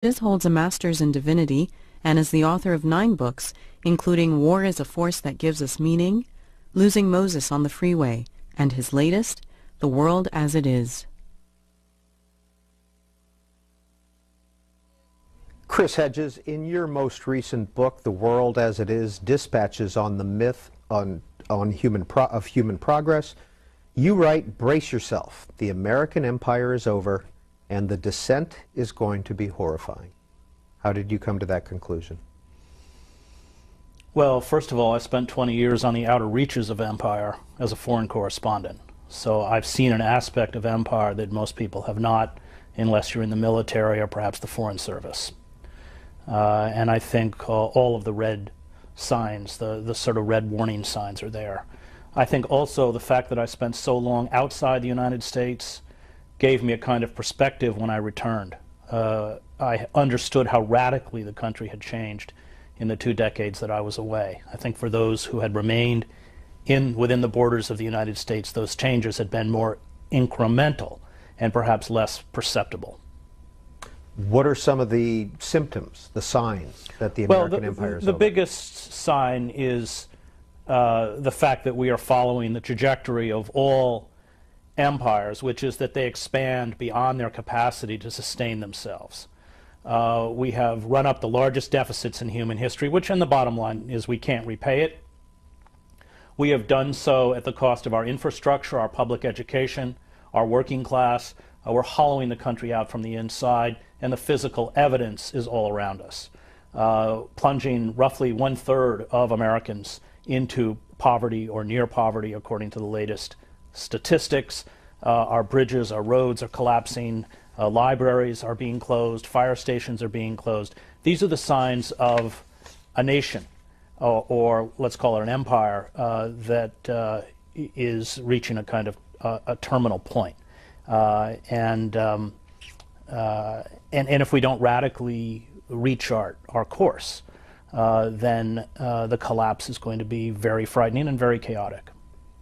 Hedges holds a master's in divinity and is the author of 9 books, including War is a Force That Gives Us Meaning, Losing Moses on the Freeway, and his latest, The World as It Is. Chris Hedges, in your most recent book, The World as It Is, Dispatches on the Myth of Human Progress, you write, brace yourself, the American empire is over, and the descent is going to be horrifying. How did you come to that conclusion? Well, first of all, I spent 20 years on the outer reaches of empire as a foreign correspondent. So I've seen an aspect of empire that most people have not, unless you're in the military or perhaps the foreign service. And I think all of the red signs, the sort of red warning signs are there. I think also the fact that I spent so long outside the United States gave me a kind of perspective when I returned. I understood how radically the country had changed in the 2 decades that I was away. I think for those who had remained within the borders of the United States, those changes had been more incremental and perhaps less perceptible. What are some of the symptoms, the signs that the American empire is over? The biggest sign is the fact that we are following the trajectory of all empires, which is that they expand beyond their capacity to sustain themselves. We have run up the largest deficits in human history, which, in the bottom line, is we can't repay it. We have done so at the cost of our infrastructure, our public education, our working class. We're hollowing the country out from the inside, and the physical evidence is all around us, plunging roughly 1/3 of Americans into poverty or near poverty, according to the latest statistics. Our bridges, our roads are collapsing, libraries are being closed, fire stations are being closed. These are the signs of a nation, or let's call it an empire, that is reaching a kind of a terminal point. And if we don't radically rechart our course, then the collapse is going to be very frightening and very chaotic.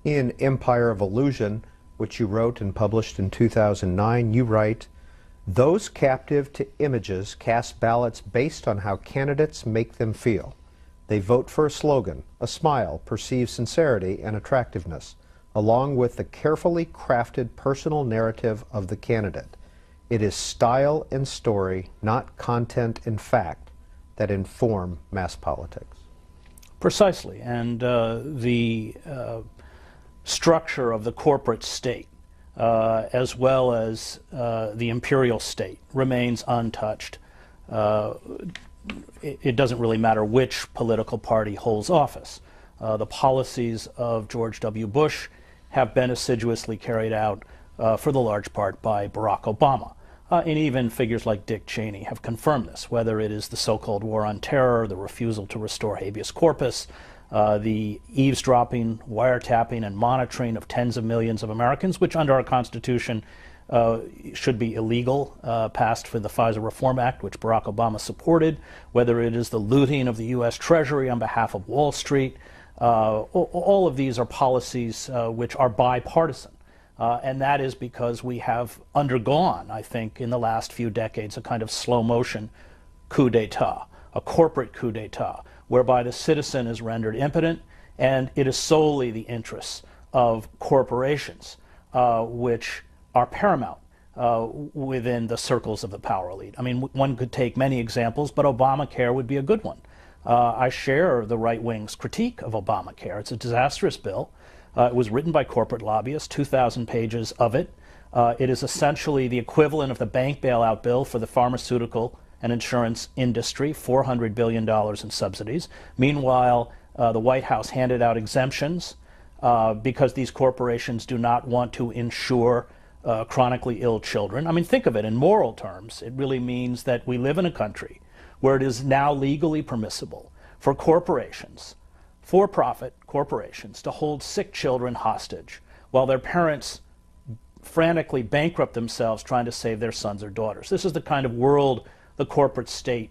In Empire of Illusion, which you wrote and published in 2009, you write, "Those captive to images cast ballots based on how candidates make them feel. They vote for a slogan, a smile, perceived sincerity and attractiveness, along with the carefully crafted personal narrative of the candidate. It is style and story, not content and fact, that inform mass politics." Precisely, and the structure of the corporate state, as well as the imperial state, remains untouched. It doesn't really matter which political party holds office. The policies of George W. Bush have been assiduously carried out for the large part by Barack Obama. And even figures like Dick Cheney have confirmed this, whether it is the so-called war on terror, the refusal to restore habeas corpus, the eavesdropping, wiretapping, and monitoring of tens of millions of Americans, which under our Constitution should be illegal, passed for the FISA Reform Act, which Barack Obama supported, whether it is the looting of the U.S. Treasury on behalf of Wall Street. All of these are policies which are bipartisan. And that is because we have undergone, I think, in the last few decades, a kind of slow-motion coup d'etat, a corporate coup d'etat, whereby the citizen is rendered impotent, and it is solely the interests of corporations which are paramount within the circles of the power elite. I mean, one could take many examples, but Obamacare would be a good one. I share the right wing's critique of Obamacare. It's a disastrous bill. It was written by corporate lobbyists, 2,000 pages of it. It is essentially the equivalent of the bank bailout bill for the pharmaceutical and insurance industry, $400 billion in subsidies. Meanwhile, the White House handed out exemptions because these corporations do not want to insure chronically ill children. I mean, think of it in moral terms. It really means that we live in a country where it is now legally permissible for corporations, for-profit corporations, to hold sick children hostage while their parents frantically bankrupt themselves trying to save their sons or daughters. This is the kind of world the corporate state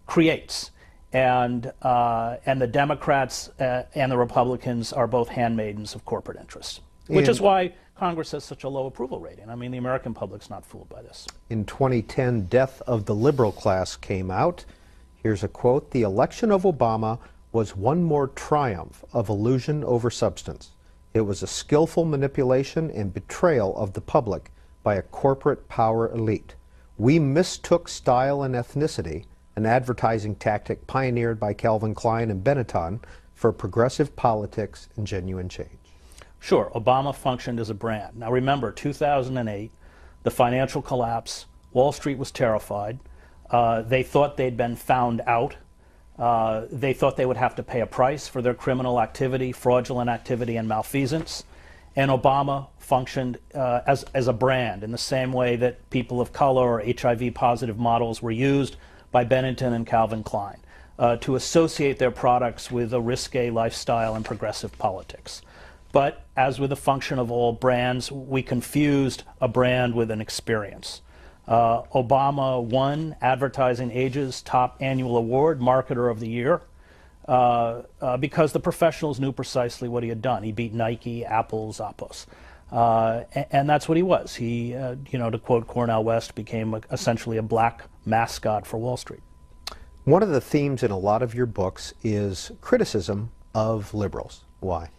creates. And the Democrats and the Republicans are both handmaidens of corporate interests, which is why Congress has such a low approval rating. I mean, the American public's not fooled by this. In 2010, Death of the Liberal Class came out. Here's a quote: "The election of Obama was one more triumph of illusion over substance. It was a skillful manipulation and betrayal of the public by a corporate power elite. We mistook style and ethnicity, an advertising tactic pioneered by Calvin Klein and Benetton, for progressive politics and genuine change." Sure, Obama functioned as a brand. Now remember, 2008, the financial collapse, Wall Street was terrified. They thought they'd been found out. They thought they would have to pay a price for their criminal activity, fraudulent activity, and malfeasance. And Obama functioned as a brand in the same way that people of color or HIV-positive models were used by Benetton and Calvin Klein to associate their products with a risque lifestyle and progressive politics. But as with the function of all brands, we confused a brand with an experience. Obama won Advertising Age's top annual award, Marketer of the Year, because the professionals knew precisely what he had done. He beat Nike, Apple, Zappos. And that's what he was. He, to quote Cornel West, became essentially a black mascot for Wall Street. One of the themes in a lot of your books is criticism of liberals. Why?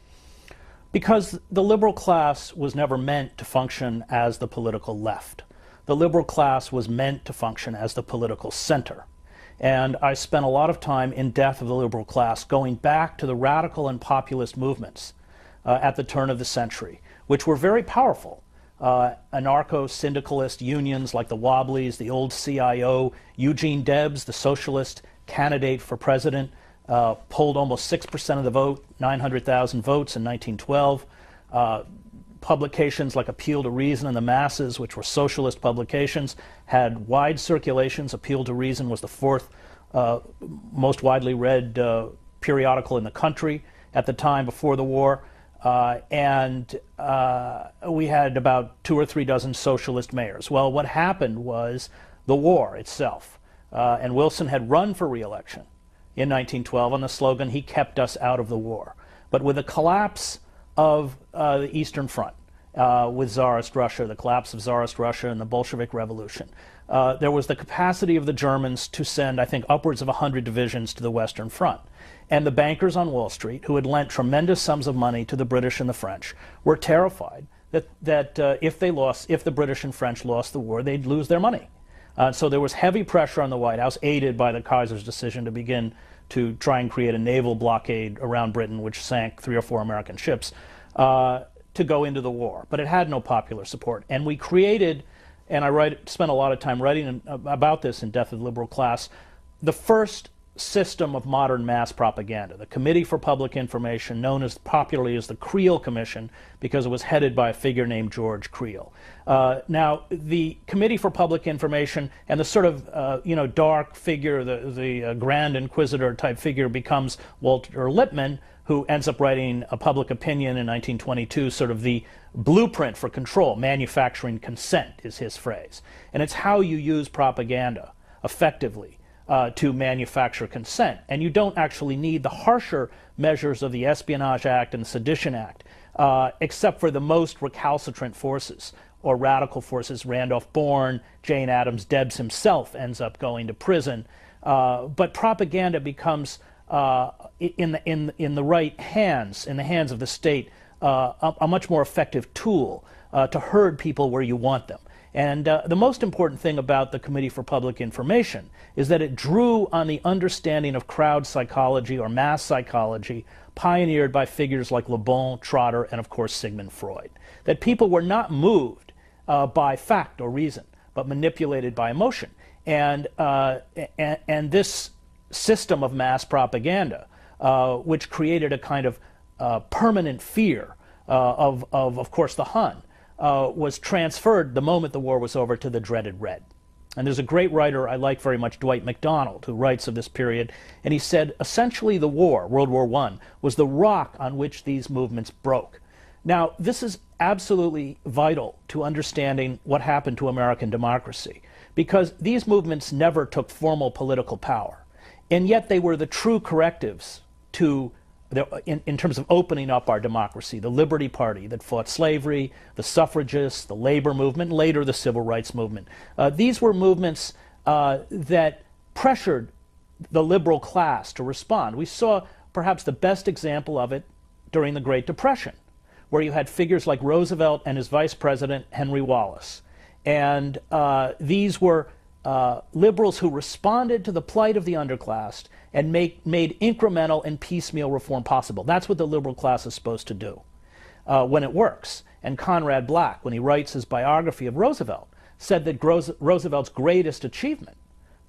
Because the liberal class was never meant to function as the political left. The liberal class was meant to function as the political center. And I spent a lot of time in Death of the Liberal Class going back to the radical and populist movements at the turn of the century, which were very powerful. Anarcho-syndicalist unions like the Wobblies, the old CIO, Eugene Debs, the socialist candidate for president, polled almost 6% of the vote, 900,000 votes in 1912. Publications like Appeal to Reason and the Masses, which were socialist publications, had wide circulations. Appeal to Reason was the fourth most widely read periodical in the country at the time before the war. And we had about 2 or 3 dozen socialist mayors. Well, what happened was the war itself. And Wilson had run for re-election in 1912 on the slogan, "He kept us out of the war." But with the collapse of the Eastern Front, with Tsarist Russia, the collapse of Tsarist Russia and the Bolshevik Revolution, there was the capacity of the Germans to send, I think, upwards of 100 divisions to the Western Front. And the bankers on Wall Street, who had lent tremendous sums of money to the British and the French, were terrified that if the British and French lost the war, they'd lose their money. So there was heavy pressure on the White House, aided by the Kaiser's decision to begin to try and create a naval blockade around Britain, which sank 3 or 4 American ships, to go into the war. But it had no popular support. And we created, and I spent a lot of time writing about this in Death of the Liberal Class, the first system of modern mass propaganda, the Committee for Public Information, known as popularly as the Creel Commission, because it was headed by a figure named George Creel. Now, the Committee for Public Information and the sort of dark figure, the Grand Inquisitor type figure, becomes Walter Lippmann, who ends up writing a Public Opinion in 1922, sort of the blueprint for control. Manufacturing consent is his phrase. And it's how you use propaganda effectively to manufacture consent. And you don't actually need the harsher measures of the Espionage Act and the Sedition Act, except for the most recalcitrant forces or radical forces. Randolph Bourne, Jane Addams, Debs himself ends up going to prison. But propaganda becomes, in the right hands, in the hands of the state, a much more effective tool to herd people where you want them. And the most important thing about the Committee for Public Information is that it drew on the understanding of crowd psychology or mass psychology pioneered by figures like Le Bon, Trotter, and of course Sigmund Freud. That people were not moved by fact or reason, but manipulated by emotion. And this system of mass propaganda, which created a kind of permanent fear of course, the Hun, was transferred the moment the war was over to the dreaded Red. And there's a great writer I like very much, Dwight MacDonald, who writes of this period, and he said, essentially the war, World War I, was the rock on which these movements broke. Now, this is absolutely vital to understanding what happened to American democracy, because these movements never took formal political power, and yet they were the true correctives to in terms of opening up our democracy, the Liberty Party that fought slavery, the suffragists, the labor movement, later the civil rights movement. These were movements that pressured the liberal class to respond. We saw perhaps the best example of it during the Great Depression, where you had figures like Roosevelt and his vice president, Henry Wallace. And these were liberals who responded to the plight of the underclass and made incremental and piecemeal reform possible. That's what the liberal class is supposed to do when it works. And Conrad Black, when he writes his biography of Roosevelt, said that Roosevelt's greatest achievement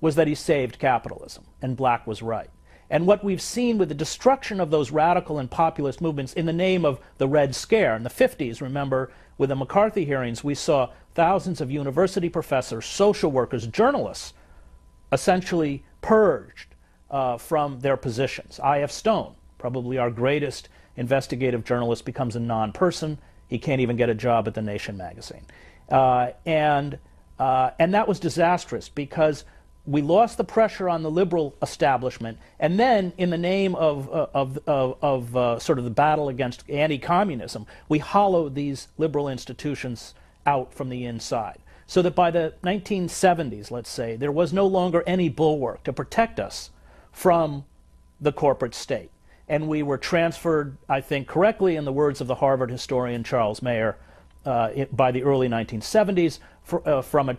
was that he saved capitalism, and Black was right. And what we've seen with the destruction of those radical and populist movements in the name of the Red Scare in the 50s, remember, with the McCarthy hearings, we saw thousands of university professors, social workers, journalists essentially purged from their positions. I.F. Stone, probably our greatest investigative journalist, becomes a non-person. He can't even get a job at The Nation magazine. And that was disastrous because we lost the pressure on the liberal establishment, and then in the name of sort of the battle against anti-communism, we hollowed these liberal institutions out from the inside. So that by the 1970s, let's say, there was no longer any bulwark to protect us from the corporate state. And we were transferred, I think correctly, in the words of the Harvard historian Charles Mayer, by the early 1970s, from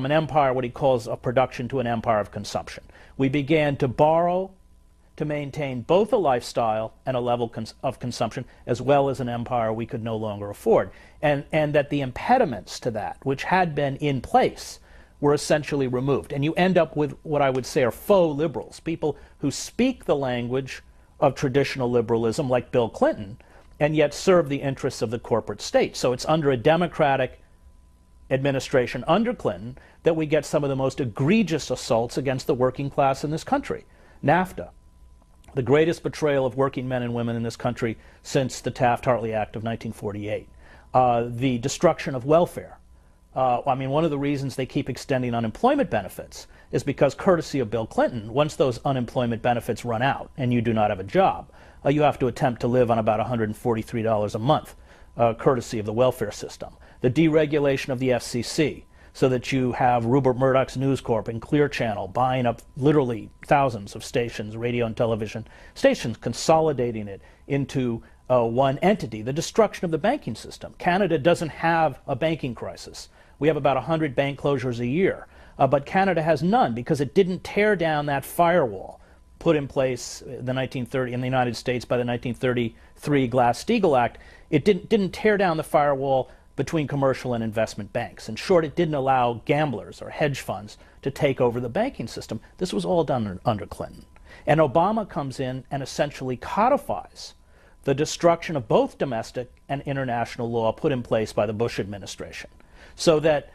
an empire, what he calls a production, to an empire of consumption. We began to borrow to maintain both a lifestyle and a level of consumption, as well as an empire we could no longer afford. And that the impediments to that, which had been in place, were essentially removed. And you end up with what I would say are faux liberals, people who speak the language of traditional liberalism, like Bill Clinton, and yet serve the interests of the corporate state. So it's under a Democratic administration under Clinton that we get some of the most egregious assaults against the working class in this country. NAFTA, the greatest betrayal of working men and women in this country since the Taft-Hartley Act of 1948. The destruction of welfare. I mean, one of the reasons they keep extending unemployment benefits is because, courtesy of Bill Clinton, once those unemployment benefits run out and you do not have a job, you have to attempt to live on about $143 a month, courtesy of the welfare system. The deregulation of the FCC, so that you have Rupert Murdoch's News Corp and Clear Channel buying up literally thousands of stations, radio and television stations, consolidating it into one entity. The destruction of the banking system. Canada doesn't have a banking crisis. We have about 100 bank closures a year, but Canada has none because it didn't tear down that firewall put in place in the United States by the 1933 Glass-Steagall Act. It didn't tear down the firewall between commercial and investment banks. In short, it didn't allow gamblers or hedge funds to take over the banking system. This was all done under Clinton. And Obama comes in and essentially codifies the destruction of both domestic and international law put in place by the Bush administration, so that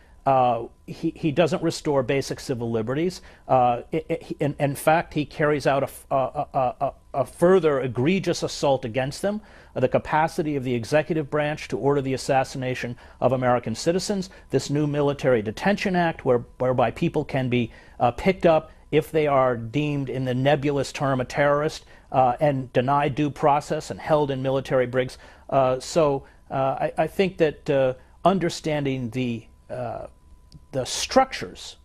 he doesn't restore basic civil liberties. In fact, he carries out a further egregious assault against them, the capacity of the executive branch to order the assassination of American citizens, this new Military Detention Act whereby people can be picked up if they are deemed, in the nebulous term, a terrorist, and denied due process and held in military brigs. So I think that understanding the structures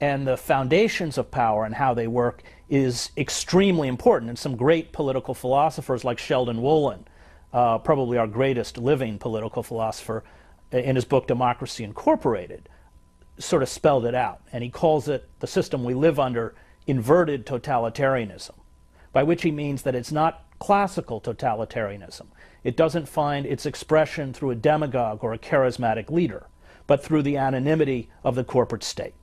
and the foundations of power and how they work is extremely important. And some great political philosophers like Sheldon Wolin, probably our greatest living political philosopher, in his book Democracy Incorporated, sort of spelled it out. And he calls it, the system we live under, inverted totalitarianism, by which he means that it's not classical totalitarianism. It doesn't find its expression through a demagogue or a charismatic leader, but through the anonymity of the corporate state.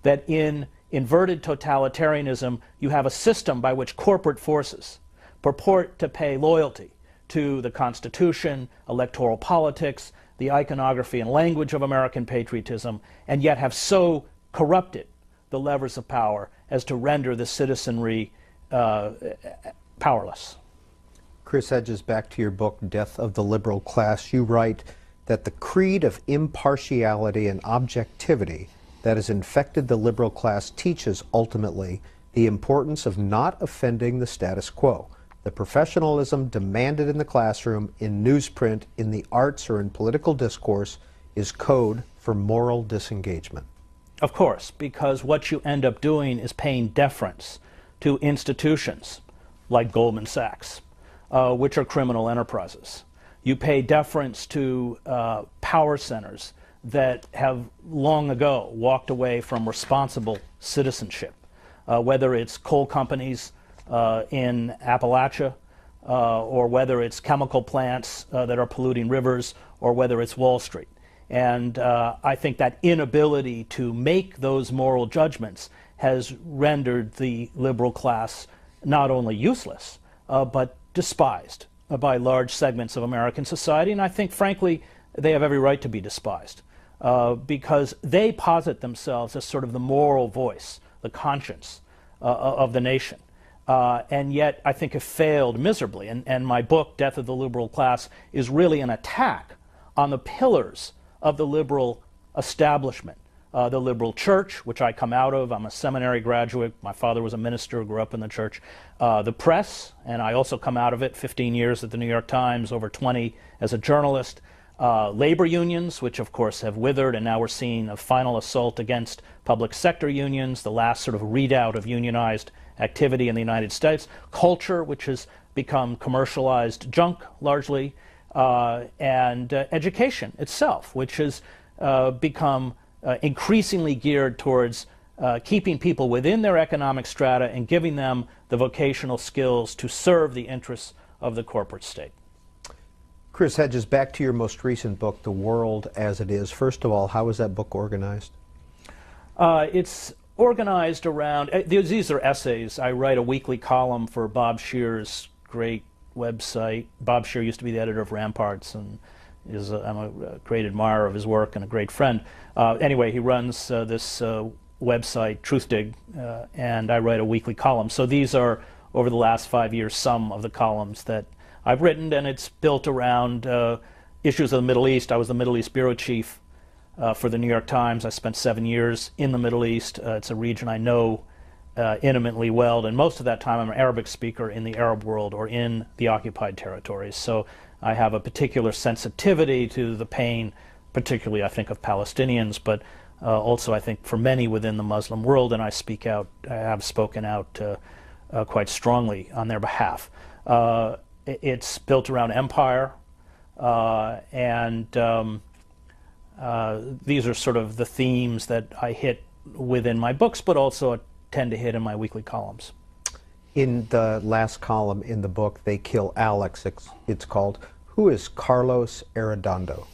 That in inverted totalitarianism, you have a system by which corporate forces purport to pay loyalty to the Constitution, electoral politics, the iconography and language of American patriotism, and yet have so corrupted the levers of power as to render the citizenry powerless. Chris Hedges, back to your book, Death of the Liberal Class. You write that the creed of impartiality and objectivity that has infected the liberal class teaches ultimately the importance of not offending the status quo, The professionalism demanded in the classroom, in newsprint, in the arts, or in political discourse is code for moral disengagement. Of course, because what you end up doing is paying deference to institutions like Goldman Sachs, which are criminal enterprises. You pay deference to power centers that have long ago walked away from responsible citizenship, whether it's coal companies in Appalachia, or whether it's chemical plants that are polluting rivers, or whether it's Wall Street. And I think that inability to make those moral judgments has rendered the liberal class not only useless, but despised by large segments of American society. And I think, frankly, they have every right to be despised because they posit themselves as sort of the moral voice, the conscience of the nation. And yet I think have failed miserably. And my book, Death of the Liberal Class, is really an attack on the pillars of the liberal establishment. The liberal church, which I come out of. I'm a seminary graduate. My father was a minister, grew up in the church. The press, and I also come out of it, 15 years at the New York Times, over 20 as a journalist. Labor unions, which of course have withered, and now we're seeing a final assault against public sector unions, the last sort of readout of unionized activity in the United States. Culture, which has become commercialized junk largely, and education itself, which has become increasingly geared towards keeping people within their economic strata and giving them the vocational skills to serve the interests of the corporate state. Chris Hedges, back to your most recent book, The World as It Is. First of all, how is that book organized? It's organized around, these are essays. I write a weekly column for Bob Scheer's great website. Bob Scheer used to be the editor of Ramparts, and I'm a great admirer of his work and a great friend. Anyway, he runs this website, Truthdig, and I write a weekly column. So these are, over the last 5 years, some of the columns that I've written, and it's built around issues of the Middle East. I was the Middle East bureau chief for the New York Times. I spent 7 years in the Middle East. It's a region I know intimately well, and most of that time I'm an Arabic speaker in the Arab world or in the occupied territories. So I have a particular sensitivity to the pain, particularly I think of Palestinians, but also I think for many within the Muslim world, and I have spoken out quite strongly on their behalf. It's built around empire, and these are sort of the themes that I hit within my books, but also tend to hit in my weekly columns. In the last column in the book, They Kill Alex, it's called. Who is Carlos Arredondo?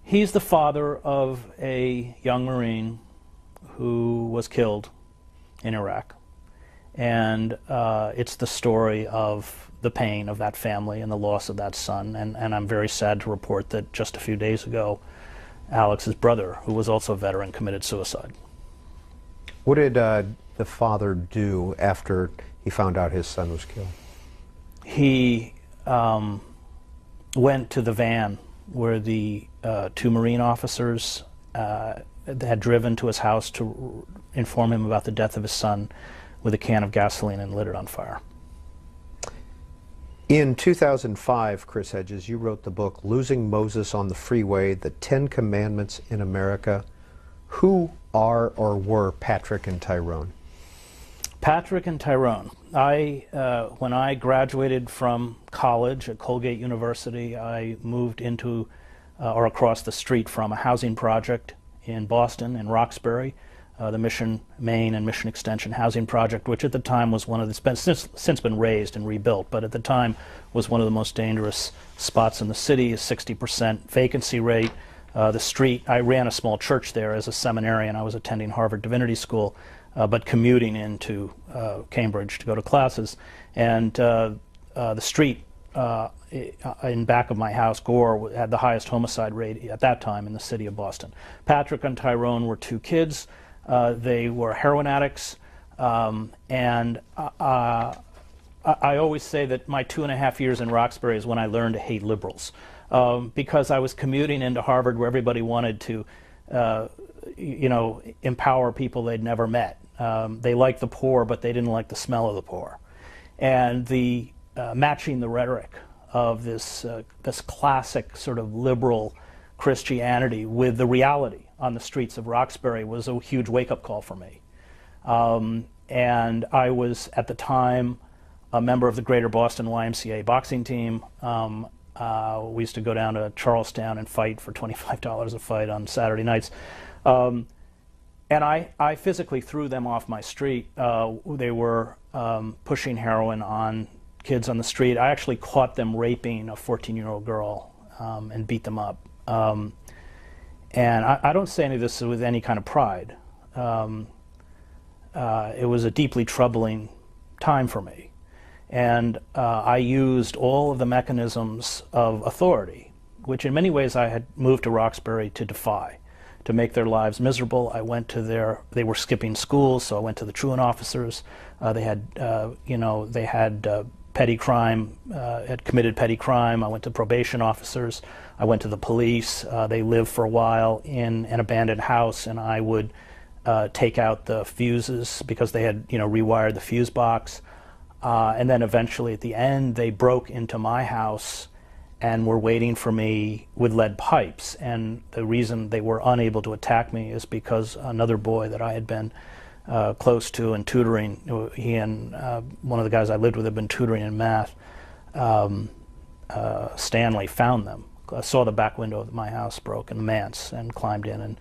He's the father of a young Marine who was killed in Iraq. And it's the story of the pain of that family and the loss of that son. And I'm very sad to report that just a few days ago, Alex's brother, who was also a veteran, committed suicide. What did the father do after he found out his son was killed? He went to the van where the 2 Marine officers had driven to his house to inform him about the death of his son with a can of gasoline and lit it on fire. In 2005, Chris Hedges, you wrote the book Losing Moses on the Freeway, The 10 Commandments in America. Who are or were Patrick and Tyrone? Patrick and Tyrone. When I graduated from college at Colgate University, I moved into or across the street from a housing project in Boston, in Roxbury, the Mission Main and Mission Extension housing project, which at the time was one of the, since been raised and rebuilt, but at the time was one of the most dangerous spots in the city, a 60% vacancy rate. The street, I ran a small church there as a seminarian. I was attending Harvard Divinity School, but commuting into Cambridge to go to classes. And the street in back of my house, Gore, had the highest homicide rate at that time in the city of Boston. Patrick and Tyrone were 2 kids. They were heroin addicts, and I always say that my 2.5 years in Roxbury is when I learned to hate liberals, because I was commuting into Harvard where everybody wanted to, empower people they'd never met. They liked the poor, but they didn't like the smell of the poor. And the matching the rhetoric of this classic sort of liberal Christianity with the reality on the streets of Roxbury was a huge wake-up call for me. And I was, at the time, a member of the Greater Boston YMCA boxing team. We used to go down to Charlestown and fight for $25 a fight on Saturday nights. And I physically threw them off my street. They were pushing heroin on kids on the street. I actually caught them raping a 14-year-old girl and beat them up. And I don't say any of this with any kind of pride. It was a deeply troubling time for me. And I used all of the mechanisms of authority, which in many ways I had moved to Roxbury to defy, to make their lives miserable. I went to they were skipping schools, so I went to the truant officers. They had petty crime, had committed petty crime. I went to probation officers. I went to the police. They lived for a while in an abandoned house, and I would take out the fuses because they had, rewired the fuse box. And then eventually at the end, they broke into my house and were waiting for me with lead pipes. And the reason they were unable to attack me is because another boy that I had been close to and tutoring, he and one of the guys I lived with had been tutoring in math, Stanley, found them. I saw the back window of my house broke in the manse and climbed in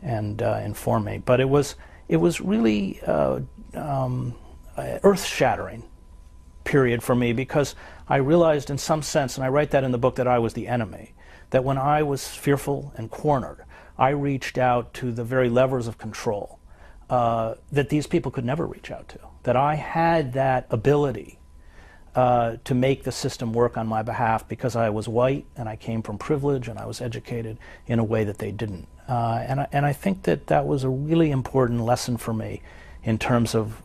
and informed me. But it was really earth-shattering period for me, because I realized in some sense, and I write that in the book, that I was the enemy, that when I was fearful and cornered, I reached out to the very levers of control that these people could never reach out to, that I had that ability to make the system work on my behalf because I was white and I came from privilege and I was educated in a way that they didn't. And I think that was a really important lesson for me in terms of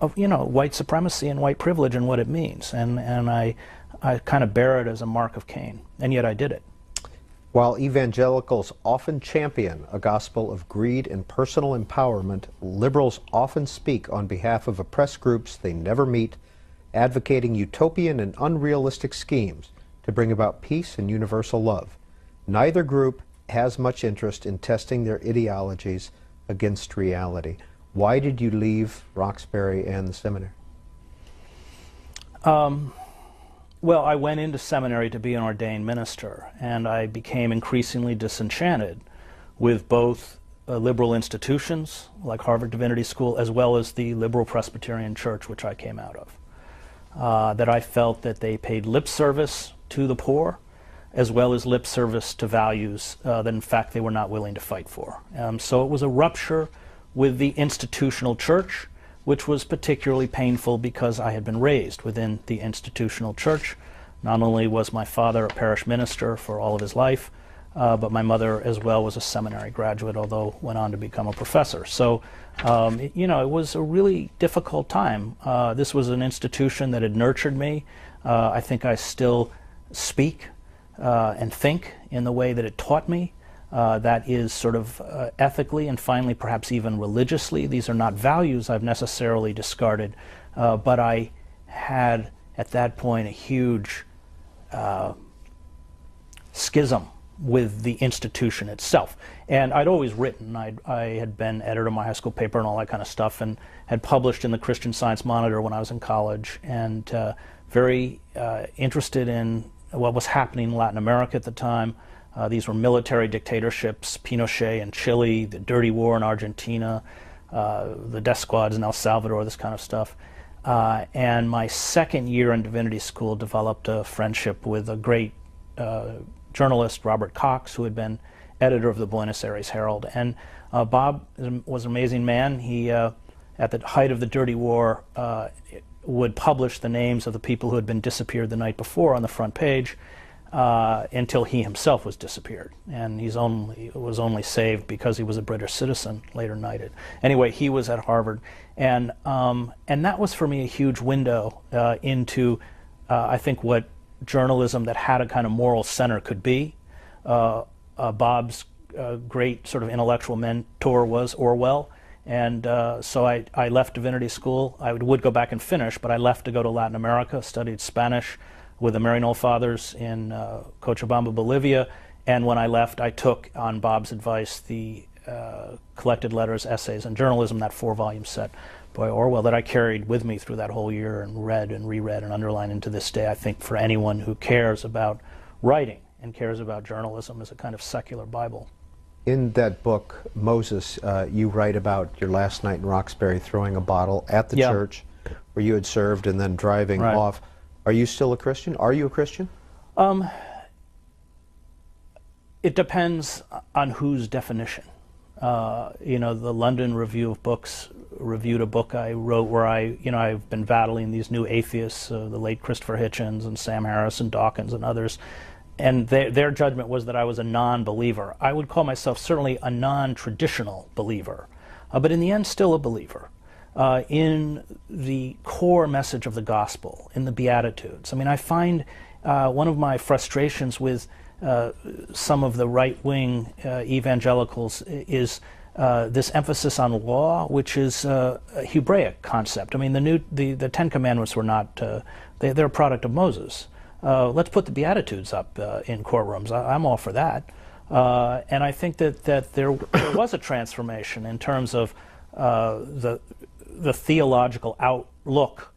white supremacy and white privilege and what it means. And I kind of bear it as a mark of Cain, and yet I did it. While evangelicals often champion a gospel of greed and personal empowerment, liberals often speak on behalf of oppressed groups they never meet, advocating utopian and unrealistic schemes to bring about peace and universal love. Neither group has much interest in testing their ideologies against reality. Why did you leave Roxbury and the seminary? Well, I went into seminary to be an ordained minister, and I became increasingly disenchanted with both liberal institutions like Harvard Divinity School as well as the liberal Presbyterian Church, which I came out of. That I felt that they paid lip service to the poor as well as lip service to values that in fact they were not willing to fight for. So it was a rupture with the institutional church, which was particularly painful because I had been raised within the institutional church. Not only was my father a parish minister for all of his life, but my mother as well was a seminary graduate, although went on to become a professor. So, it was a really difficult time. This was an institution that had nurtured me. I think I still speak and think in the way that it taught me. That is sort of ethically and finally perhaps even religiously. These are not values I've necessarily discarded, but I had at that point a huge schism with the institution itself. And I'd always written. I had been editor of my high school paper and all that kind of stuff, and had published in the Christian Science Monitor when I was in college, and very interested in what was happening in Latin America at the time. These were military dictatorships, Pinochet in Chile, the dirty war in Argentina, the death squads in El Salvador, this kind of stuff. And my second year in divinity school developed a friendship with a great journalist, Robert Cox, who had been editor of the Buenos Aires Herald. And Bob was an amazing man. He, at the height of the dirty war, would publish the names of the people who had been disappeared the night before on the front page, until he himself was disappeared, and was only saved because he was a British citizen, later knighted. Anyway, he was at Harvard, and that was for me a huge window into, I think, what journalism that had a kind of moral center could be. Bob's great sort of intellectual mentor was Orwell, And so I left divinity school. I would go back and finish, but I left to go to Latin America, studied Spanish with the Maryknoll Fathers in Cochabamba, Bolivia. And when I left, I took, on Bob's advice, the collected letters, essays, and journalism, that 4-volume set by Orwell that I carried with me through that whole year and read and reread and underlined into this day. I think for anyone who cares about writing and cares about journalism as a kind of secular Bible. In that book, Moses, you write about your last night in Roxbury throwing a bottle at the church where you had served and then driving off. Are you still a Christian? Are you a Christian? It depends on whose definition. You know, the London Review of Books reviewed a book I wrote where I've been battling these new atheists, the late Christopher Hitchens and Sam Harris and Dawkins and others, and their judgment was that I was a non-believer. I would call myself certainly a non-traditional believer, but in the end still a believer in the core message of the gospel, in the Beatitudes. I mean, I find one of my frustrations with some of the right-wing evangelicals is this emphasis on law, which is a Hebraic concept. I mean, the Ten Commandments were not, they're a product of Moses. Let's put the Beatitudes up in courtrooms. I'm all for that. And I think that there was a transformation in terms of the theological outlook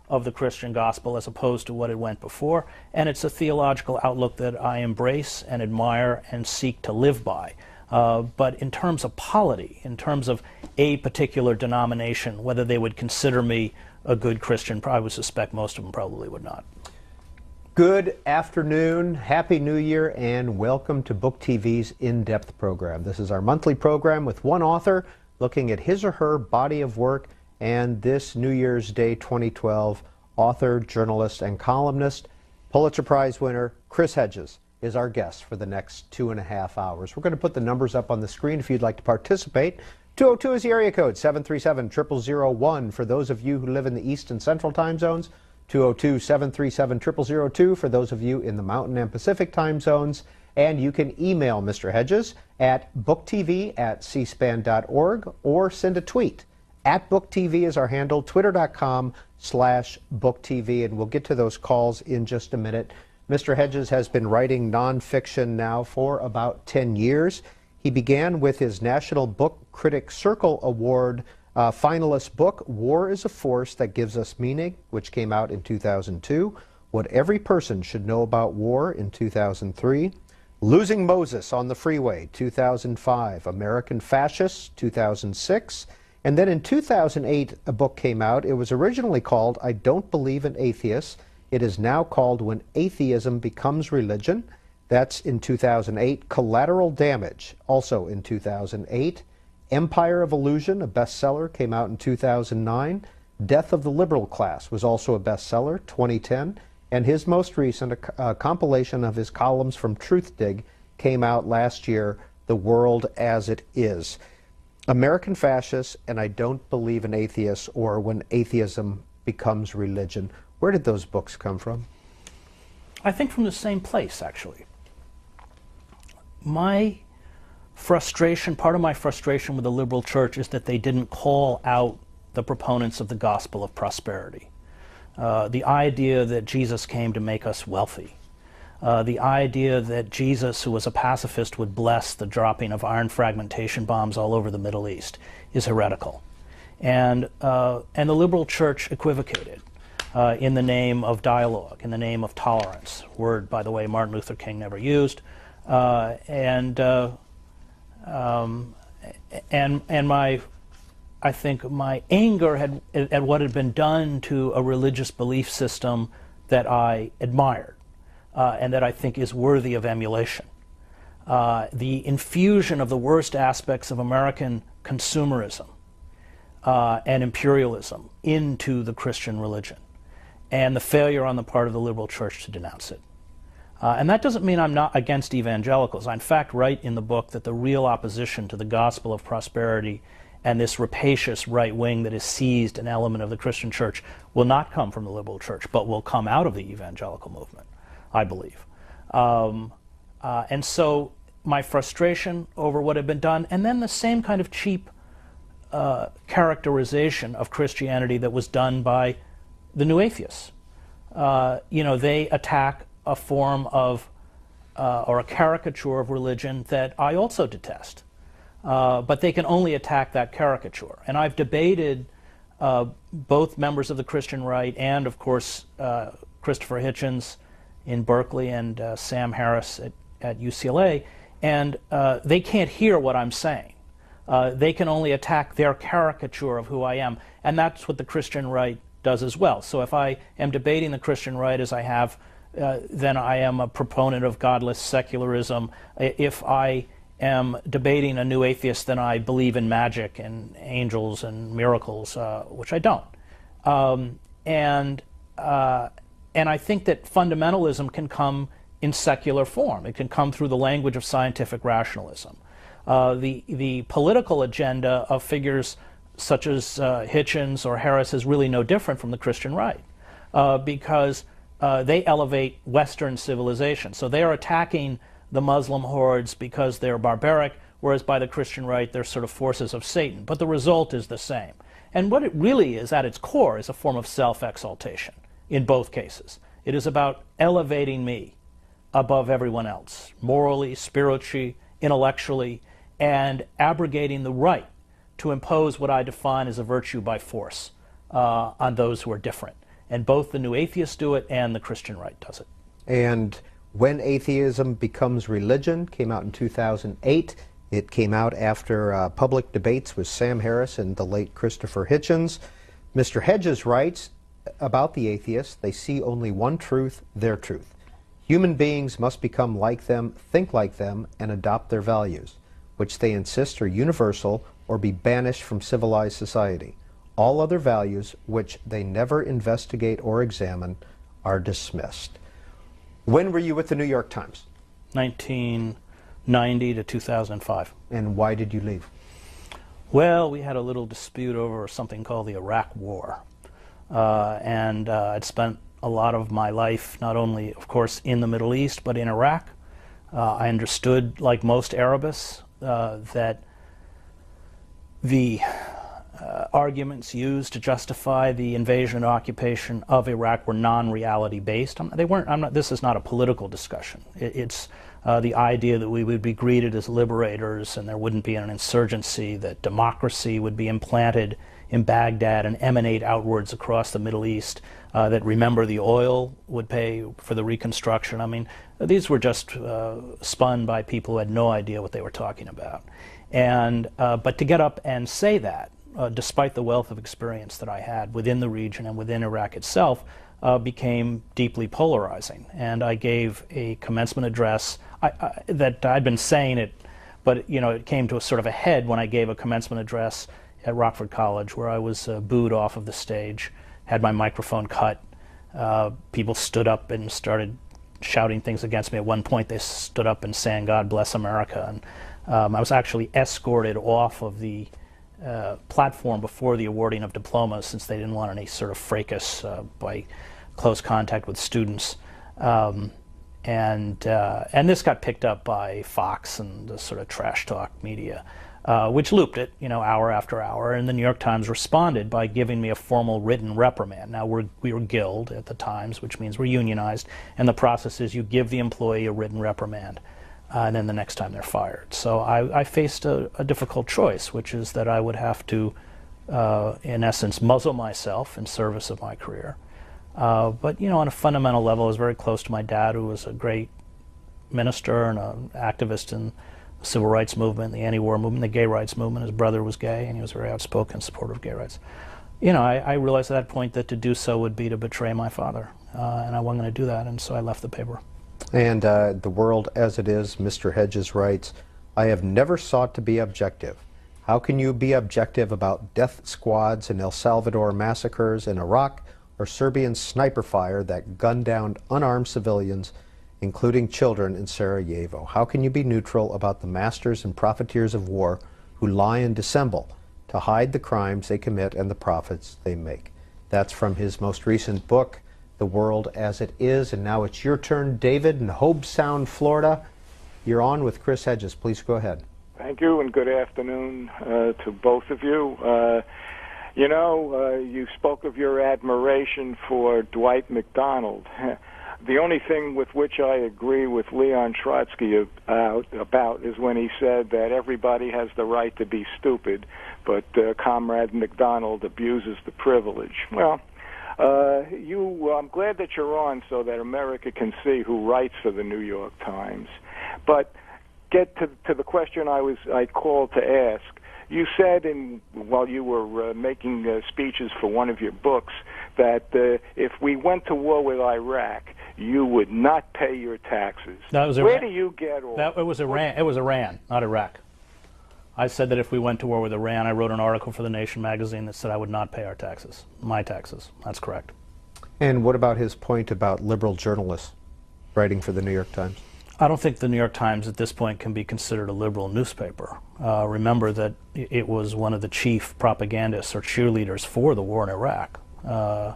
of the Christian gospel as opposed to what it went before, and it's a theological outlook that I embrace and admire and seek to live by. But in terms of polity, in terms of a particular denomination, whether they would consider me a good Christian, I would suspect most of them probably would not. Good afternoon, Happy New Year, and welcome to Book TV's In-Depth program. This is our monthly program with one author looking at his or her body of work. And this New Year's Day 2012, author, journalist, and columnist, Pulitzer Prize winner Chris Hedges is our guest for the next 2.5 hours. We're going to put the numbers up on the screen if you'd like to participate. 202 is the area code, 737-0001 for those of you who live in the East and Central time zones, 202-737-0002 for those of you in the Mountain and Pacific time zones. And you can email Mr. Hedges at booktv@cspan.org or send a tweet. @BookTV is our handle, twitter.com/BookTV, and we'll get to those calls in just a minute. Mr. Hedges has been writing nonfiction now for about 10 years. He began with his National Book Critics Circle Award finalist book, War is a Force That Gives Us Meaning, which came out in 2002. What Every Person Should Know About War in 2003. Losing Moses on the Freeway, 2005. American Fascists, 2006. And then in 2008, a book came out. It was originally called I Don't Believe in Atheists. It is now called When Atheism Becomes Religion. That's in 2008. Collateral Damage, also in 2008. Empire of Illusion, a bestseller, came out in 2009. Death of the Liberal Class was also a bestseller, 2010. And his most recent, a compilation of his columns from Truthdig, came out last year, The World as It Is. American Fascists and I Don't Believe in Atheists, or When Atheism Becomes Religion. Where did those books come from? I think from the same place, actually. My frustration, part of my frustration with the liberal church is that they didn't call out the proponents of the gospel of prosperity. The idea that Jesus came to make us wealthy. The idea that Jesus, who was a pacifist, would bless the dropping of iron fragmentation bombs all over the Middle East is heretical. And the liberal church equivocated in the name of dialogue, in the name of tolerance, word, by the way, Martin Luther King never used. I think my anger at what had been done to a religious belief system that I admired. And that I think is worthy of emulation. The infusion of the worst aspects of American consumerism and imperialism into the Christian religion, and the failure on the part of the liberal church to denounce it. And that doesn't mean I'm not against evangelicals. I, in fact, write in the book that the real opposition to the gospel of prosperity and this rapacious right wing that has seized an element of the Christian church will not come from the liberal church, but will come out of the evangelical movement, I believe. And so my frustration over what had been done, and then the same kind of cheap characterization of Christianity that was done by the New Atheists. They attack a form of or a caricature of religion that I also detest. But they can only attack that caricature. And I've debated both members of the Christian right and, of course, Christopher Hitchens in Berkeley and Sam Harris at UCLA, and they can't hear what I'm saying. They can only attack their caricature of who I am, and that's what the Christian right does as well. So if I am debating the Christian right as I have, then I am a proponent of godless secularism. If I am debating a new atheist, then I believe in magic and angels and miracles, which I don't. And I think that fundamentalism can come in secular form. It can come through the language of scientific rationalism. The political agenda of figures such as Hitchens or Harris is really no different from the Christian right, because they elevate Western civilization. So they are attacking the Muslim hordes because they're barbaric, whereas by the Christian right, they're sort of forces of Satan. But the result is the same. And what it really is at its core is a form of self-exaltation in both cases. It is about elevating me above everyone else, morally, spiritually, intellectually, and abrogating the right to impose what I define as a virtue by force on those who are different. And both the New Atheists do it and the Christian right does it. And When Atheism Becomes Religion came out in 2008. It came out after public debates with Sam Harris and the late Christopher Hitchens. Mr. Hedges writes about the atheists, they see only one truth, their truth. Human beings must become like them, think like them, and adopt their values, which they insist are universal or be banished from civilized society. All other values, which they never investigate or examine, are dismissed. When were you with the New York Times? 1990 to 2005. And why did you leave? Well, we had a little dispute over something called the Iraq War. And I'd spent a lot of my life, not only, of course, in the Middle East, but in Iraq. I understood, like most Arabists, that the arguments used to justify the invasion and occupation of Iraq were non-reality based. This is not a political discussion. It's the idea that we would be greeted as liberators and there wouldn't be an insurgency, that democracy would be implanted in Baghdad and emanate outwards across the Middle East, that remember the oil would pay for the reconstruction. I mean, these were just spun by people who had no idea what they were talking about. And but to get up and say that, despite the wealth of experience that I had within the region and within Iraq itself, became deeply polarizing. And I gave a commencement address that I'd been saying it, but it came to a sort of a head when I gave a commencement address at Rockford College, where I was booed off of the stage, had my microphone cut. People stood up and started shouting things against me. At one point, they stood up and sang "God Bless America," and I was actually escorted off of the platform before the awarding of diplomas, since they didn't want any sort of fracas by close contact with students. And this got picked up by Fox and the sort of trash talk media, which looped it, hour after hour. And the New York Times responded by giving me a formal written reprimand. Now, we were Guild at the Times, which means we're unionized, and the process is you give the employee a written reprimand, and then the next time they're fired. So I faced a difficult choice, which is that I would have to, in essence, muzzle myself in service of my career. But on a fundamental level, I was very close to my dad, who was a great minister and an activist in the civil rights movement, the anti-war movement, the gay rights movement. His brother was gay, and he was very outspoken supporter of gay rights. I realized at that point that to do so would be to betray my father, and I wasn't going to do that, and so I left the paper. And The World as It Is, Mr. Hedges writes, I have never sought to be objective. How can you be objective about death squads and El Salvador massacres in Iraq, or Serbian sniper fire that gunned down unarmed civilians, including children, in Sarajevo? How can you be neutral about the masters and profiteers of war who lie and dissemble to hide the crimes they commit and the profits they make? That's from his most recent book, The World as It Is. And now it's your turn, David, in Hobe Sound, Florida. You're on with Chris Hedges. Please go ahead. Thank you, and good afternoon to both of you. You spoke of your admiration for Dwight McDonald. The only thing with which I agree with Leon Trotsky about is when he said that everybody has the right to be stupid, but Comrade McDonald abuses the privilege. Well, I'm glad that you're on so that America can see who writes for the New York Times. But get to the question I called to ask. You said while you were making speeches for one of your books that if we went to war with Iraq, you would not pay your taxes. Where do you get all that? It was Iran, not Iraq. I said that if we went to war with Iran, I wrote an article for The Nation magazine that said I would not pay our taxes, my taxes. That's correct. And what about his point about liberal journalists writing for the New York Times? I don't think the New York Times at this point can be considered a liberal newspaper. Remember that it was one of the chief propagandists or cheerleaders for the war in Iraq. And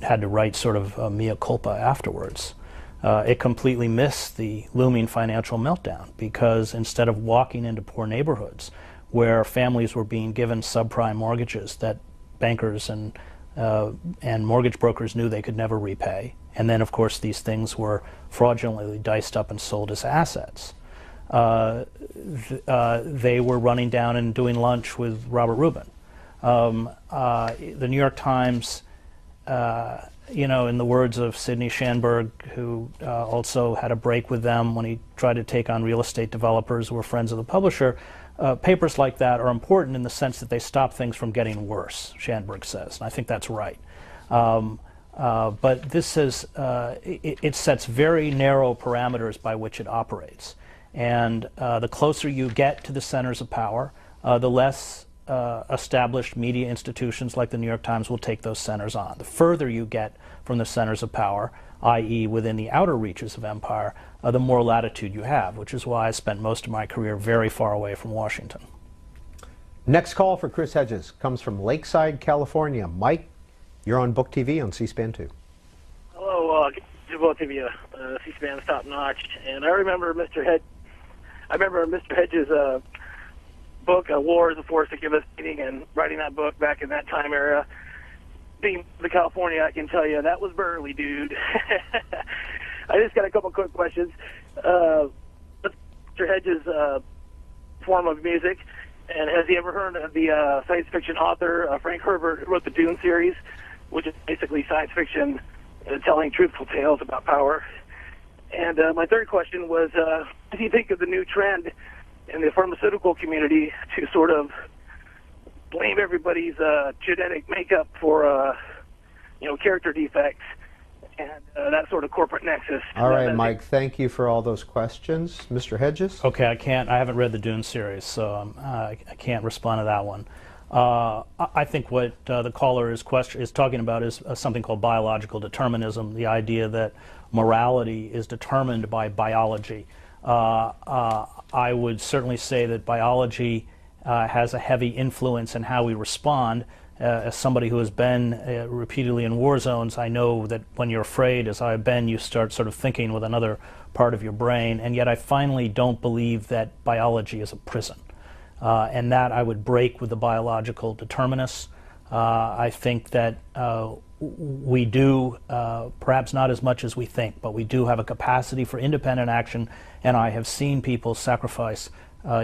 had to write sort of a mea culpa afterwards. It completely missed the looming financial meltdown because instead of walking into poor neighborhoods where families were being given subprime mortgages that bankers and mortgage brokers knew they could never repay, and then of course these things were fraudulently diced up and sold as assets, they were running down and doing lunch with Robert Rubin. The New York Times, in the words of Sidney Schanberg, who also had a break with them when he tried to take on real estate developers who were friends of the publisher, papers like that are important in the sense that they stop things from getting worse, Schanberg says, and I think that's right. But this is, it sets very narrow parameters by which it operates. And the closer you get to the centers of power, the less established media institutions like the New York Times will take those centers on. The further you get from the centers of power, i.e. within the outer reaches of empire, the more latitude you have, which is why I spent most of my career very far away from Washington. Next call for Chris Hedges comes from Lakeside, California. Mike, you're on Book TV on C-SPAN 2. Hello, to both of you. C-SPAN is top notch, and I remember Mr. Hedges' book, War is a Force to Give Us Meaning, and writing that book back in that time era. Being the California, I can tell you that was burly, dude. I just got a couple quick questions. Mr. Hedges' form of music, and has he ever heard of the science fiction author Frank Herbert, who wrote the Dune series, which is basically science fiction telling truthful tales about power? And my third question was, what do you think of the new trend in the pharmaceutical community to sort of blame everybody's genetic makeup for, character defects and that sort of corporate nexus? All right, Mike, thank you for all those questions. Mr. Hedges? Okay, I haven't read the Dune series, so I can't respond to that one. I think what the caller is talking about is something called biological determinism, the idea that morality is determined by biology. I would certainly say that biology has a heavy influence in how we respond. As somebody who has been repeatedly in war zones, I know that when you're afraid, as I've been, you start sort of thinking with another part of your brain, and yet I finally don't believe that biology is a prison. And that I would break with the biological determinists. I think that we do, perhaps not as much as we think, but we do have a capacity for independent action, and I have seen people sacrifice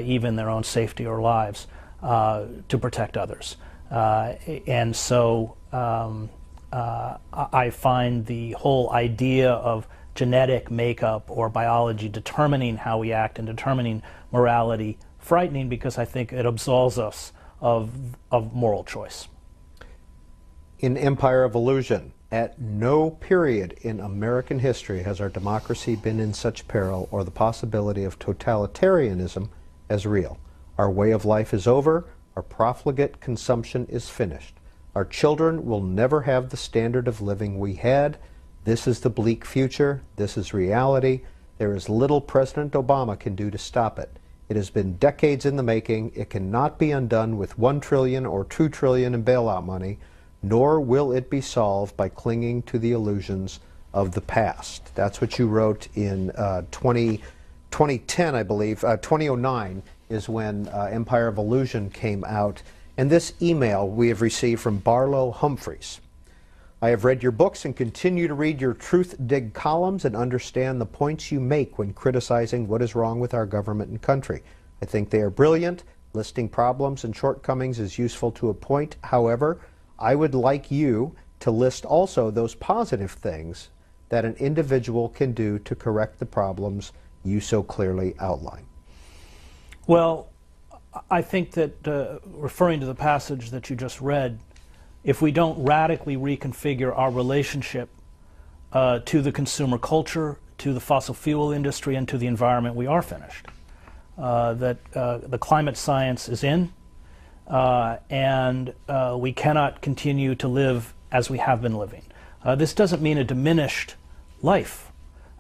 even their own safety or lives to protect others. And so I find the whole idea of genetic makeup or biology determining how we act and determining morality frightening, because I think it absolves us of moral choice. In Empire of Illusion, at no period in American history has our democracy been in such peril or the possibility of totalitarianism as real. Our way of life is over. Our profligate consumption is finished. Our children will never have the standard of living we had. This is the bleak future. This is reality. There is little President Obama can do to stop it. It has been decades in the making. It cannot be undone with $1 trillion or $2 trillion in bailout money, nor will it be solved by clinging to the illusions of the past. That's what you wrote in 2010, I believe, 2009 is when Empire of Illusion came out. And this email we have received from Barlow Humphreys. I have read your books and continue to read your Truth Dig columns and understand the points you make when criticizing what is wrong with our government and country. I think they are brilliant. Listing problems and shortcomings is useful to a point. However, I would like you to list also those positive things that an individual can do to correct the problems you so clearly outline. Well, I think that referring to the passage that you just read, if we don't radically reconfigure our relationship to the consumer culture, to the fossil fuel industry, and to the environment, we are finished. That the climate science is in, and we cannot continue to live as we have been living. This doesn't mean a diminished life.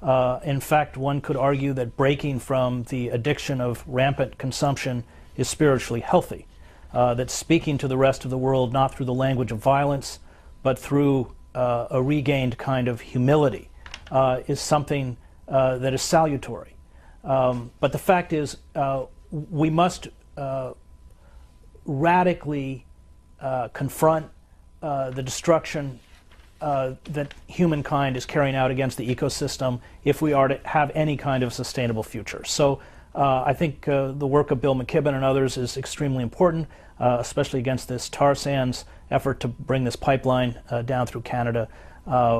In fact, one could argue that breaking from the addiction of rampant consumption is spiritually healthy. That speaking to the rest of the world not through the language of violence, but through a regained kind of humility is something that is salutary. But the fact is, we must radically confront the destruction that humankind is carrying out against the ecosystem if we are to have any kind of sustainable future. So I think the work of Bill McKibben and others is extremely important, especially against this tar sands effort to bring this pipeline down through Canada,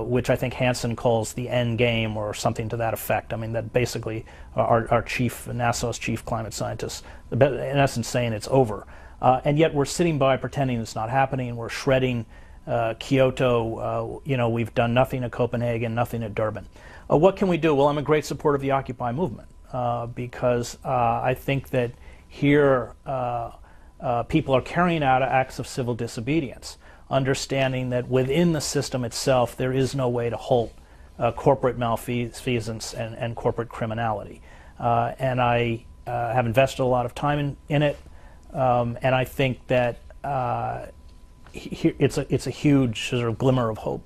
which I think Hansen calls the end game or something to that effect. I mean, that basically our chief, NASA's chief climate scientist, in essence saying it's over. And yet we're sitting by pretending it's not happening. We're shredding Kyoto. We've done nothing at Copenhagen, nothing at Durban. What can we do? Well, I'm a great supporter of the Occupy movement because I think that here people are carrying out acts of civil disobedience, understanding that within the system itself there is no way to halt corporate malfeasance and corporate criminality. And I have invested a lot of time in it, and I think that it's a huge sort of glimmer of hope.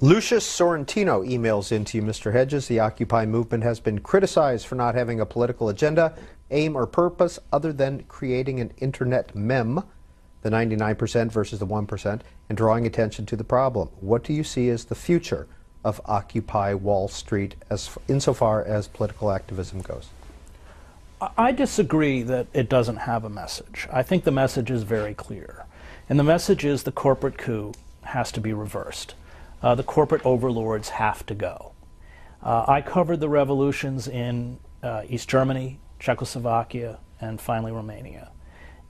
Lucius Sorrentino emails into you, Mr. Hedges. The Occupy movement has been criticized for not having a political agenda, aim, or purpose other than creating an internet meme, the 99% versus the 1%, and drawing attention to the problem. What do you see as the future of Occupy Wall Street insofar as political activism goes? I disagree that it doesn't have a message. I think the message is very clear. And the message is the corporate coup has to be reversed. The corporate overlords have to go. I covered the revolutions in East Germany, Czechoslovakia, and finally Romania.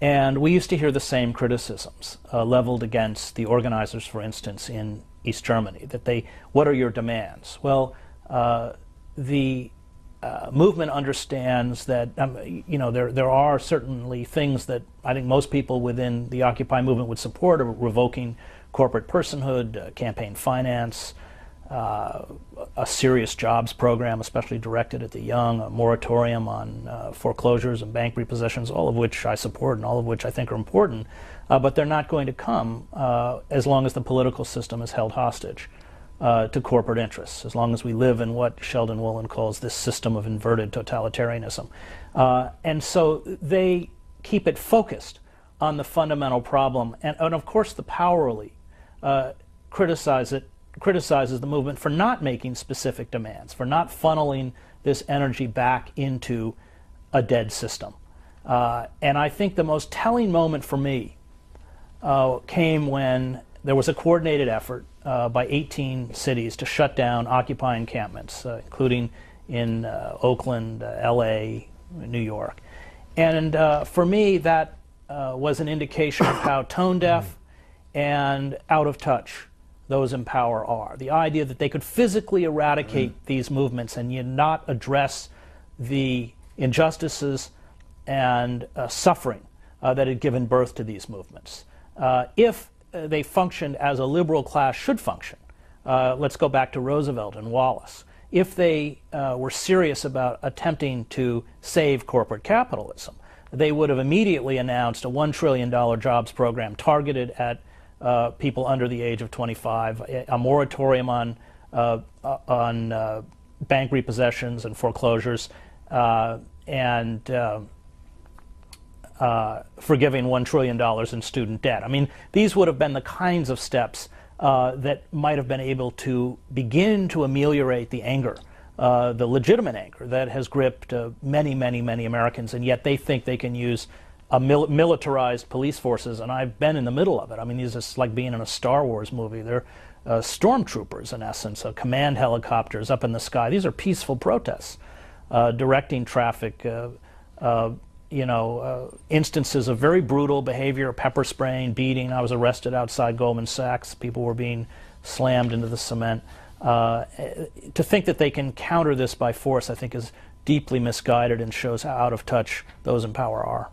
And we used to hear the same criticisms leveled against the organizers, for instance, in East Germany, that what are your demands? Well, the movement understands that there are certainly things that I think most people within the Occupy movement would support, revoking corporate personhood, campaign finance, a serious jobs program, especially directed at the young, a moratorium on foreclosures and bank repossessions, all of which I support and all of which I think are important, but they're not going to come as long as the political system is held hostage to corporate interests, as long as we live in what Sheldon Woolen calls this system of inverted totalitarianism. And so they keep it focused on the fundamental problem, and of course the power elite criticizes the movement for not making specific demands, for not funneling this energy back into a dead system. And I think the most telling moment for me came when there was a coordinated effort by 18 cities to shut down Occupy encampments, including in Oakland, LA, New York. And for me, that was an indication of how tone deaf and out of touch those in power are. The idea that they could physically eradicate these movements and yet not address the injustices and suffering that had given birth to these movements. If they functioned as a liberal class should function, let's go back to Roosevelt and Wallace. If they were serious about attempting to save corporate capitalism, they would have immediately announced a $1 trillion jobs program targeted at people under the age of 25, a moratorium on bank repossessions and foreclosures, and forgiving $1 trillion in student debt. I mean, these would have been the kinds of steps that might have been able to begin to ameliorate the anger, the legitimate anger that has gripped many, many, many Americans, and yet they think they can use militarized police forces, and I've been in the middle of it. I mean, these are like being in a Star Wars movie. They're stormtroopers, in essence, command helicopters up in the sky. These are peaceful protests, directing traffic, instances of very brutal behavior, pepper spraying, beating. I was arrested outside Goldman Sachs. People were being slammed into the cement. To think that they can counter this by force, I think, is deeply misguided and shows how out of touch those in power are.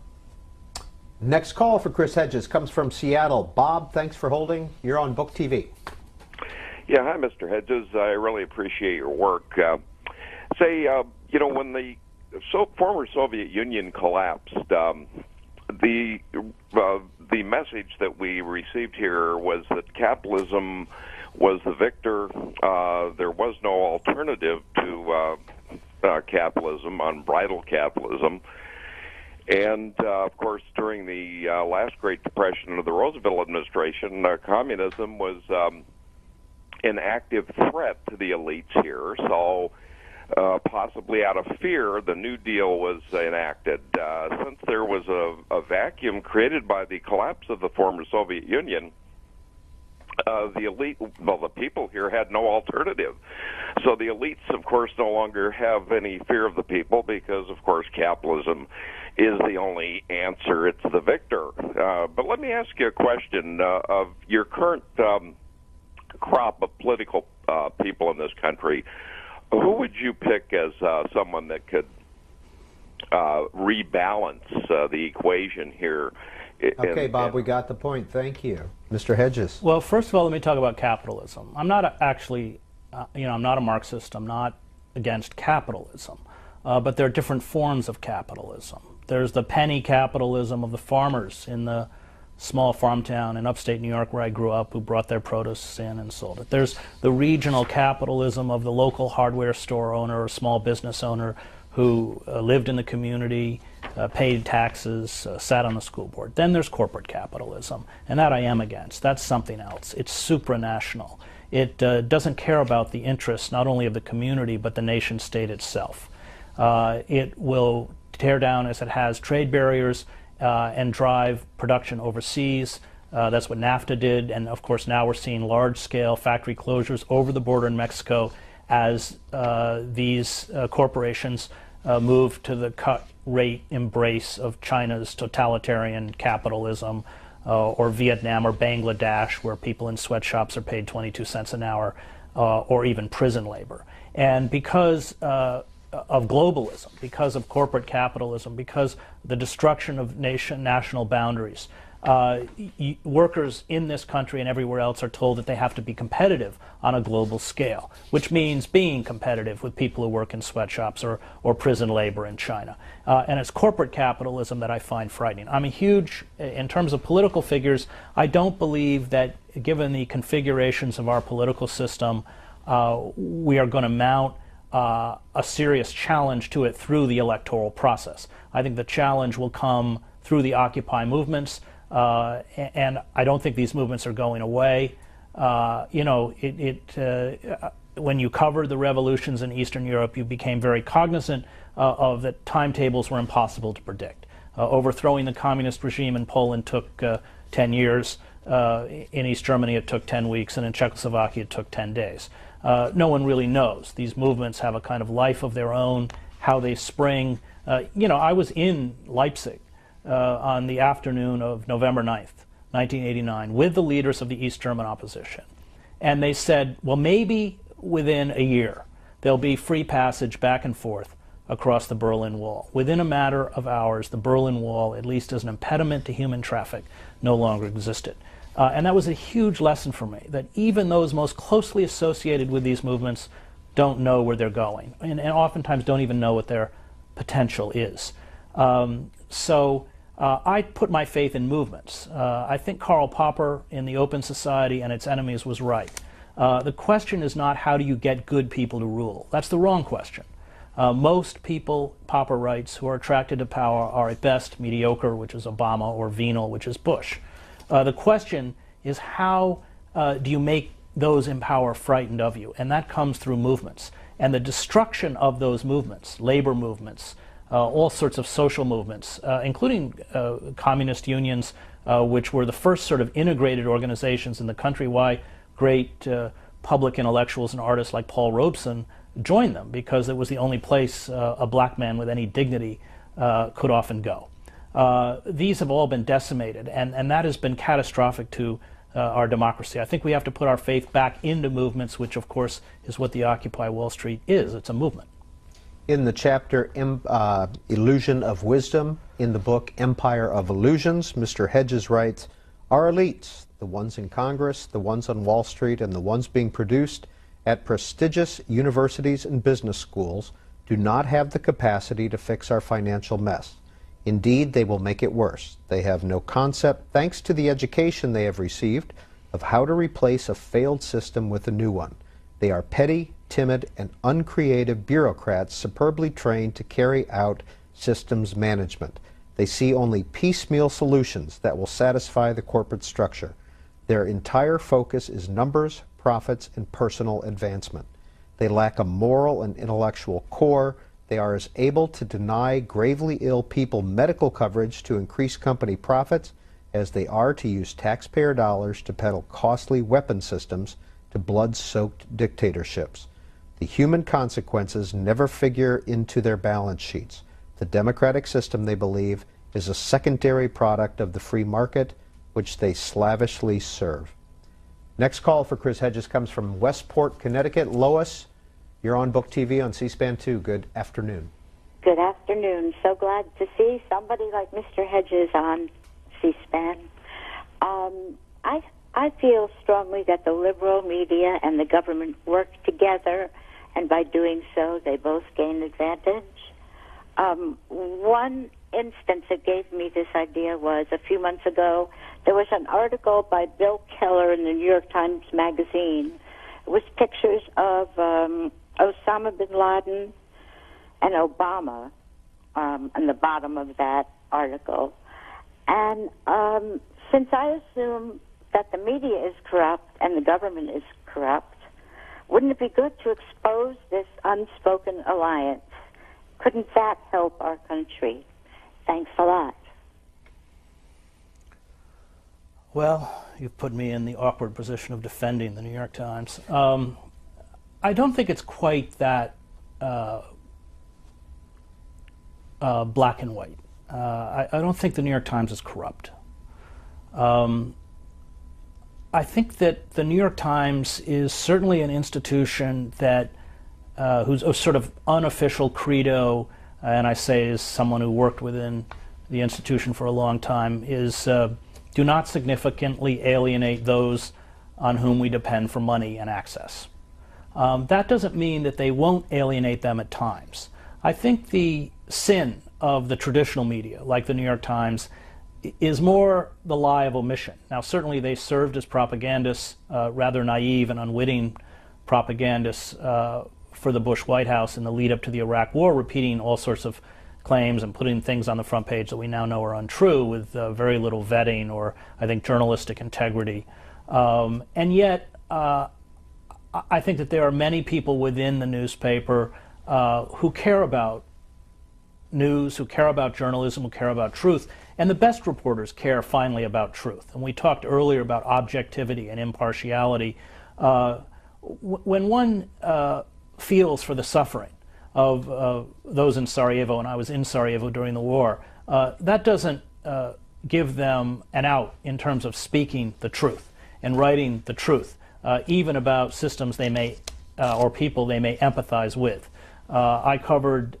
Next call for Chris Hedges comes from Seattle. Bob, thanks for holding. You're on Book TV. Yeah, hi, Mr. Hedges. I really appreciate your work. When the former Soviet Union collapsed, the message that we received here was that capitalism was the victor. There was no alternative to capitalism, unbridled capitalism. And, of course, during the last Great Depression of the Roosevelt administration, communism was an active threat to the elites here. So possibly out of fear, the New Deal was enacted. Since there was a vacuum created by the collapse of the former Soviet Union, the elite, the people here had no alternative. So the elites, of course, no longer have any fear of the people because, of course, capitalism is the only answer. It's the victor. But let me ask you a question. Of your current crop of political people in this country, who would you pick as someone that could rebalance the equation here? Okay, Bob, we got the point. Thank you. Mr. Hedges. Well, first of all, let me talk about capitalism. I'm not actually, I'm not a Marxist. I'm not against capitalism. But there are different forms of capitalism. There's the penny capitalism of the farmers in the small farm town in upstate New York where I grew up, who brought their produce in and sold it. There's the regional capitalism of the local hardware store owner or small business owner who lived in the community, paid taxes, sat on the school board. Then there's corporate capitalism, and that I am against. That's something else. It's supranational. It doesn't care about the interests not only of the community but the nation state itself. It will tear down, as it has, trade barriers and drive production overseas. That's what NAFTA did, and of course now we're seeing large-scale factory closures over the border in Mexico as these corporations move to the cut-rate embrace of China's totalitarian capitalism, or Vietnam or Bangladesh, where people in sweatshops are paid 22 cents an hour, or even prison labor. And because of globalism, because of corporate capitalism, because the destruction of national boundaries, workers in this country and everywhere else are told that they have to be competitive on a global scale, which means being competitive with people who work in sweatshops or prison labor in China. And it's corporate capitalism that I find frightening. I'm a huge, in terms of political figures, I don't believe that, given the configurations of our political system, we are going to mount a serious challenge to it through the electoral process. I think the challenge will come through the Occupy movements, and I don't think these movements are going away. When you covered the revolutions in Eastern Europe, you became very cognizant of that timetables were impossible to predict. Overthrowing the communist regime in Poland took 10 years. In East Germany it took 10 weeks, and in Czechoslovakia it took 10 days. No one really knows. These movements have a kind of life of their own, how they spring. I was in Leipzig on the afternoon of November 9th, 1989, with the leaders of the East German opposition. And they said, well, maybe within a year there'll be free passage back and forth across the Berlin Wall. Within a matter of hours, the Berlin Wall, at least as an impediment to human traffic, no longer existed. And that was a huge lesson for me, that even those most closely associated with these movements don't know where they're going, and oftentimes don't even know what their potential is. I put my faith in movements. I think Karl Popper in The Open Society and Its Enemies was right. The question is not how do you get good people to rule. That's the wrong question. Most people, Popper writes, who are attracted to power are at best mediocre, which is Obama, or venal, which is Bush. The question is how do you make those in power frightened of you? And that comes through movements. And the destruction of those movements, labor movements, all sorts of social movements, including communist unions, which were the first sort of integrated organizations in the country, why great public intellectuals and artists like Paul Robeson joined them, because it was the only place a black man with any dignity could often go. These have all been decimated, and that has been catastrophic to our democracy. I think we have to put our faith back into movements, which of course is what the Occupy Wall Street is. It's a movement. In the chapter Illusion of Wisdom, in the book Empire of Illusions, Mr. Hedges writes, our elites, the ones in Congress, the ones on Wall Street, and the ones being produced at prestigious universities and business schools, do not have the capacity to fix our financial mess. Indeed, they will make it worse. They have no concept, thanks to the education they have received, of how to replace a failed system with a new one. They are petty, timid, and uncreative bureaucrats superbly trained to carry out systems management. They see only piecemeal solutions that will satisfy the corporate structure. Their entire focus is numbers, profits, and personal advancement. They lack a moral and intellectual core. They are as able to deny gravely ill people medical coverage to increase company profits as they are to use taxpayer dollars to peddle costly weapon systems to blood-soaked dictatorships. The human consequences never figure into their balance sheets. The democratic system, they believe, is a secondary product of the free market, which they slavishly serve. Next call for Chris Hedges comes from Westport, Connecticut. Lois, you're on Book TV on C-SPAN 2. Good afternoon. Good afternoon. So glad to see somebody like Mr. Hedges on C-SPAN. I feel strongly that the liberal media and the government work together, and by doing so, they both gain advantage. One instance that gave me this idea was a few months ago, there was an article by Bill Keller in the New York Times Magazine with pictures of Osama bin Laden and Obama on the bottom of that article. And since I assume that the media is corrupt and the government is corrupt, wouldn't it be good to expose this unspoken alliance? Couldn't that help our country? Thanks a lot. Well, you've put me in the awkward position of defending the New York Times. I don't think it's quite that black and white. I don't think the New York Times is corrupt. I think that the New York Times is certainly an institution that whose sort of unofficial credo, and I say as someone who worked within the institution for a long time, is do not significantly alienate those on whom we depend for money and access. That doesn't mean that they won't alienate them at times. I think the sin of the traditional media, like the New York Times, is more the lie of omission. Now, certainly they served as propagandists, rather naive and unwitting propagandists for the Bush White House in the lead up to the Iraq War, repeating all sorts of claims and putting things on the front page that we now know are untrue with very little vetting or, I think, journalistic integrity. And yet, I think that there are many people within the newspaper who care about news, who care about journalism, who care about truth. And the best reporters care finally about truth. And we talked earlier about objectivity and impartiality. When one feels for the suffering of those in Sarajevo, and I was in Sarajevo during the war, that doesn't give them an out in terms of speaking the truth and writing the truth, even about systems they may, or people they may empathize with. I covered,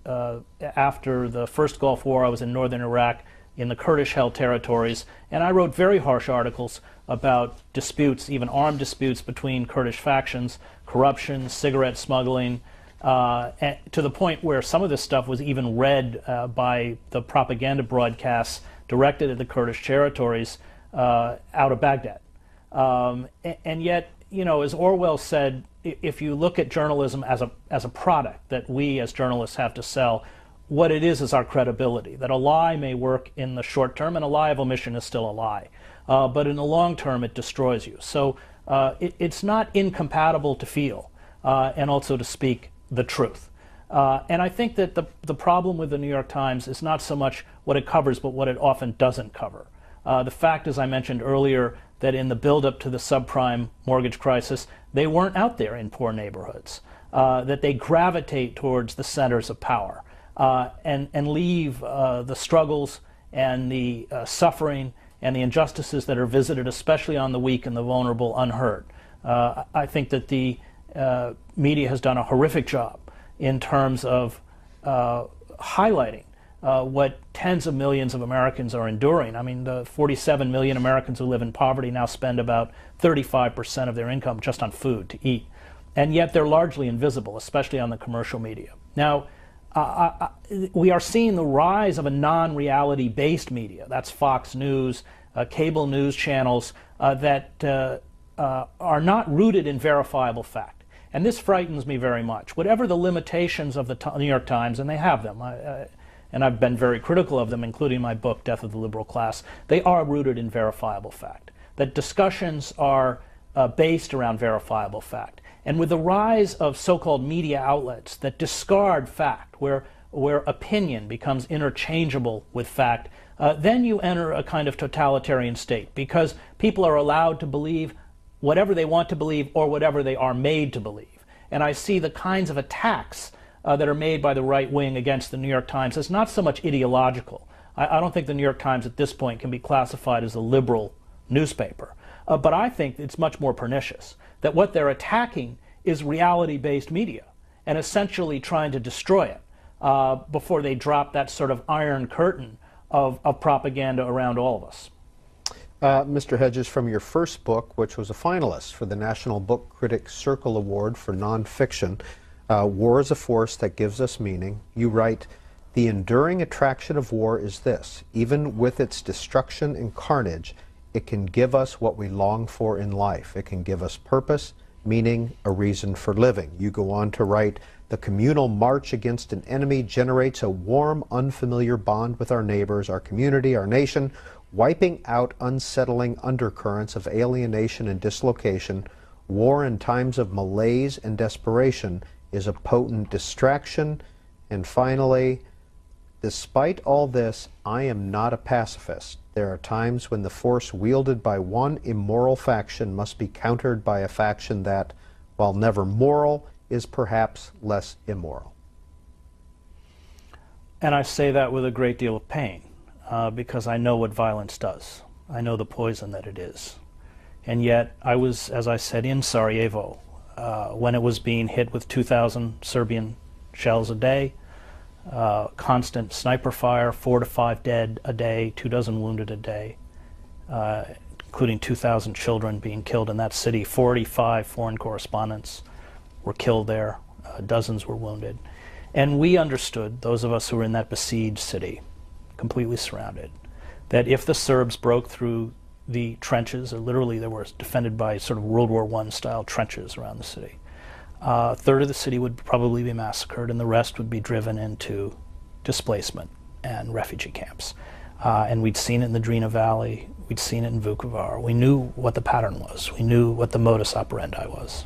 after the first Gulf War, I was in northern Iraq in the Kurdish-held territories, and I wrote very harsh articles about disputes, even armed disputes between Kurdish factions, corruption, cigarette smuggling, to the point where some of this stuff was even read by the propaganda broadcasts directed at the Kurdish territories out of Baghdad. And yet, as Orwell said, if you look at journalism as a product that we as journalists have to sell, what it is our credibility. That a lie may work in the short term, and a lie of omission is still a lie. But in the long term, it destroys you. So it's not incompatible to feel and also to speak the truth. And I think that the problem with the New York Times is not so much what it covers, but what it often doesn't cover. The fact, as I mentioned earlier, that in the build-up to the subprime mortgage crisis, they weren't out there in poor neighborhoods, that they gravitate towards the centers of power and leave the struggles and the suffering and the injustices that are visited, especially on the weak and the vulnerable, unheard. I think that the media has done a horrific job in terms of highlighting what tens of millions of Americans are enduring. I mean, the 47 million Americans who live in poverty now spend about 35% of their income just on food to eat. And yet they're largely invisible, especially on the commercial media. Now, we are seeing the rise of a non-reality based media. That's Fox News, cable news channels that are not rooted in verifiable fact. And this frightens me very much. Whatever the limitations of the New York Times, and they have them, and I've been very critical of them, including my book, Death of the Liberal Class, they are rooted in verifiable fact. That discussions are based around verifiable fact. And with the rise of so-called media outlets that discard fact, where opinion becomes interchangeable with fact, then you enter a kind of totalitarian state, because people are allowed to believe whatever they want to believe or whatever they are made to believe. And I see the kinds of attacks that are made by the right wing against the New York Times as not so much ideological. I don't think the New York Times at this point can be classified as a liberal newspaper. But I think it's much more pernicious, that what they're attacking is reality-based media and essentially trying to destroy it before they drop that sort of iron curtain of propaganda around all of us. Mr. Hedges, from your first book, which was a finalist for the National Book Critics Circle Award for Nonfiction, War is a Force That Gives Us Meaning, you write, "The enduring attraction of war is this: even with its destruction and carnage, it can give us what we long for in life. It can give us purpose, meaning, a reason for living." You go on to write, "The communal march against an enemy generates a warm, unfamiliar bond with our neighbors, our community, our nation, wiping out unsettling undercurrents of alienation and dislocation. War in times of malaise and desperation is a potent distraction." And finally, "Despite all this, I am not a pacifist. There are times when the force wielded by one immoral faction must be countered by a faction that, while never moral, is perhaps less immoral." And I say that with a great deal of pain, because I know what violence does. I know the poison that it is. And yet, I was, as I said, in Sarajevo when it was being hit with 2,000 Serbian shells a day, constant sniper fire, 4 to 5 dead a day, 24 wounded a day, including 2,000 children being killed in that city. 45 foreign correspondents were killed there, dozens were wounded. And we understood, those of us who were in that besieged city, completely surrounded, that if the Serbs broke through the trenches, or literally they were defended by sort of World War I style trenches around the city, a third of the city would probably be massacred, and the rest would be driven into displacement and refugee camps. And we'd seen it in the Drina Valley, we'd seen it in Vukovar. We knew what the pattern was. We knew what the modus operandi was.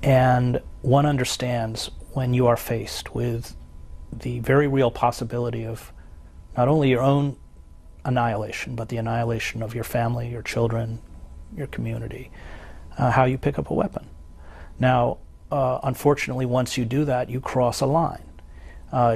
And one understands when you are faced with the very real possibility of not only your own annihilation, but the annihilation of your family, your children, your community, how you pick up a weapon. Now, unfortunately, once you do that, you cross a line.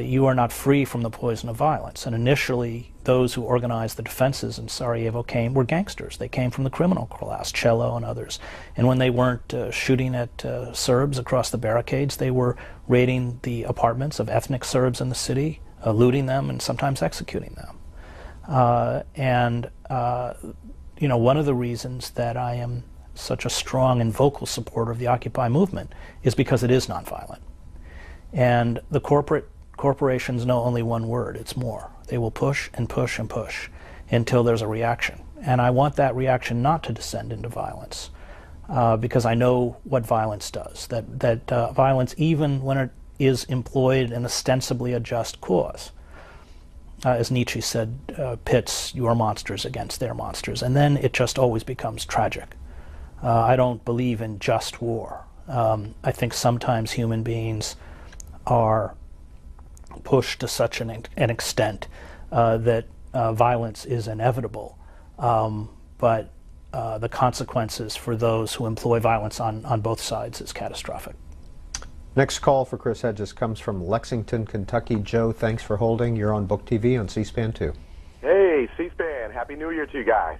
You are not free from the poison of violence. And initially, those who organized the defenses in Sarajevo were gangsters. They came from the criminal class, Cello and others. And when they weren't shooting at Serbs across the barricades, they were raiding the apartments of ethnic Serbs in the city, looting them, and sometimes executing them. One of the reasons that I am such a strong and vocal supporter of the Occupy movement is because it is nonviolent. And the corporations know only one word: it's more. They will push and push and push until there's a reaction. And I want that reaction not to descend into violence. because I know what violence does. That violence, even when it is employed in ostensibly a just cause, as Nietzsche said, pits your monsters against their monsters, and then it just always becomes tragic. I don't believe in just war. I think sometimes human beings are pushed to such an extent that violence is inevitable, but the consequences for those who employ violence on both sides is catastrophic. Next call for Chris Hedges comes from Lexington, Kentucky. Joe, thanks for holding. You're on Book TV on C-SPAN 2. Hey, C-SPAN. Happy New Year to you guys.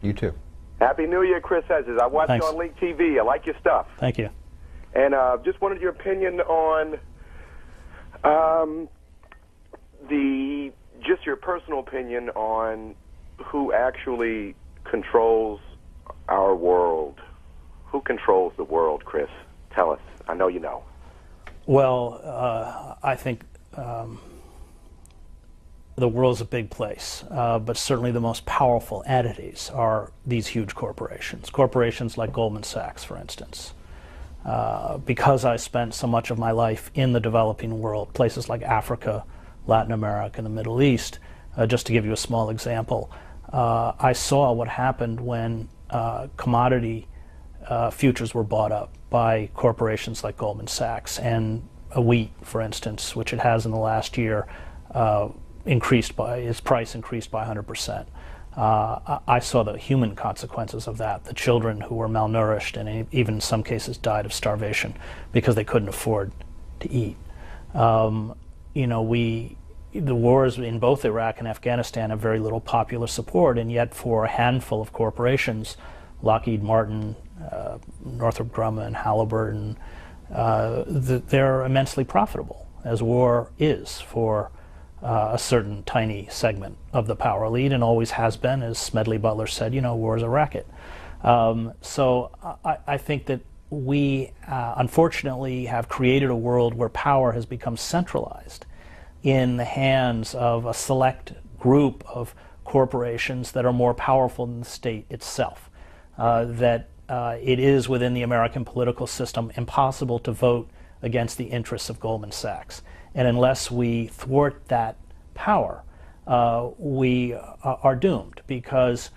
You too. Happy New Year, Chris Hedges. I watched you on Link TV. I like your stuff. Thank you. And just wanted your opinion on just your personal opinion on who actually controls our world. Who controls the world, Chris? Tell us. I know you know. Well, I think the world's a big place, but certainly the most powerful entities are these huge corporations. Corporations like Goldman Sachs, for instance. Because I spent so much of my life in the developing world, places like Africa, Latin America, and the Middle East, just to give you a small example, I saw what happened when commodity futures were bought up by corporations like Goldman Sachs, and wheat, for instance, which it has in the last year, its price increased by 100%. I saw the human consequences of that, the children who were malnourished and even in some cases died of starvation because they couldn't afford to eat. The wars in both Iraq and Afghanistan have very little popular support, and yet for a handful of corporations, Lockheed Martin, Northrop Grumman, Halliburton, they're immensely profitable, as war is for a certain tiny segment of the power elite, and always has been. As Smedley Butler said, war is a racket. So I think that we unfortunately have created a world where power has become centralized in the hands of a select group of corporations that are more powerful than the state itself. It is within the American political system impossible to vote against the interests of Goldman Sachs. And unless we thwart that power, we are doomed, because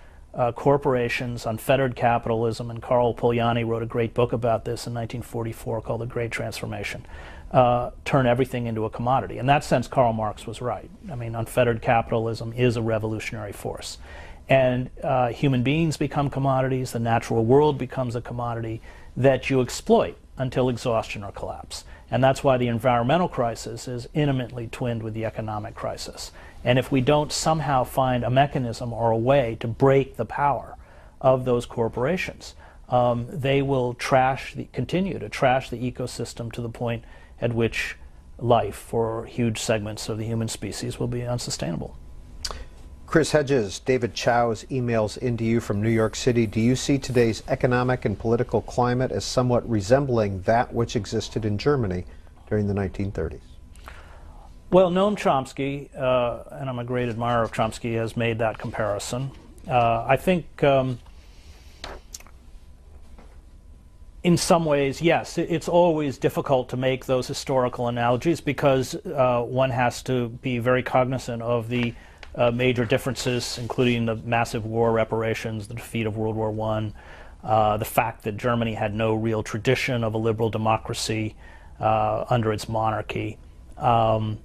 corporations, unfettered capitalism, and Carl Polanyi wrote a great book about this in 1944 called The Great Transformation, turn everything into a commodity. In that sense, Karl Marx was right. I mean, unfettered capitalism is a revolutionary force. And human beings become commodities, the natural world becomes a commodity that you exploit until exhaustion or collapse. And that's why the environmental crisis is intimately twinned with the economic crisis. And if we don't somehow find a mechanism or a way to break the power of those corporations, they will continue to trash the ecosystem to the point at which life for huge segments of the human species will be unsustainable. Chris Hedges, David Chow's emails into you from New York City. Do you see today's economic and political climate as somewhat resembling that which existed in Germany during the 1930s? Well, Noam Chomsky, and I'm a great admirer of Chomsky, has made that comparison. I think in some ways, yes, it's always difficult to make those historical analogies because one has to be very cognizant of the major differences, including the massive war reparations, the defeat of World War I, the fact that Germany had no real tradition of a liberal democracy under its monarchy. But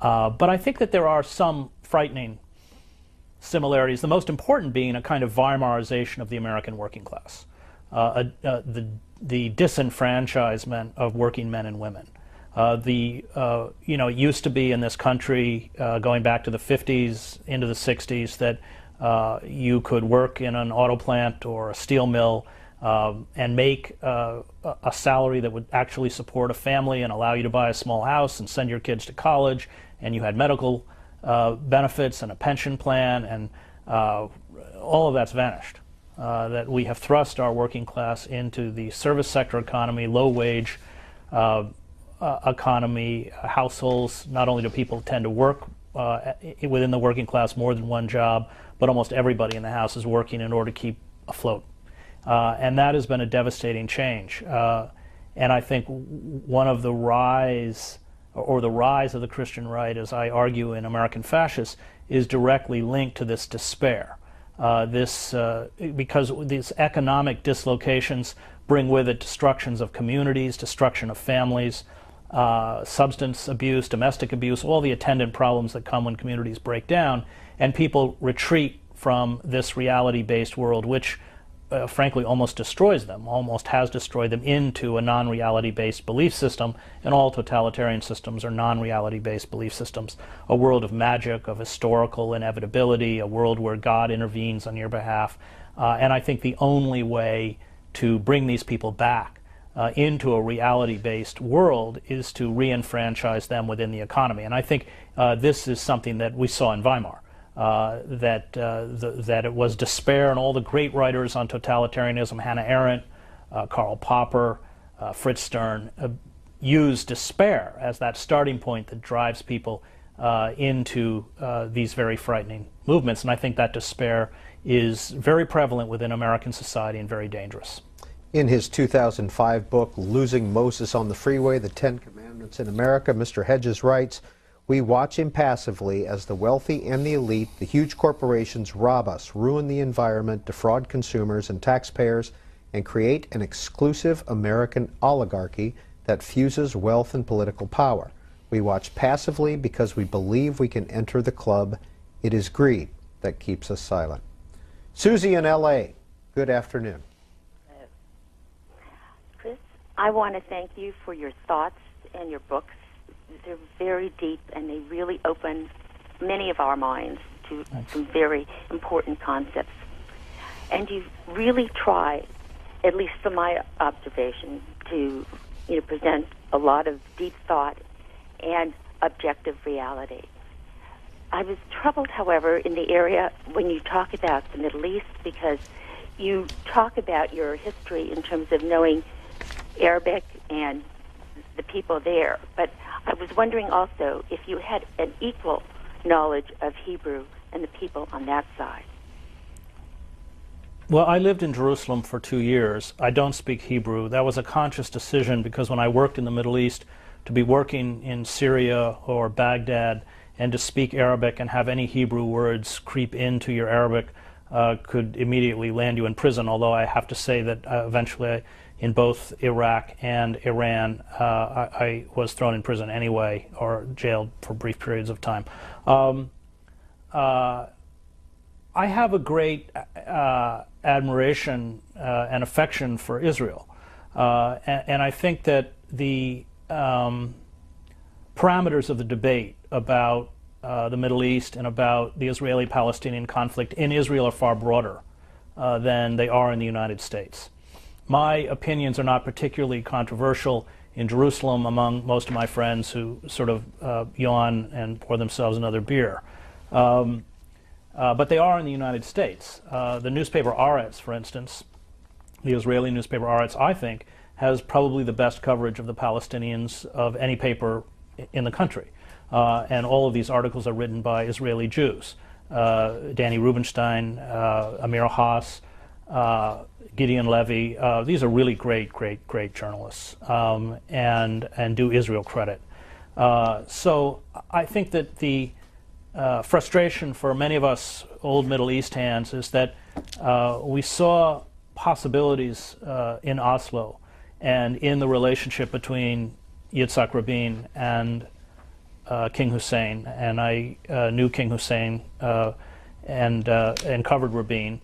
I think that there are some frightening similarities, the most important being a kind of Weimarization of the American working class, the disenfranchisement of working men and women. It used to be in this country, going back to the 50s into the 60s, that you could work in an auto plant or a steel mill and make a salary that would actually support a family and allow you to buy a small house and send your kids to college, and you had medical benefits and a pension plan, and all of that's vanished. That we have thrust our working class into the service sector economy, low wage economy, households. Not only do people tend to work within the working class more than one job, but almost everybody in the house is working in order to keep afloat. And that has been a devastating change. And I think one of the rise of the Christian right, as I argue in American Fascists, is directly linked to this despair. Because these economic dislocations bring with it destructions of communities, destruction of families, substance abuse, domestic abuse, all the attendant problems that come when communities break down, and people retreat from this reality-based world, which frankly almost destroys them, almost has destroyed them, into a non-reality-based belief system, and all totalitarian systems are non-reality-based belief systems. A world of magic, of historical inevitability, a world where God intervenes on your behalf. And I think the only way to bring these people back into a reality-based world is to re-enfranchise them within the economy. And I think this is something that we saw in Weimar. That it was despair, and all the great writers on totalitarianism, Hannah Arendt, Karl Popper, Fritz Stern, use despair as that starting point that drives people into these very frightening movements. And I think that despair is very prevalent within American society and very dangerous. In his 2005 book, Losing Moses on the Freeway, The 10 Commandments in America, Mr. Hedges writes, "We watch impassively as the wealthy and the elite, the huge corporations, rob us, ruin the environment, defraud consumers and taxpayers, and create an exclusive American oligarchy that fuses wealth and political power. We watch passively because we believe we can enter the club. It is greed that keeps us silent." Susie in L.A., good afternoon. Chris, I want to thank you for your thoughts and your books. They're very deep, and they really open many of our minds to some very important concepts. And you really try, at least from my observation, to present a lot of deep thought and objective reality. I was troubled, however, in the area when you talk about the Middle East, because you talk about your history in terms of knowing Arabic and the people there. But I was wondering also if you had an equal knowledge of Hebrew and the people on that side. Well, I lived in Jerusalem for 2 years. I don't speak Hebrew. That was a conscious decision, because when I worked in the Middle East, to be working in Syria or Baghdad and to speak Arabic and have any Hebrew words creep into your Arabic could immediately land you in prison, although I have to say that eventually in both Iraq and Iran, I was thrown in prison anyway, or jailed for brief periods of time. I have a great admiration and affection for Israel, and I think that the parameters of the debate about the Middle East and about the Israeli-Palestinian conflict in Israel are far broader than they are in the United States. My opinions are not particularly controversial in Jerusalem among most of my friends who sort of yawn and pour themselves another beer. But they are in the United States. The newspaper Haaretz, for instance, the Israeli newspaper Haaretz, I think, has probably the best coverage of the Palestinians of any paper in the country. And all of these articles are written by Israeli Jews. Danny Rubenstein, Amir Haas, Gideon Levy. These are really great journalists, and do Israel credit. So I think that the frustration for many of us old Middle East hands is that we saw possibilities in Oslo and in the relationship between Yitzhak Rabin and King Hussein, and I knew King Hussein and covered Rabin.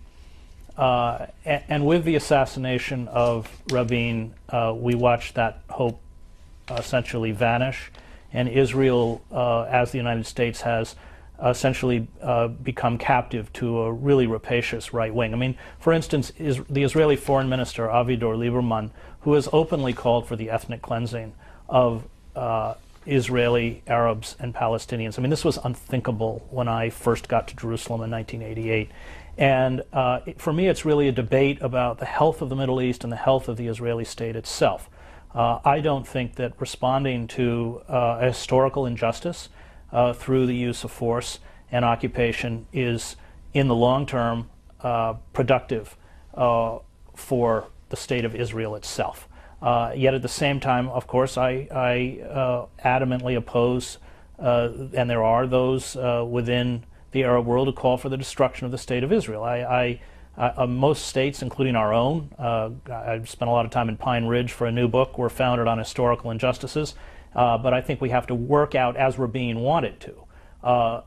And with the assassination of Rabin, we watched that hope essentially vanish, and Israel, as the United States has, essentially become captive to a really rapacious right wing. I mean, for instance, the Israeli Foreign Minister Avigdor Lieberman, who has openly called for the ethnic cleansing of Israeli Arabs and Palestinians. I mean, this was unthinkable when I first got to Jerusalem in 1988. And for me, it's really a debate about the health of the Middle East and the health of the Israeli state itself. I don't think that responding to a historical injustice through the use of force and occupation is, in the long term, productive for the state of Israel itself. Yet at the same time, of course, I adamantly oppose, and there are those within the Arab world who call for the destruction of the state of Israel. Most states, including our own, I spent a lot of time in Pine Ridge for a new book, were founded on historical injustices, but I think we have to work out, as we're being wanted to,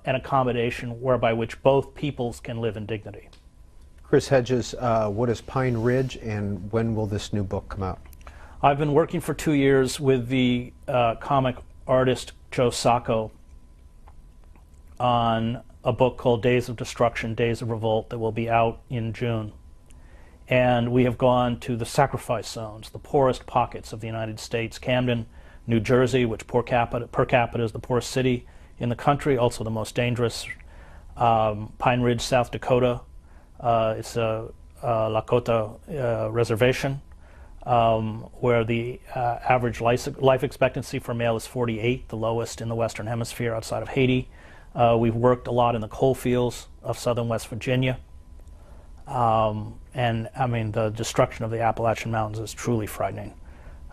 an accommodation whereby which both peoples can live in dignity. Chris Hedges, what is Pine Ridge, and when will this new book come out? I've been working for 2 years with the comic artist Joe Sacco on a book called Days of Destruction, Days of Revolt, that will be out in June. And we have gone to the sacrifice zones, the poorest pockets of the United States. Camden, New Jersey, which per capita is the poorest city in the country, also the most dangerous. Pine Ridge, South Dakota. It's a Lakota reservation where the average life expectancy for male is 48, the lowest in the Western Hemisphere outside of Haiti. We've worked a lot in the coal fields of southern West Virginia. And I mean, the destruction of the Appalachian Mountains is truly frightening.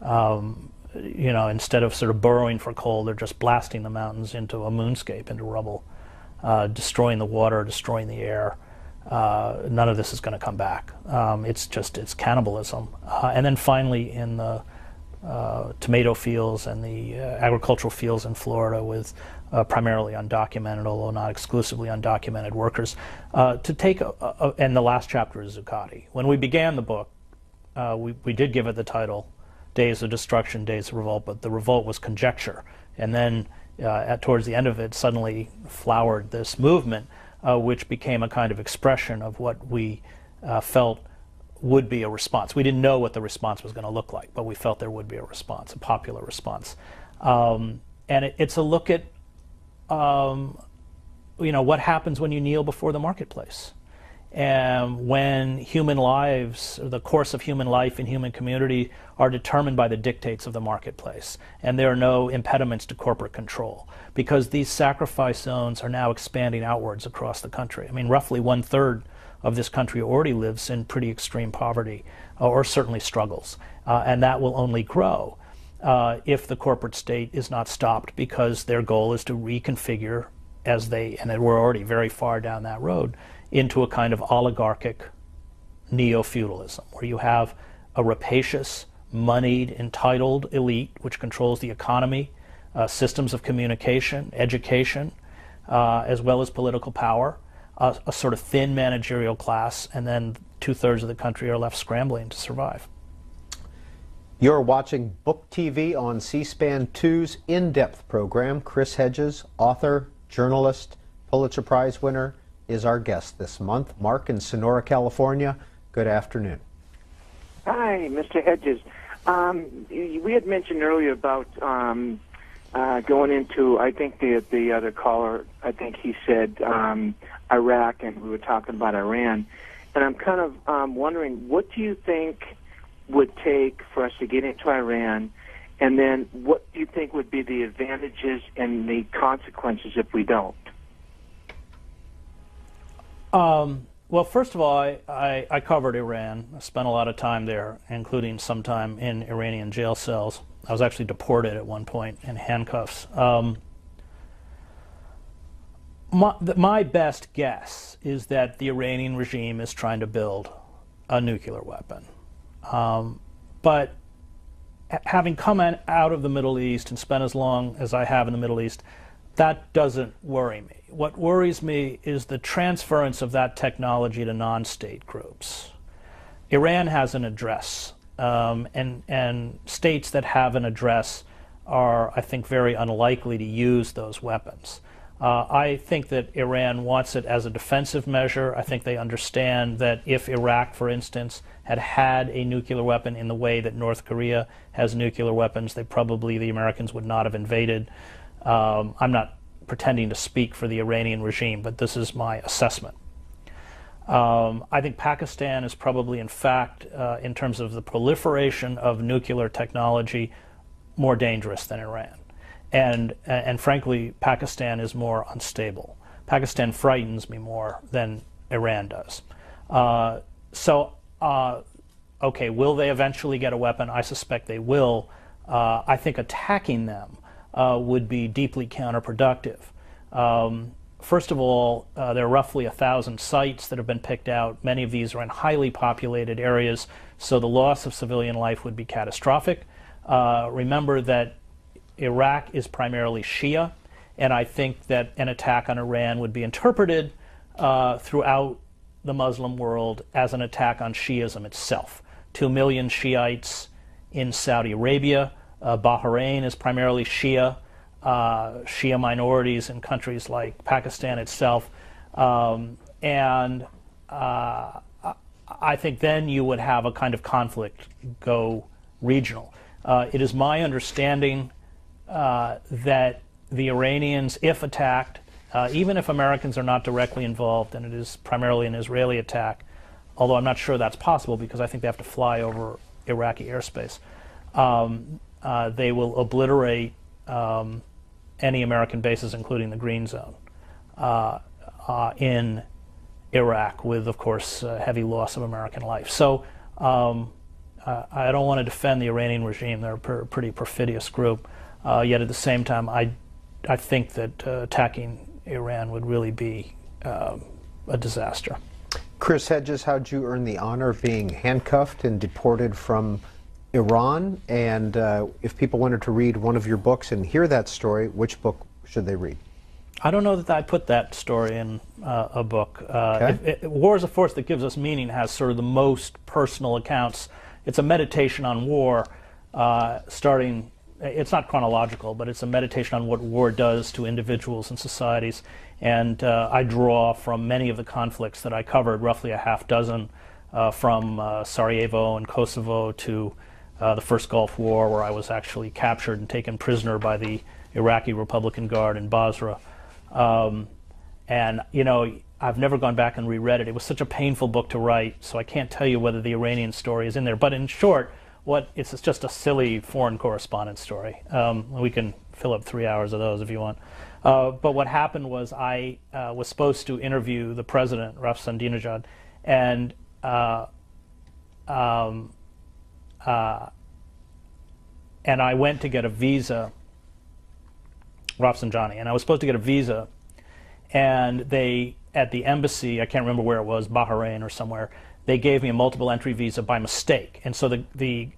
You know, instead of sort of burrowing for coal, they're just blasting the mountains into a moonscape, into rubble, destroying the water, destroying the air. None of this is going to come back. It's cannibalism. And then finally in the tomato fields and the agricultural fields in Florida with primarily undocumented, although not exclusively undocumented workers, to take, and the last chapter is Zuccotti. When we began the book, we did give it the title, Days of Destruction, Days of Revolt, but the revolt was conjecture. And then towards the end of it, suddenly flowered this movement, which became a kind of expression of what we felt would be a response. We didn't know what the response was going to look like, but we felt there would be a response, a popular response. And it's a look at you know, what happens when you kneel before the marketplace. And when human lives, or the course of human life in human community, are determined by the dictates of the marketplace, and there are no impediments to corporate control, because these sacrifice zones are now expanding outwards across the country. I mean, roughly 1/3 of this country already lives in pretty extreme poverty, or certainly struggles, and that will only grow if the corporate state is not stopped, because their goal is to reconfigure, and we're already very far down that road, into a kind of oligarchic neo-feudalism, where you have a rapacious, moneyed, entitled elite which controls the economy, systems of communication, education, as well as political power, a sort of thin managerial class, and then 2/3 of the country are left scrambling to survive. You're watching Book TV on C-SPAN 2's in-depth program. Chris Hedges, author, journalist, Pulitzer Prize winner, is our guest this month. Mark in Sonora, California, good afternoon. Hi, Mr. Hedges. We had mentioned earlier about going into, I think the other caller, I think he said Iraq, and we were talking about Iran. And I'm kind of wondering, what do you think would take for us to get into Iran? And then what do you think would be the advantages and the consequences if we don't? Well, first of all, I covered Iran. I spent a lot of time there, including some time in Iranian jail cells. I was actually deported at one point in handcuffs. My best guess is that the Iranian regime is trying to build a nuclear weapon. But having come out of the Middle East and spent as long as I have in the Middle East, that doesn't worry me. What worries me is the transference of that technology to non-state groups. Iran has an address, and states that have an address are, I think, very unlikely to use those weapons. I think that Iran wants it as a defensive measure. I think they understand that if Iraq, for instance, had a nuclear weapon in the way that North Korea has nuclear weapons, the Americans would not have invaded. I'm not pretending to speak for the Iranian regime, but this is my assessment. I think Pakistan is probably, in fact, in terms of the proliferation of nuclear technology, more dangerous than Iran. And frankly, Pakistan is more unstable. Pakistan frightens me more than Iran does. So okay, will they eventually get a weapon? I suspect they will. I think attacking them would be deeply counterproductive. First of all, there are roughly 1,000 sites that have been picked out. Many of these are in highly populated areas, so the loss of civilian life would be catastrophic. Remember that Iraq is primarily Shia, and I think that an attack on Iran would be interpreted throughout the Muslim world as an attack on Shiism itself. 2 million Shiites in Saudi Arabia. Bahrain is primarily Shia. Shia minorities in countries like Pakistan itself. And I think then you would have a kind of conflict go regional. It is my understanding that the Iranians, if attacked, even if Americans are not directly involved, and it is primarily an Israeli attack, although I'm not sure that's possible because I think they have to fly over Iraqi airspace, they will obliterate any American bases, including the Green Zone, in Iraq, with, of course, heavy loss of American life. So I don't want to defend the Iranian regime. They're a pretty perfidious group. Yet at the same time, I think that attacking Iran would really be a disaster. Chris Hedges, how'd you earn the honor of being handcuffed and deported from Iran? And if people wanted to read one of your books and hear that story, which book should they read? I don't know that I put that story in a book. Okay. War is a Force That Gives Us Meaning has sort of the most personal accounts. It's a meditation on war, starting, it's not chronological, but it's a meditation on what war does to individuals and societies. And I draw from many of the conflicts that I covered, roughly a half dozen, from Sarajevo and Kosovo to the first Gulf War, where I was actually captured and taken prisoner by the Iraqi Republican Guard in Basra. And, you know, I've never gone back and reread it. It was such a painful book to write, so I can't tell you whether the Iranian story is in there. But in short, it's just a silly foreign correspondence story. We can fill up 3 hours of those if you want. But what happened was I was supposed to interview the president, Rafsanjani, and I went to get a visa, Rafsanjani, and I was supposed to get a visa, and they, at the embassy, I can't remember where it was, Bahrain or somewhere, they gave me a multiple entry visa by mistake. And so the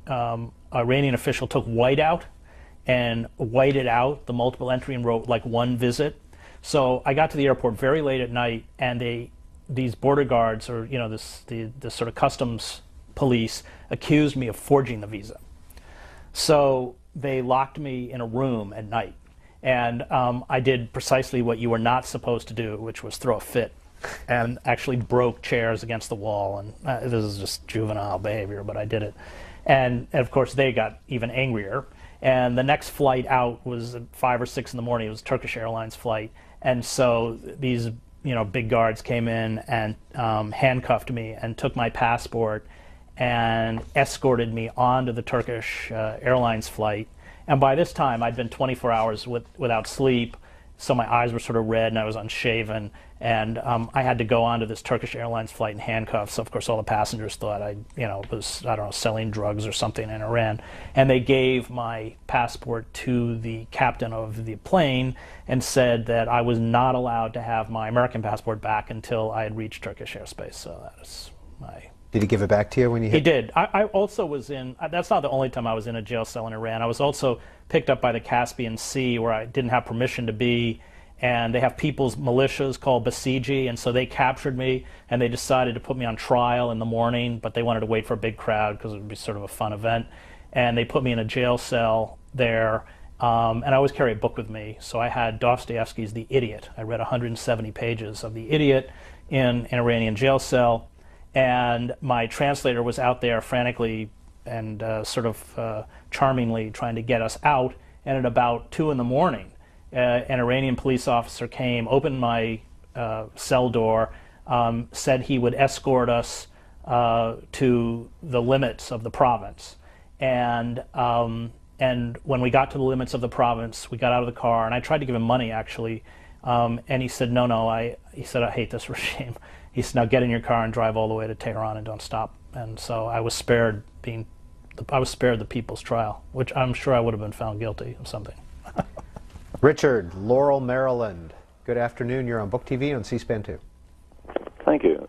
Iranian official took white out and whited out the multiple entry and wrote like one visit. So I got to the airport very late at night, and these border guards, or the sort of customs police, accused me of forging the visa. So they locked me in a room at night, and I did precisely what you were not supposed to do, which was throw a fit, and actually broke chairs against the wall. And this is just juvenile behavior, but I did it. And of course they got even angrier. And the next flight out was at 5 or 6 in the morning. It was a Turkish Airlines flight. And so these big guards came in and handcuffed me and took my passport and escorted me onto the Turkish Airlines flight. And by this time, I'd been 24 hours without sleep, so my eyes were sort of red and I was unshaven. And I had to go onto this Turkish Airlines flight in handcuffs. So of course, all the passengers thought I was, I don't know, selling drugs or something in Iran. And they gave my passport to the captain of the plane and said that I was not allowed to have my American passport back until I had reached Turkish airspace. So that is my... Did he give it back to you when you hit? He did. I also was in, that's not the only time I was in a jail cell in Iran. I was also picked up by the Caspian Sea, where I didn't have permission to be, and they have people's militias called Basiji, and so they captured me, and they decided to put me on trial in the morning, but they wanted to wait for a big crowd because it would be sort of a fun event, and they put me in a jail cell there, and I always carry a book with me, so I had Dostoevsky's The Idiot. I read 170 pages of The Idiot in an Iranian jail cell, and my translator was out there frantically and sort of charmingly trying to get us out. And at about 2 in the morning, an Iranian police officer came, opened my cell door, said he would escort us to the limits of the province. And when we got to the limits of the province, we got out of the car, and I tried to give him money, actually. And he said, no, he said, I hate this regime. He said, now get in your car and drive all the way to Tehran and don't stop. and so I was spared the people's trial, which I'm sure I would have been found guilty of something. Richard, Laurel, Maryland. Good afternoon. You're on Book TV on C-SPAN 2. Thank you.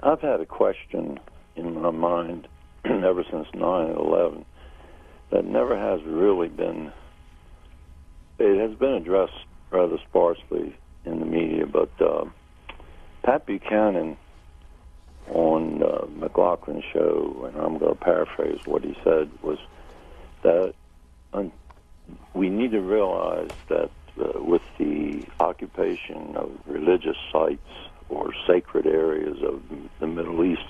I've had a question in my mind ever since 9/11 that never has really been. It has been addressed rather sparsely in the media, but Pat Buchanan on McLaughlin's show, and I'm going to paraphrase what he said, was that we need to realize that with the occupation of religious sites or sacred areas of the Middle East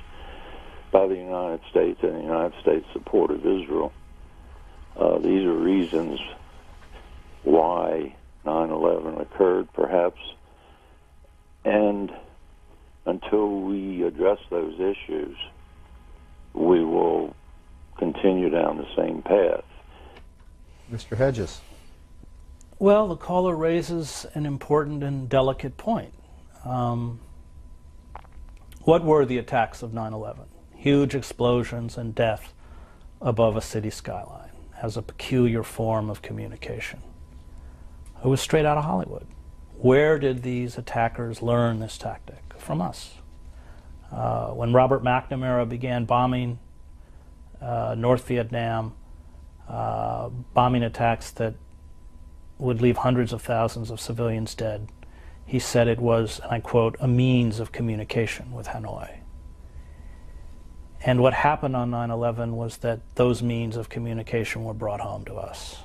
by the United States and the United States support of Israel, these are reasons why 9/11 occurred, perhaps, and until we address those issues, we will continue down the same path. Mr. Hedges. Well, the caller raises an important and delicate point. What were the attacks of 9/11? Huge explosions and death above a city skyline as a peculiar form of communication. It was straight out of Hollywood. Where did these attackers learn this tactic? From us. When Robert McNamara began bombing North Vietnam, bombing attacks that would leave hundreds of thousands of civilians dead, he said it was, and I quote, a means of communication with Hanoi. And what happened on 9/11 was that those means of communication were brought home to us.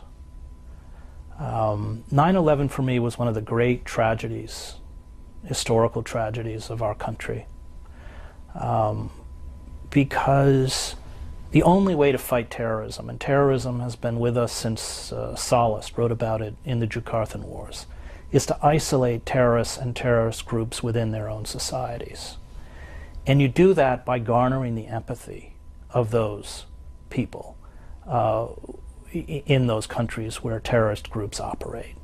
9/11 for me was one of the great tragedies, historical tragedies of our country, because the only way to fight terrorism, and terrorism has been with us since Sallust wrote about it in the Jukathan Wars, is to isolate terrorists and terrorist groups within their own societies. And you do that by garnering the empathy of those people in those countries where terrorist groups operate.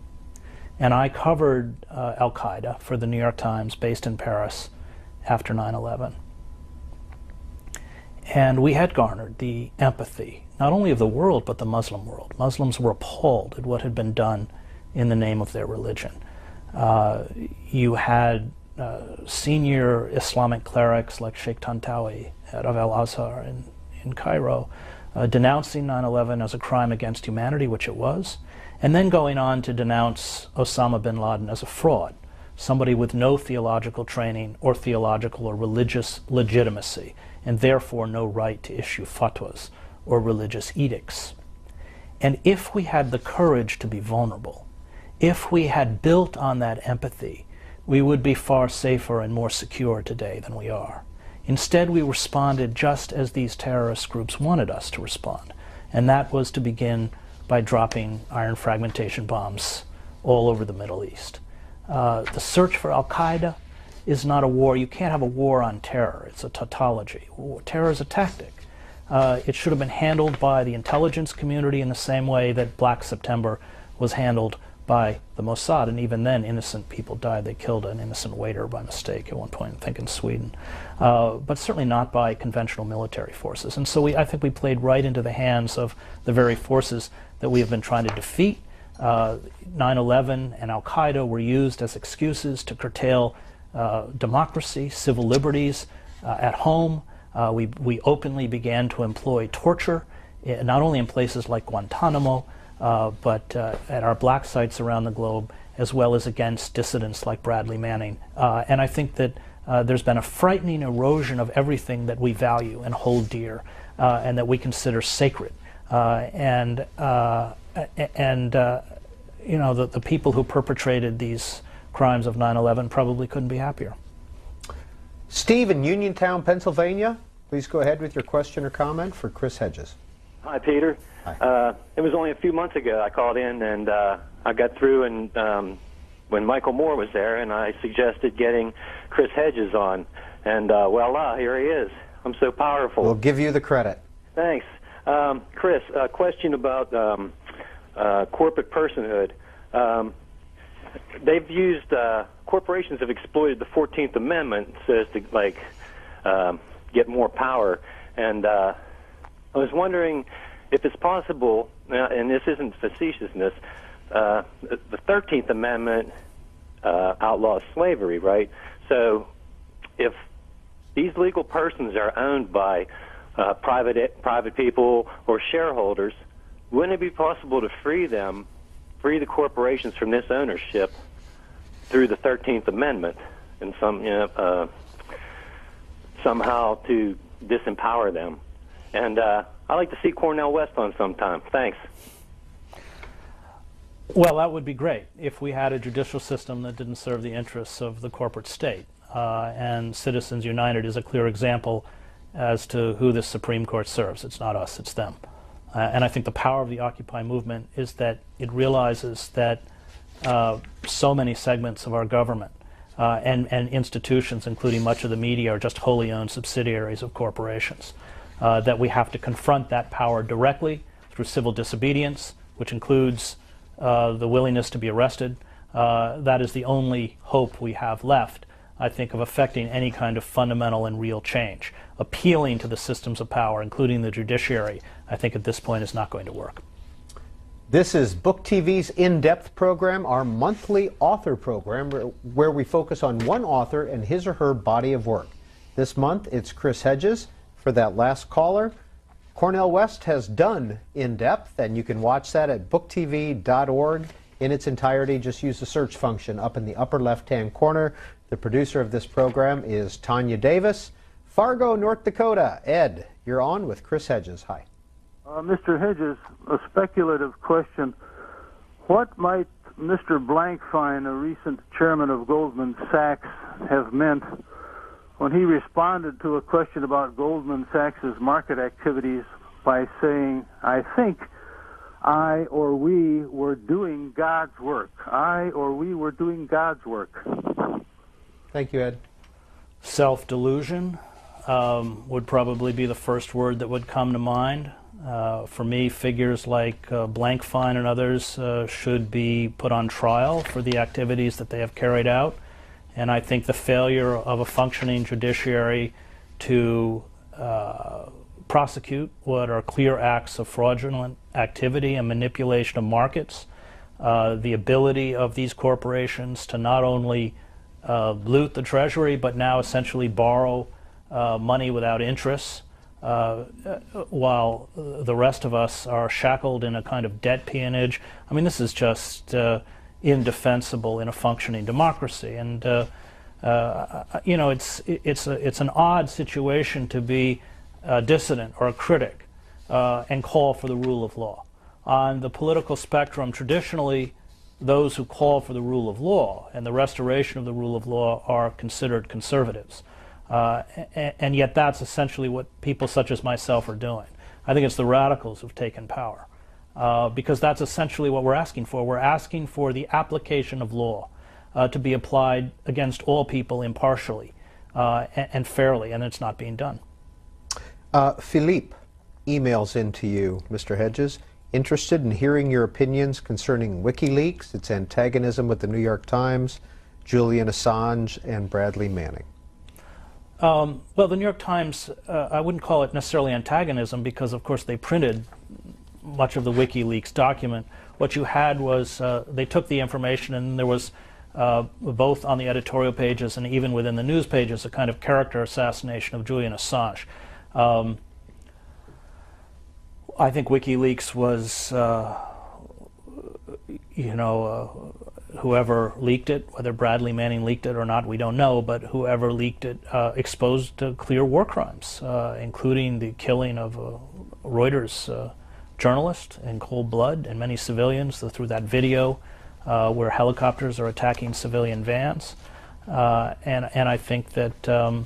And I covered Al-Qaeda for the New York Times, based in Paris, after 9/11. And we had garnered the empathy, not only of the world, but the Muslim world. Muslims were appalled at what had been done in the name of their religion. You had senior Islamic clerics like Sheikh Tantawi of Al-Azhar in Cairo denouncing 9/11 as a crime against humanity, which it was, and then going on to denounce Osama bin Laden as a fraud, somebody with no theological training or theological or religious legitimacy, and therefore no right to issue fatwas or religious edicts. And if we had the courage to be vulnerable, if we had built on that empathy, we would be far safer and more secure today than we are. Instead, we responded just as these terrorist groups wanted us to respond, and that was to begin by dropping iron fragmentation bombs all over the Middle East. The search for Al-Qaeda is not a war. You can't have a war on terror. It's a tautology. Terror is a tactic. It should have been handled by the intelligence community in the same way that Black September was handled by the Mossad, and even then innocent people died. They killed an innocent waiter by mistake at one point, I think in Sweden, but certainly not by conventional military forces. And so I think we played right into the hands of the very forces that we have been trying to defeat. 9/11 and Al-Qaeda were used as excuses to curtail democracy, civil liberties at home. We openly began to employ torture, not only in places like Guantanamo, but at our black sites around the globe, as well as against dissidents like Bradley Manning. And I think that there's been a frightening erosion of everything that we value and hold dear, and that we consider sacred. The people who perpetrated these crimes of 9/11 probably couldn't be happier. Steve in Uniontown, Pennsylvania. Please go ahead with your question or comment for Chris Hedges. Hi, Peter. Hi. It was only a few months ago I called in, and I got through, and when Michael Moore was there, and I suggested getting Chris Hedges on, and voila, here he is. I'm so powerful. We'll give you the credit. Thanks. Chris, a question about corporate personhood. They've used, corporations have exploited the 14th Amendment so as to, get more power. And I was wondering if it's possible, and this isn't facetiousness, the 13th Amendment outlaws slavery, right? So if these legal persons are owned by private people or shareholders, wouldn't it be possible to free the corporations from this ownership through the 13th Amendment and somehow to disempower them? And I'd like to see Cornel West on sometime. Thanks. Well, that would be great if we had a judicial system that didn't serve the interests of the corporate state. And Citizens United is a clear example as to who the Supreme Court serves. It's not us, it's them. And I think the power of the Occupy movement is that it realizes that so many segments of our government and institutions, including much of the media, are just wholly owned subsidiaries of corporations. That we have to confront that power directly through civil disobedience, which includes the willingness to be arrested. That is the only hope we have left, I think, of affecting any kind of fundamental and real change. Appealing to the systems of power, including the judiciary, I think at this point is not going to work. This is Book TV's In-Depth program, our monthly author program, where we focus on one author and his or her body of work. This month, it's Chris Hedges. For that last caller, Cornel West has done In-Depth, and you can watch that at booktv.org in its entirety. Just use the search function up in the upper left-hand corner. The producer of this program is Tanya Davis. Fargo, North Dakota. Ed, you're on with Chris Hedges. Hi. Mr. Hedges, a speculative question. What might Mr. Blankfein, a recent chairman of Goldman Sachs, have meant when he responded to a question about Goldman Sachs' market activities by saying, I think I or we were doing God's work. I or we were doing God's work. Thank you, Ed. Self-delusion would probably be the first word that would come to mind. For me, figures like Blankfein and others should be put on trial for the activities that they have carried out. And I think the failure of a functioning judiciary to prosecute what are clear acts of fraudulent activity and manipulation of markets, the ability of these corporations to not only loot the Treasury, but now essentially borrow money without interest, while the rest of us are shackled in a kind of debt peonage. I mean, this is just indefensible in a functioning democracy. And you know, it's an odd situation to be a dissident or a critic and call for the rule of law. On the political spectrum, traditionally, those who call for the rule of law and the restoration of the rule of law are considered conservatives. And yet that's essentially what people such as myself are doing. I think it's the radicals who've taken power, because that's essentially what we're asking for. We're asking for the application of law to be applied against all people impartially and fairly, and it's not being done. Philippe emails into you, Mr. Hedges, interested in hearing your opinions concerning WikiLeaks, its antagonism with the New York Times, Julian Assange, and Bradley Manning. Well, the New York Times, I wouldn't call it necessarily antagonism because, of course, they printed much of the WikiLeaks document. What you had was they took the information, and there was both on the editorial pages and even within the news pages a kind of character assassination of Julian Assange. I think WikiLeaks was, whoever leaked it, whether Bradley Manning leaked it or not, we don't know, but whoever leaked it exposed clear war crimes, including the killing of a Reuters journalist in cold blood and many civilians through that video where helicopters are attacking civilian vans. And I think that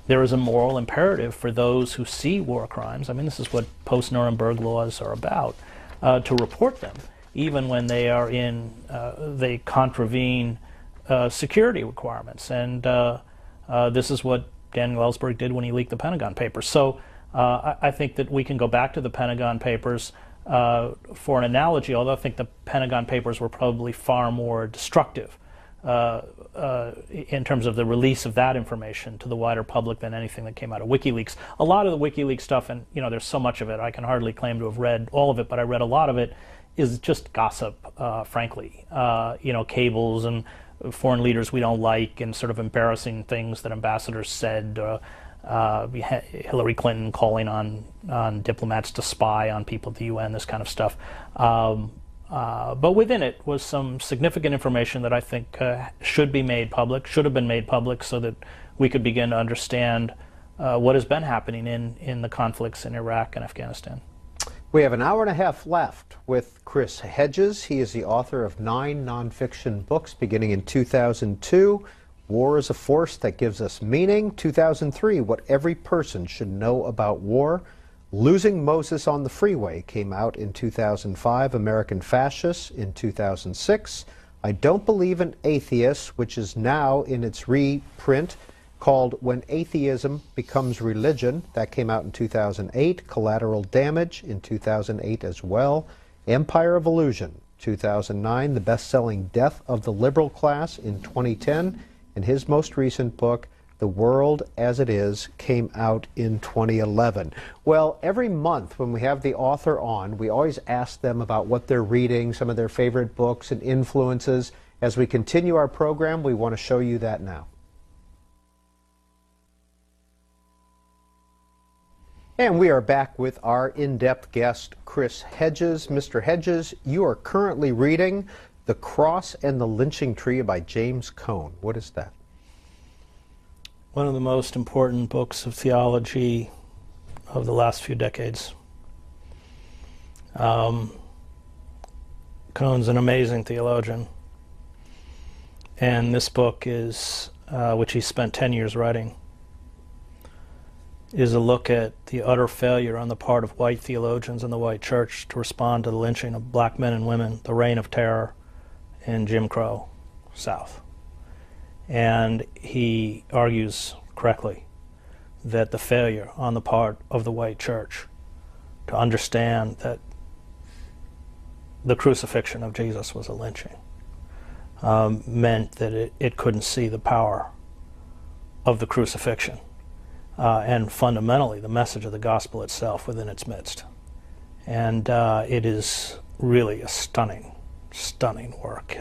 there is a moral imperative for those who see war crimes. I mean, this is what post-Nuremberg laws are about, to report them, even when they are they contravene security requirements. And this is what Daniel Ellsberg did when he leaked the Pentagon Papers. So I think that we can go back to the Pentagon Papers for an analogy, although I think the Pentagon Papers were probably far more destructive in terms of the release of that information to the wider public than anything that came out of WikiLeaks. A lot of the WikiLeaks stuff, and there's so much of it, I can hardly claim to have read all of it, but I read a lot of it, is just gossip, frankly. Cables and foreign leaders we don't like, and sort of embarrassing things that ambassadors said. Hillary Clinton calling on diplomats to spy on people at the UN, this kind of stuff. But within it was some significant information that I think should have been made public, so that we could begin to understand what has been happening in the conflicts in Iraq and Afghanistan. We have an hour and a half left with Chris Hedges. He is the author of 9 nonfiction books beginning in 2002. War is a Force That Gives Us Meaning. 2003, What Every Person Should Know About War. Losing Moses on the Freeway came out in 2005. American Fascists in 2006. I Don't Believe in Atheists, which is now in its reprint called When Atheism Becomes Religion. That came out in 2008. Collateral Damage in 2008 as well. Empire of Illusion, 2009. The best-selling Death of the Liberal Class in 2010. And his most recent book, The World as It Is, came out in 2011. Well, every month when we have the author on, we always ask them about what they're reading, some of their favorite books and influences. As we continue our program, we want to show you that now. And we are back with our in-depth guest, Chris Hedges. Mr. Hedges, you are currently reading The Cross and the Lynching Tree by James Cone. What is that? One of the most important books of theology of the last few decades. Cone's an amazing theologian. And this book is, which he spent 10 years writing, is a look at the utter failure on the part of white theologians in the white church to respond to the lynching of black men and women, the reign of terror in Jim Crow South. And he argues correctly that the failure on the part of the white church to understand that the crucifixion of Jesus was a lynching meant that it couldn't see the power of the crucifixion and fundamentally the message of the gospel itself within its midst. And it is really a stunning work.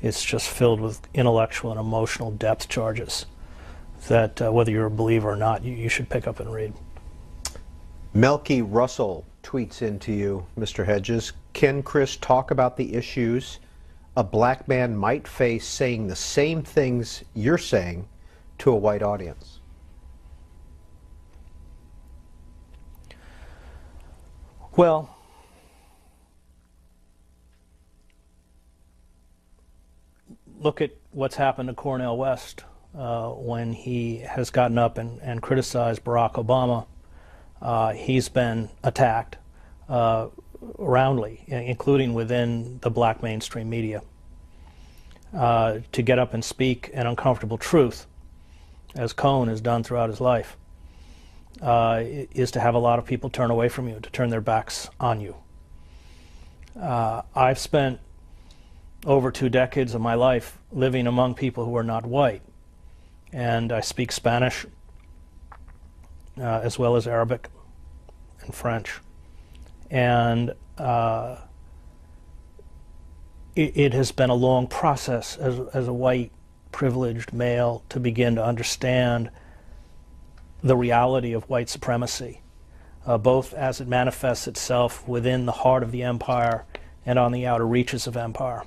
It's just filled with intellectual and emotional depth charges that whether you're a believer or not, you should pick up and read. Melky Russell tweets into you, Mr. Hedges. Can Chris talk about the issues a black man might face saying the same things you're saying to a white audience? Well, look at what's happened to Cornel West when he has gotten up and criticized Barack Obama. He's been attacked roundly, including within the black mainstream media, to get up and speak an uncomfortable truth, as Cone has done throughout his life, is to have a lot of people turn away from you, to turn their backs on you. I've spent over 2 decades of my life living among people who are not white, and I speak Spanish as well as Arabic and French, and it has been a long process as a white privileged male to begin to understand the reality of white supremacy, both as it manifests itself within the heart of the empire and on the outer reaches of empire.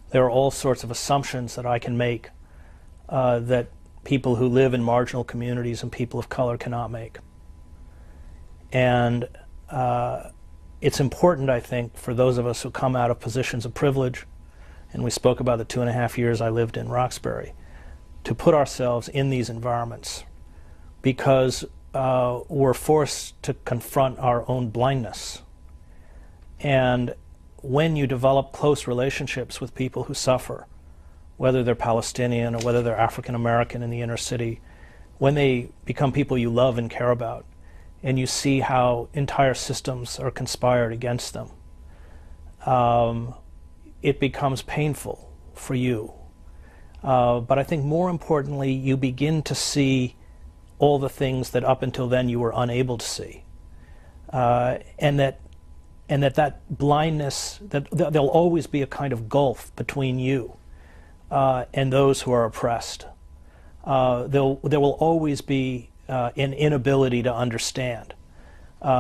There are all sorts of assumptions that I can make that people who live in marginal communities and people of color cannot make. And it's important, I think, for those of us who come out of positions of privilege, and we spoke about the 2.5 years I lived in Roxbury, to put ourselves in these environments, because we're forced to confront our own blindness. And when you develop close relationships with people who suffer, whether they're Palestinian or whether they're African American in the inner city, when they become people you love and care about, and you see how entire systems are conspired against them, it becomes painful for you. But I think more importantly, you begin to see all the things that up until then you were unable to see. And that blindness, that there'll always be a kind of gulf between you and those who are oppressed. There will always be an inability to understand.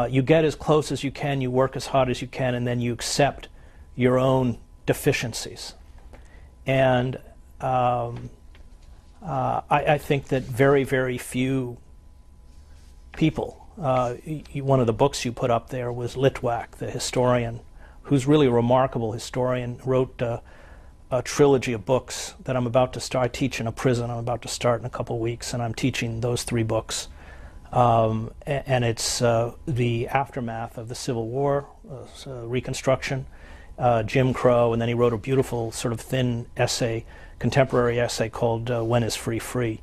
You get as close as you can, you work as hard as you can, and then you accept your own deficiencies. And I think that very, very few people, one of the books you put up there was Litwack, the historian, who's really a remarkable historian, wrote a trilogy of books that I'm about to start. I teach in a prison. I'm about to start in a couple of weeks, and I'm teaching those 3 books. And it's the aftermath of the Civil War, Reconstruction, Jim Crow, and then he wrote a beautiful sort of thin essay, contemporary essay called When is Free Free?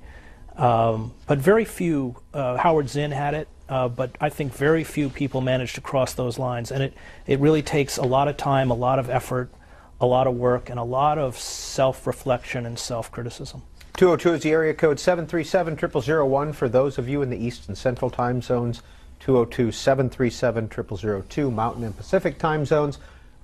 But very few, Howard Zinn had it, but I think very few people managed to cross those lines. And it really takes a lot of time, a lot of effort, a lot of work, and a lot of self-reflection and self-criticism. 202 is the area code, 737-0001 for those of you in the East and Central time zones, 202-737-0002 Mountain and Pacific time zones.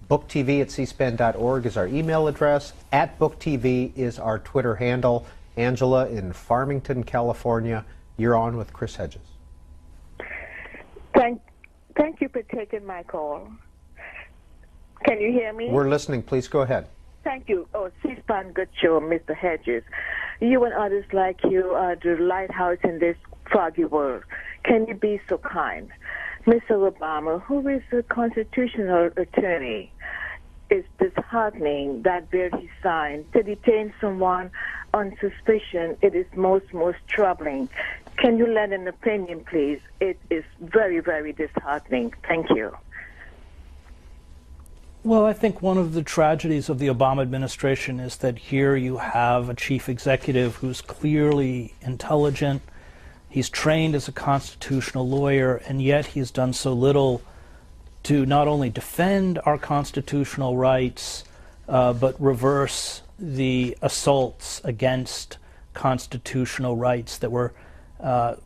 BookTV at cspan.org is our email address. @BookTV is our Twitter handle. Angela in Farmington, California, you're on with Chris Hedges. Thank you for taking my call. Can you hear me? We're listening. Please go ahead. Thank you. Oh, C-SPAN, good show, Mr. Hedges. You and others like you are the lighthouse in this foggy world. Can you be so kind? Mr. Obama, who is a constitutional attorney, is disheartening that bill he signed to detain someone on suspicion. It is most troubling. Can you lend an opinion, please? It is very, very disheartening. Thank you. Well, I think one of the tragedies of the Obama administration is that here you have a chief executive who's clearly intelligent. He's trained as a constitutional lawyer, and yet he's done so little to not only defend our constitutional rights, but reverse the assaults against constitutional rights that were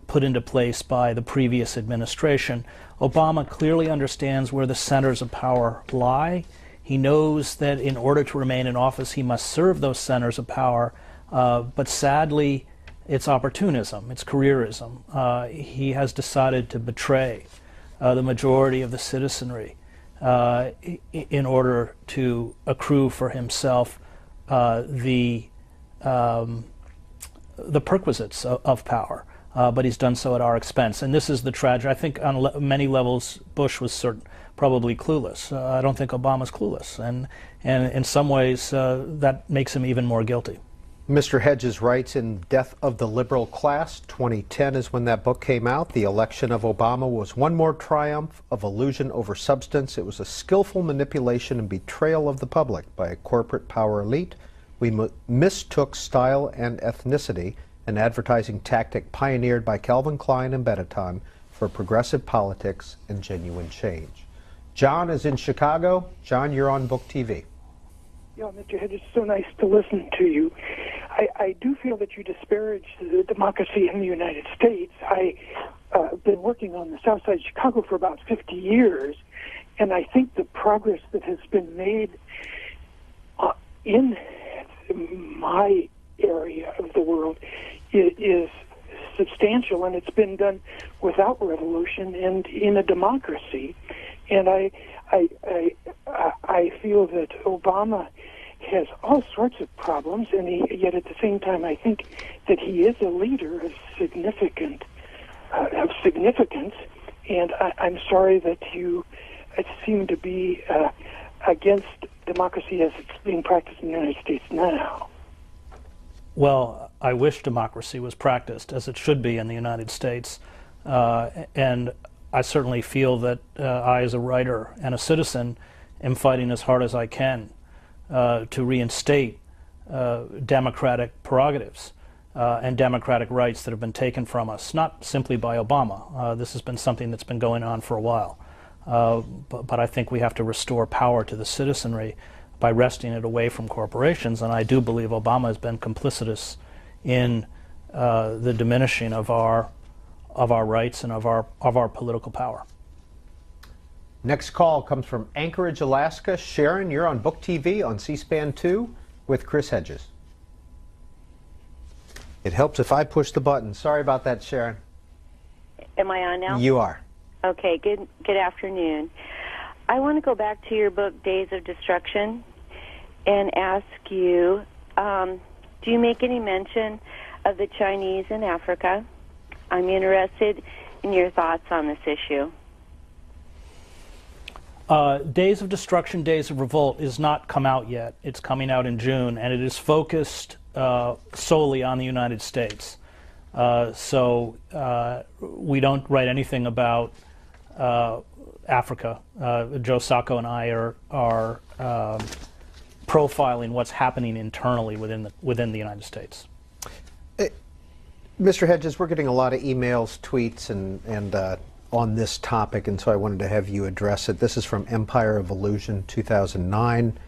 put into place by the previous administration. Obama clearly understands where the centers of power lie. He knows that in order to remain in office, he must serve those centers of power, but sadly, it's opportunism, it's careerism. He has decided to betray the majority of the citizenry in order to accrue for himself the perquisites of power. But he's done so at our expense. And this is the tragedy. I think on many levels, Bush was probably clueless. I don't think Obama's clueless. And in some ways, that makes him even more guilty. Mr. Hedges writes in Death of the Liberal Class, 2010 is when that book came out. The election of Obama was one more triumph of illusion over substance. It was a skillful manipulation and betrayal of the public by a corporate power elite. We mistook style and ethnicity, an advertising tactic pioneered by Calvin Klein and Benetton, for progressive politics and genuine change. John is in Chicago. John, you're on Book TV. Yeah, Mr. Hedges, it's so nice to listen to you. I do feel that you disparage the democracy in the United States. I've been working on the South Side of Chicago for about 50 years, and I think the progress that has been made in my area of the world is substantial, and it's been done without revolution and in a democracy. And I feel that Obama has all sorts of problems, and yet at the same time, I think that he is a leader of significance. And I'm sorry that you seem to be against democracy as it's being practiced in the United States now. Well, I wish democracy was practiced as it should be in the United States, and I certainly feel that I, as a writer and a citizen, am fighting as hard as I can to reinstate democratic prerogatives and democratic rights that have been taken from us, not simply by Obama. This has been something that's been going on for a while. But I think we have to restore power to the citizenry. by wresting it away from corporations. And I do believe Obama has been complicitous in the diminishing of our rights and of our political power. Next call comes from Anchorage, Alaska. Sharon, you're on Book TV on C-SPAN 2 with Chris Hedges. It helps if I push the button. Sorry about that, Sharon. Am I on now? You are. Okay, good afternoon. I want to go back to your book, Days of Destruction, and ask you, do you make any mention of the Chinese in Africa? I'm interested in your thoughts on this issue. Days of Destruction, Days of Revolt is not come out yet. It's coming out in June, and it is focused solely on the United States. So we don't write anything about Africa. Joe Sacco and I are profiling what's happening internally within the United States. Mr. Hedges, we're getting a lot of emails, tweets, and on this topic, and so I wanted to have you address it. This is from Empire of Illusion, 2009.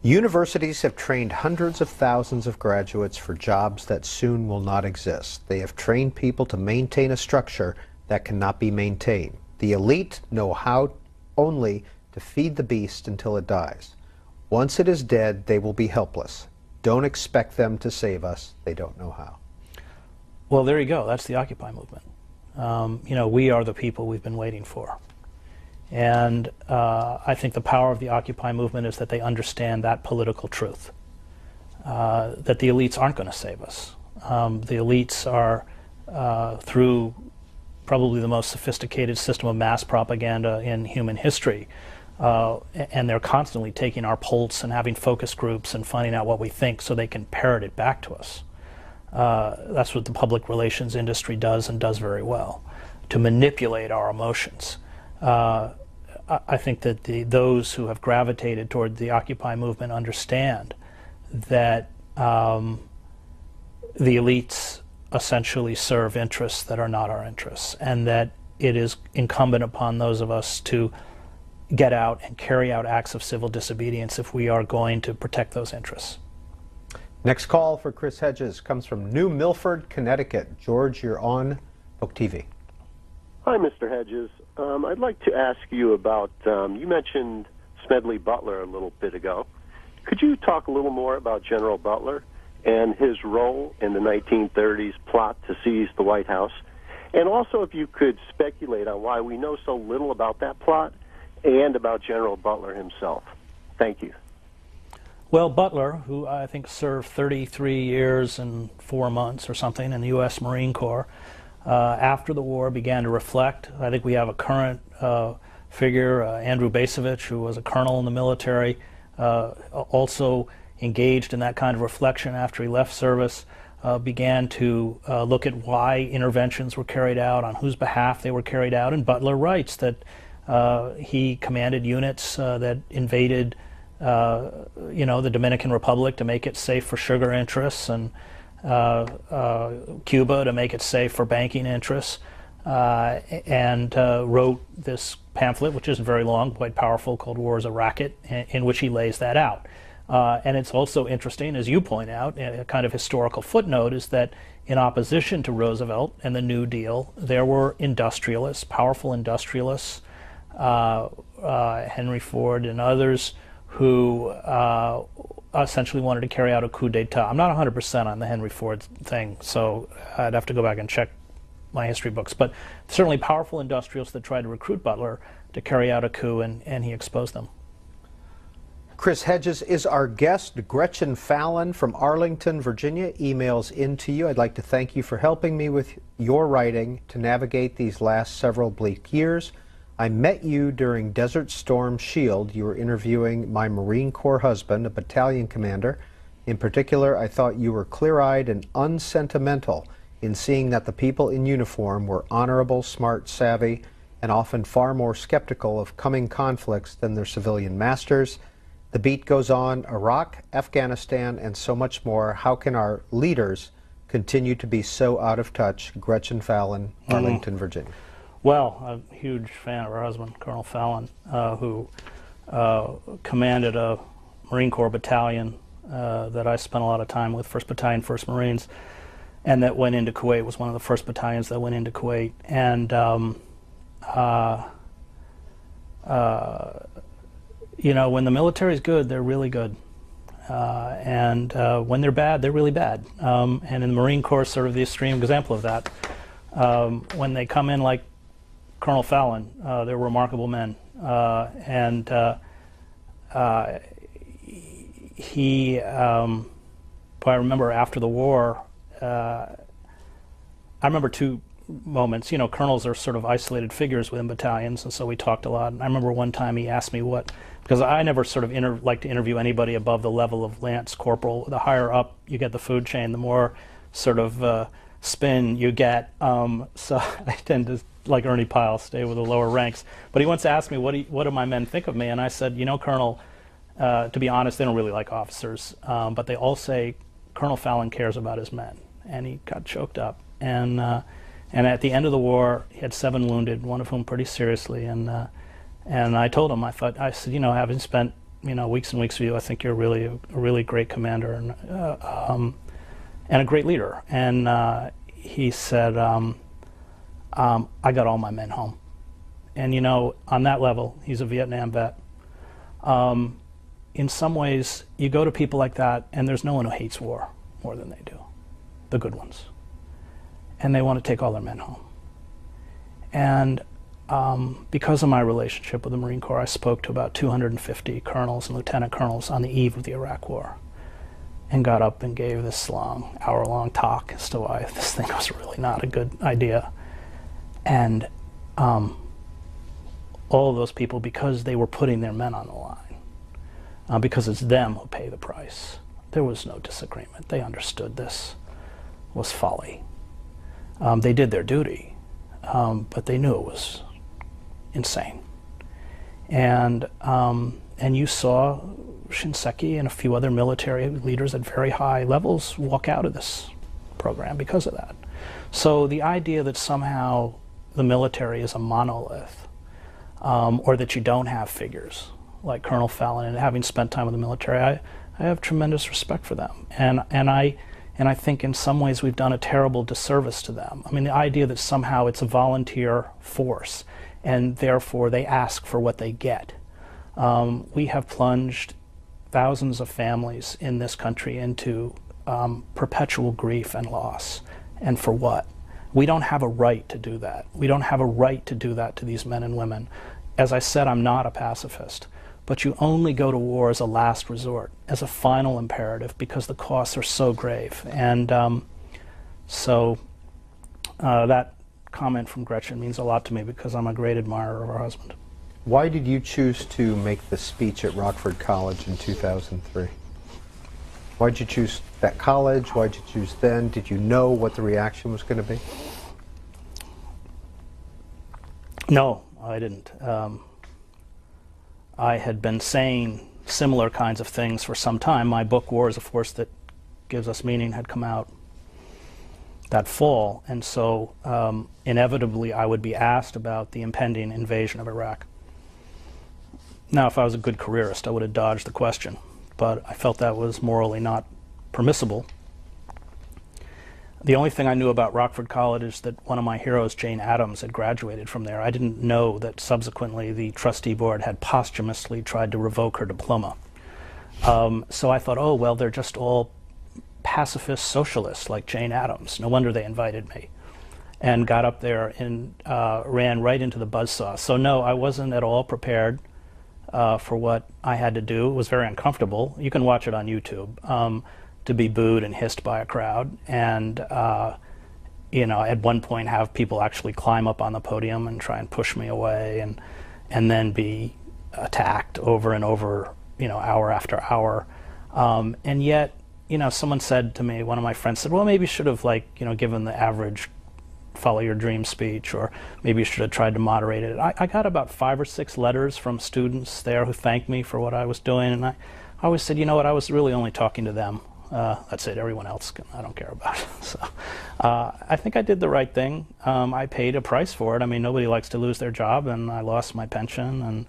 Universities have trained hundreds of thousands of graduates for jobs that soon will not exist. They have trained people to maintain a structure that cannot be maintained. The elite know how only to feed the beast until it dies. Once it is dead, they will be helpless. Don't expect them to save us. They don't know how. Well, there you go. That's the Occupy movement. We are the people we've been waiting for. And I think the power of the Occupy movement is that they understand that political truth, that the elites aren't going to save us. The elites are, through probably the most sophisticated system of mass propaganda in human history, and they're constantly taking our pulse and having focus groups and finding out what we think so they can parrot it back to us. That's what the public relations industry does, and does very well, to manipulate our emotions. I think that those who have gravitated toward the Occupy movement understand that the elites essentially serve interests that are not our interests, and that it is incumbent upon those of us to get out and carry out acts of civil disobedience if we are going to protect those interests. Next call for Chris Hedges comes from New Milford, Connecticut. George, you're on Book TV. Hi, Mr. Hedges. I'd like to ask you about, you mentioned Smedley Butler a little bit ago. Could you talk a little more about General Butler and his role in the 1930s plot to seize the White House? And also, if you could speculate on why we know so little about that plot and about General Butler himself. Thank you. Well, Butler, who I think served 33 years and 4 months or something in the U.S. Marine Corps, after the war began to reflect. I think we have a current figure, Andrew Basovich, who was a colonel in the military, also engaged in that kind of reflection after he left service, began to look at why interventions were carried out, on whose behalf they were carried out, and Butler writes that he commanded units that invaded the Dominican Republic to make it safe for sugar interests, and Cuba to make it safe for banking interests, and wrote this pamphlet, which isn't very long, quite powerful, called War is a Racket, in which he lays that out. And it's also interesting, as you point out, a kind of historical footnote is that in opposition to Roosevelt and the New Deal, there were industrialists, powerful industrialists, Henry Ford and others, who essentially wanted to carry out a coup d'etat. I'm not 100% on the Henry Ford thing, so I'd have to go back and check my history books. But certainly powerful industrialists that tried to recruit Butler to carry out a coup, and he exposed them. Chris Hedges is our guest. Gretchen Fallon from Arlington, Virginia, emails into you. I'd like to thank you for helping me with your writing to navigate these last several bleak years. I met you during Desert Storm Shield. You were interviewing my Marine Corps husband, a battalion commander. In particular, I thought you were clear-eyed and unsentimental in seeing that the people in uniform were honorable, smart, savvy, and often far more skeptical of coming conflicts than their civilian masters. The beat goes on: Iraq, Afghanistan, and so much more. How can our leaders continue to be so out of touch? Gretchen Fallon, Arlington, Virginia. Well, I'm a huge fan of her husband, Colonel Fallon, who commanded a Marine Corps battalion that I spent a lot of time with, 1st Battalion, 1st Marines, and that went into Kuwait, was one of the first battalions that went into Kuwait. And you know, when the military's good, they're really good. And when they're bad, they're really bad. And in the Marine Corps, sort of the extreme example of that. When they come in like Colonel Fallon, they're remarkable men. He, I remember after the war, I remember two moments. You know, colonels are sort of isolated figures within battalions, and so we talked a lot. And I remember one time he asked me what, because I never sort of like to interview anybody above the level of lance corporal. The higher up you get the food chain, the more sort of spin you get. So I tend to, like Ernie Pyle, stay with the lower ranks. But he once asked me, what do my men think of me? And I said, you know, Colonel, to be honest, they don't really like officers, but they all say Colonel Fallon cares about his men. And he got choked up. And at the end of the war, he had 7 wounded, one of whom pretty seriously. And I told him, I said, you know, having spent, you know, weeks and weeks with you, I think you're really a really great commander and a great leader. And he said, I got all my men home. And you know, on that level, he's a Vietnam vet. In some ways, you go to people like that, and there's no one who hates war more than they do, the good ones. And they want to take all their men home. And because of my relationship with the Marine Corps, I spoke to about 250 colonels and lieutenant colonels on the eve of the Iraq War, and got up and gave this long, hour-long talk as to why this thing was really not a good idea. And all of those people, because they were putting their men on the line, because it's them who pay the price, there was no disagreement. They understood this was folly. They did their duty, but they knew it was insane. And you saw Shinseki and a few other military leaders at very high levels walk out of this program because of that. So the idea that somehow the military is a monolith, or that you don't have figures like Colonel Fallon, and having spent time with the military, I have tremendous respect for them. And I think in some ways we've done a terrible disservice to them. I mean, the idea that somehow it's a volunteer force and therefore they ask for what they get. We have plunged thousands of families in this country into perpetual grief and loss. And for what? We don't have a right to do that. We don't have a right to do that to these men and women. As I said, I'm not a pacifist. But you only go to war as a last resort, as a final imperative, because the costs are so grave. And so that comment from Gretchen means a lot to me because I'm a great admirer of her husband. Why did you choose to make the speech at Rockford College in 2003? Why did you choose that college? Why did you choose then? Did you know what the reaction was going to be? No, I didn't. I had been saying similar kinds of things for some time. My book, War is a Force That Gives Us Meaning, had come out that fall, and so inevitably I would be asked about the impending invasion of Iraq. Now, if I was a good careerist, I would have dodged the question, but I felt that was morally not permissible. The only thing I knew about Rockford College is that one of my heroes, Jane Addams, had graduated from there. I didn't know that subsequently the trustee board had posthumously tried to revoke her diploma. So I thought, oh, well, they're just all pacifist socialists like Jane Addams. No wonder they invited me. And got up there and ran right into the buzzsaw. So no, I wasn't at all prepared for what I had to do. It was very uncomfortable. You can watch it on YouTube. To be booed and hissed by a crowd, and you know, at one point have people actually climb up on the podium and try and push me away, and then be attacked over and over, you know, hour after hour. And yet, you know, someone said to me, one of my friends said, well, maybe you should have, like, you know, given the average follow your dream speech, or maybe you should have tried to moderate it. I got about 5 or 6 letters from students there who thanked me for what I was doing, and I always said, you know what, I was really only talking to them. That's it. Everyone else, I don't care about it. So I think I did the right thing. I paid a price for it. I mean, nobody likes to lose their job, and I lost my pension, and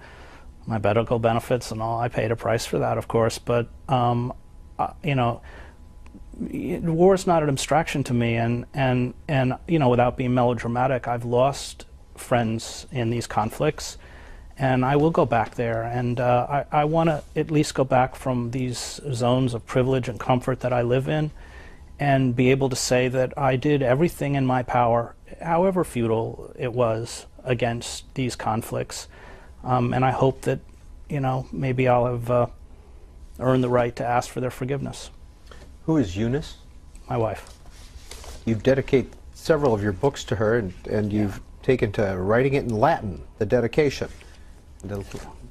my medical benefits and all. I paid a price for that, of course, but you know, war is not an abstraction to me, and you know, without being melodramatic, I've lost friends in these conflicts, and I will go back there, and I want to at least go back from these zones of privilege and comfort that I live in, and be able to say that I did everything in my power, however futile it was, against these conflicts. And I hope that, you know, maybe I'll have earned the right to ask for their forgiveness. Who is Eunice? My wife. You dedicate several of your books to her, and you've taken to writing it in Latin, the dedication. The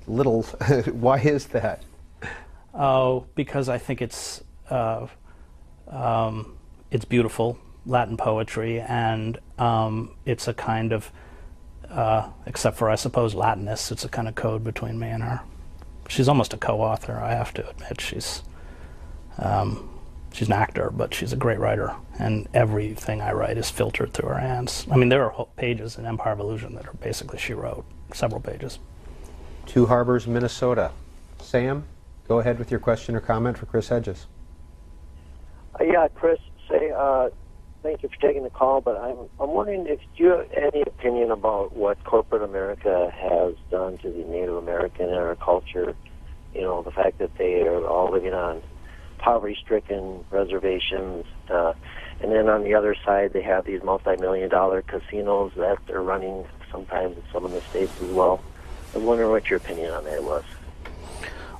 little, why is that? Oh, because I think it's beautiful Latin poetry, and it's a kind of, except for I suppose Latinists, it's a kind of code between me and her. She's almost a co-author, I have to admit. She's an actor, but she's a great writer, and everything I write is filtered through her hands. I mean, there are whole pages in Empire of Illusion that are basically she wrote, several pages. Two Harbors, Minnesota. Sam, go ahead with your question or comment for Chris Hedges. Yeah, Chris, thank you for taking the call, but I'm wondering if you have any opinion about what corporate America has done to the Native American and our culture. You know, the fact that they are all living on poverty-stricken reservations, and then on the other side they have these multi-million-dollar casinos that are running sometimes in some of the states as well. I was wondering what your opinion on that was.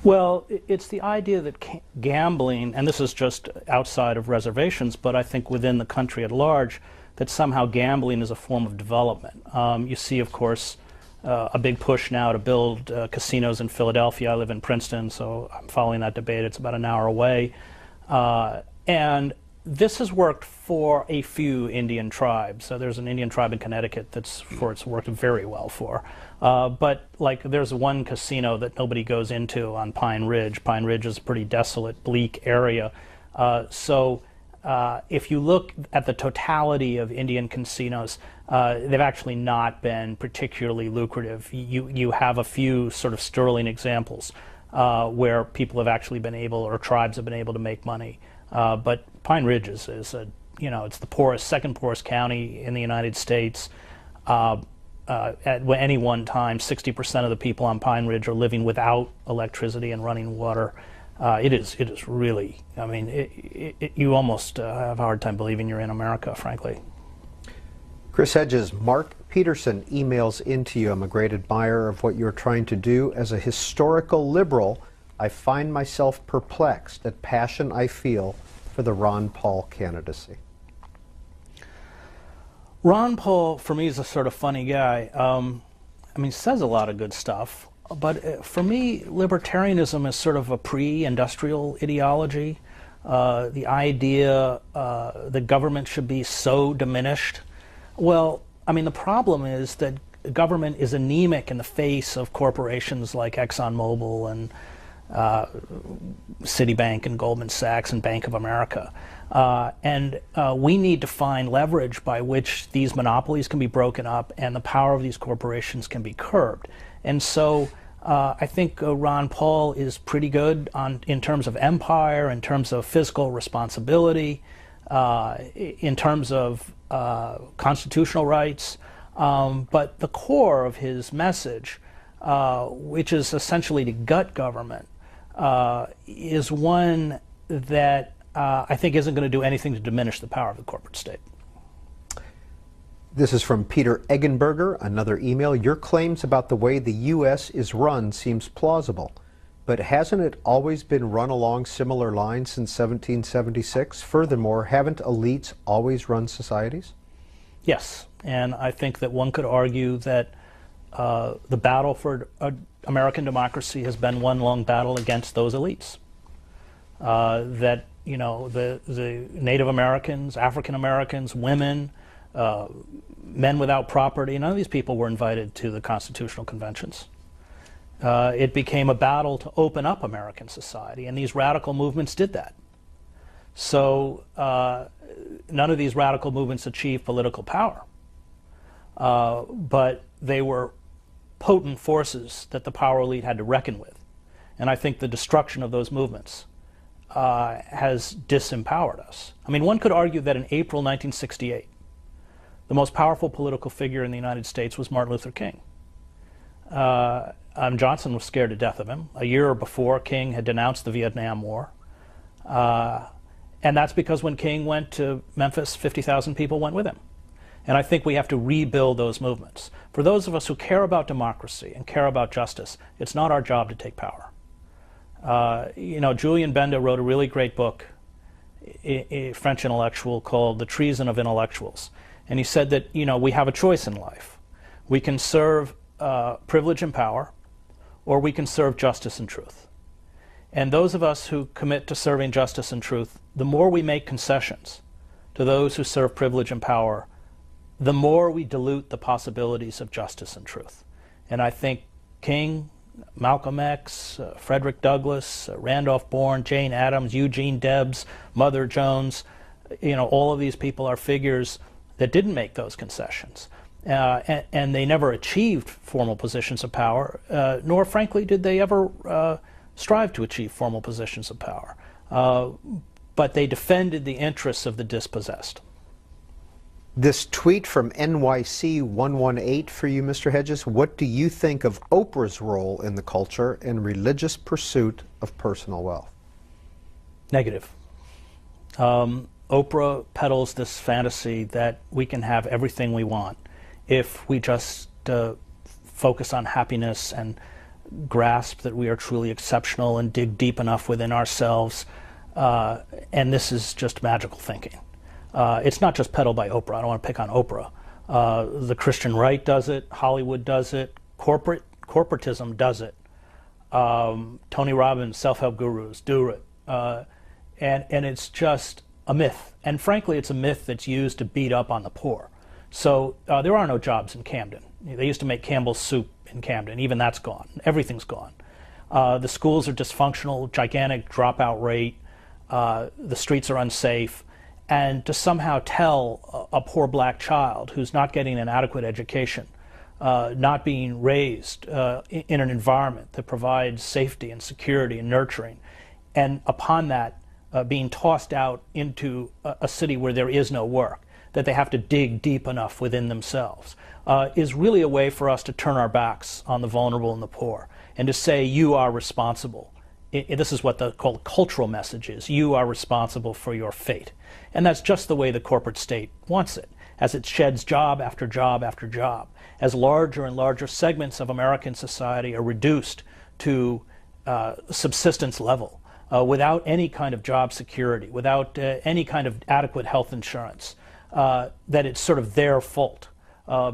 Well, it's the idea that gambling, and this is just outside of reservations, but I think within the country at large, that somehow gambling is a form of development. You see, of course, a big push now to build casinos in Philadelphia. I live in Princeton, so I'm following that debate. It's about an hour away. And this has worked for a few Indian tribes. So there's an Indian tribe in Connecticut it's worked very well for. But like there's one casino that nobody goes into on Pine Ridge. Pine Ridge is a pretty desolate, bleak area. So if you look at the totality of Indian casinos, they've actually not been particularly lucrative. You have a few sort of sterling examples where people have actually been able, or tribes have been able to make money. But Pine Ridge is a, you know, it's the second poorest county in the United States. At any one time, 60% of the people on Pine Ridge are living without electricity and running water. It is really, I mean, you almost have a hard time believing you're in America, frankly. Chris Hedges, Mark Peterson emails into you. I'm a great admirer of what you're trying to do. As a historical liberal, I find myself perplexed at passion I feel for the Ron Paul candidacy. Ron Paul, for me, is a sort of funny guy. I mean, says a lot of good stuff, but for me, libertarianism is sort of a pre-industrial ideology. The idea that government should be so diminished. Well, I mean, the problem is that government is anemic in the face of corporations like ExxonMobil and Citibank and Goldman Sachs and Bank of America. And we need to find leverage by which these monopolies can be broken up and the power of these corporations can be curbed. And so I think Ron Paul is pretty good in terms of empire, in terms of fiscal responsibility, in terms of constitutional rights. But the core of his message, which is essentially to gut government, is one that I think isn't going to do anything to diminish the power of the corporate state. This is from Peter Eggenberger, another email. Your claims about the way the U.S. is run seems plausible, but hasn't it always been run along similar lines since 1776? Furthermore, haven't elites always run societies? Yes, and I think that one could argue that the battle for American democracy has been one long battle against those elites. That, you know, the Native Americans, African Americans, women, men without property, none of these people were invited to the constitutional conventions. It became a battle to open up American society, and these radical movements did that. So none of these radical movements achieved political power, but they were potent forces that the power elite had to reckon with. And I think the destruction of those movements has disempowered us. I mean, one could argue that in April 1968, the most powerful political figure in the United States was Martin Luther King. Johnson was scared to death of him. A year before, King had denounced the Vietnam War. And that's because when King went to Memphis, 50,000 people went with him. And I think we have to rebuild those movements. For those of us who care about democracy and care about justice, it's not our job to take power. Julian Benda wrote a really great book, a French intellectual, called The Treason of Intellectuals. And he said that, we have a choice in life. We can serve privilege and power, or we can serve justice and truth. And those of us who commit to serving justice and truth, the more we make concessions to those who serve privilege and power, the more we dilute the possibilities of justice and truth. And I think King, Malcolm X, Frederick Douglass, Randolph Bourne, Jane Addams, Eugene Debs, Mother Jones, all of these people are figures that didn't make those concessions. And they never achieved formal positions of power, nor, frankly, did they ever strive to achieve formal positions of power. But they defended the interests of the dispossessed. This tweet from NYC118 for you, Mr. Hedges. What do you think of Oprah's role in the culture and religious pursuit of personal wealth? Negative. Oprah peddles this fantasy that we can have everything we want if we just focus on happiness and grasp that we are truly exceptional and dig deep enough within ourselves. And this is just magical thinking. It's not just peddled by Oprah. I don't want to pick on Oprah. The Christian right does it. Hollywood does it. Corporatism does it. Tony Robbins, self-help gurus do it. And it's just a myth. And frankly, it's a myth that's used to beat up on the poor. So there are no jobs in Camden. They used to make Campbell's soup in Camden. Even that's gone. Everything's gone. The schools are dysfunctional, gigantic dropout rate. The streets are unsafe. And to somehow tell a poor black child who's not getting an adequate education, not being raised in an environment that provides safety and security and nurturing, and upon that being tossed out into a city where there is no work, that they have to dig deep enough within themselves, is really a way for us to turn our backs on the vulnerable and the poor, and to say, you are responsible. This is what the called cultural message is. You are responsible for your fate. And that's just the way the corporate state wants it, as it sheds job after job after job, as larger and larger segments of American society are reduced to subsistence level, without any kind of job security, without any kind of adequate health insurance, that it's sort of their fault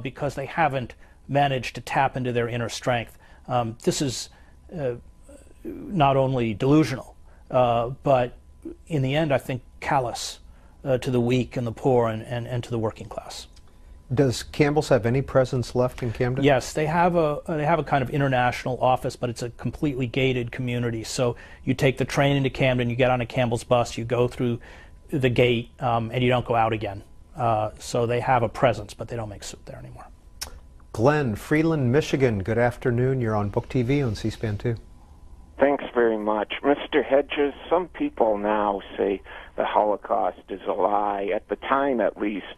because they haven't managed to tap into their inner strength. This is not only delusional, but in the end, I think, callous to the weak and the poor and to the working class. Does Campbell's have any presence left in Camden? Yes, they have a kind of international office, but it's a completely gated community. So you take the train into Camden, you get on a Campbell's bus, you go through the gate, and you don't go out again. So they have a presence, but they don't make soup there anymore. Glenn, Freeland, Michigan. Good afternoon. You're on Book TV on C-SPAN 2. Thanks very much. Mr. Hedges, some people now say the Holocaust is a lie. At the time, at least,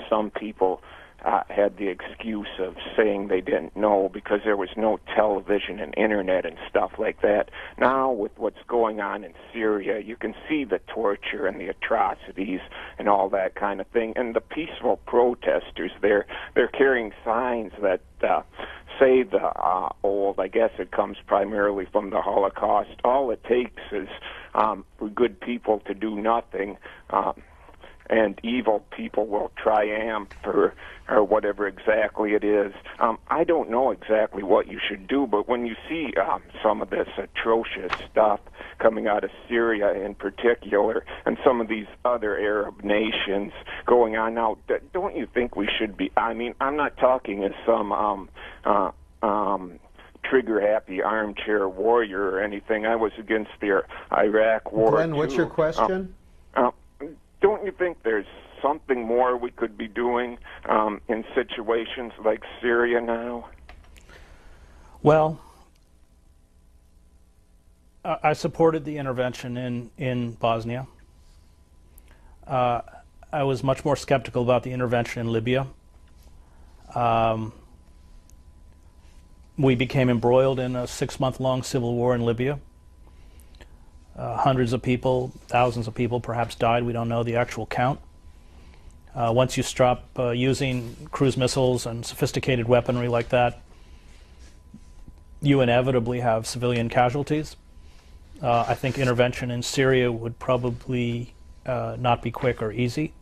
some people had the excuse of saying they didn't know because there was no television and internet and stuff like that. Now, with what's going on in Syria, you can see the torture and the atrocities and all that kind of thing. And the peaceful protesters, they're carrying signs that say the old, I guess it comes primarily from the Holocaust. All it takes is for good people to do nothing, and evil people will triumph, or whatever exactly it is. I don't know exactly what you should do, but when you see some of this atrocious stuff coming out of Syria in particular, and some of these other Arab nations going on now, don't you think we should be, I mean, I'm not talking as some trigger-happy armchair warrior or anything. I was against the Iraq war. Glenn, what's your question? Don't you think there's something more we could be doing in situations like Syria now? Well, I supported the intervention in Bosnia. I was much more skeptical about the intervention in Libya. We became embroiled in a 6-month-long civil war in Libya. Hundreds of people, thousands of people perhaps died. We don't know the actual count. Once you stop using cruise missiles and sophisticated weaponry like that, you inevitably have civilian casualties. I think intervention in Syria would probably not be quick or easy.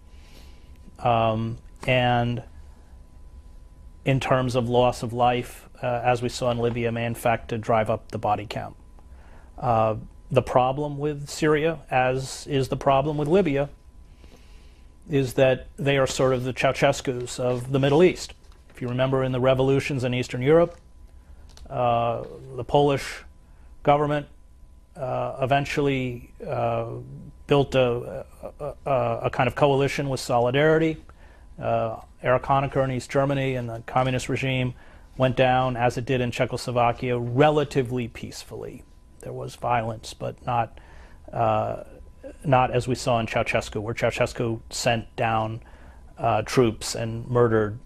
And in terms of loss of life, as we saw in Libya, may in fact drive up the body count. The problem with Syria, as is the problem with Libya, is that they are sort of the Ceausescus of the Middle East. If you remember in the revolutions in Eastern Europe, the Polish government eventually built a kind of coalition with Solidarity. Erich Honecker in East Germany and the communist regime went down, as it did in Czechoslovakia, relatively peacefully. There was violence, but not as we saw in Ceausescu, where Ceausescu sent down troops and murdered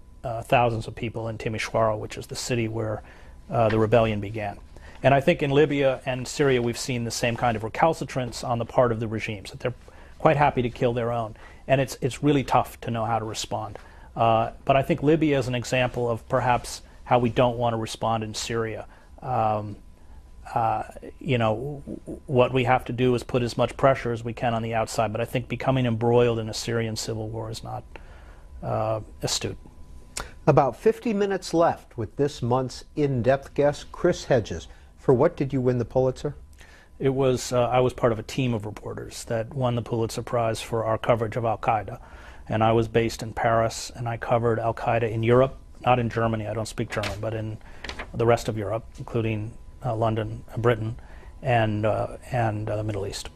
thousands of people in Timișoara, which is the city where the rebellion began. And I think in Libya and Syria we've seen the same kind of recalcitrance on the part of the regimes, that they're quite happy to kill their own. And it's really tough to know how to respond. But I think Libya is an example of perhaps how we don't want to respond in Syria. You know, what we have to do is put as much pressure as we can on the outside, but I think becoming embroiled in a Syrian civil war is not astute. About 50 minutes left with this month's in-depth guest, Chris Hedges. For what did you win the Pulitzer? It was I was part of a team of reporters that won the Pulitzer Prize for our coverage of Al-Qaeda. And I was based in Paris, and I covered Al-Qaeda in Europe, not in Germany, I don't speak German, but in the rest of Europe, including London, Britain, and the Middle East.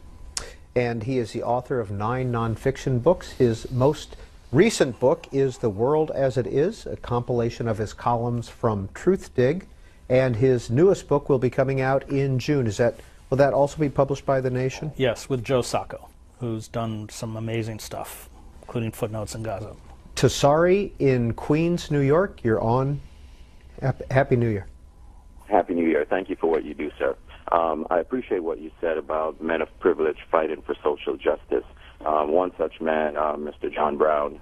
And he is the author of 9 nonfiction books. His most recent book is The World as It Is, a compilation of his columns from Truthdig. And his newest book will be coming out in June. Will that also be published by The Nation? Yes, with Joe Sacco, who's done some amazing stuff, including Footnotes in Gaza. Tassari in Queens, New York, you're on. Happy New Year. Happy New Year. Thank you for what you do, sir. I appreciate what you said about men of privilege fighting for social justice. One such man, Mr. John Brown,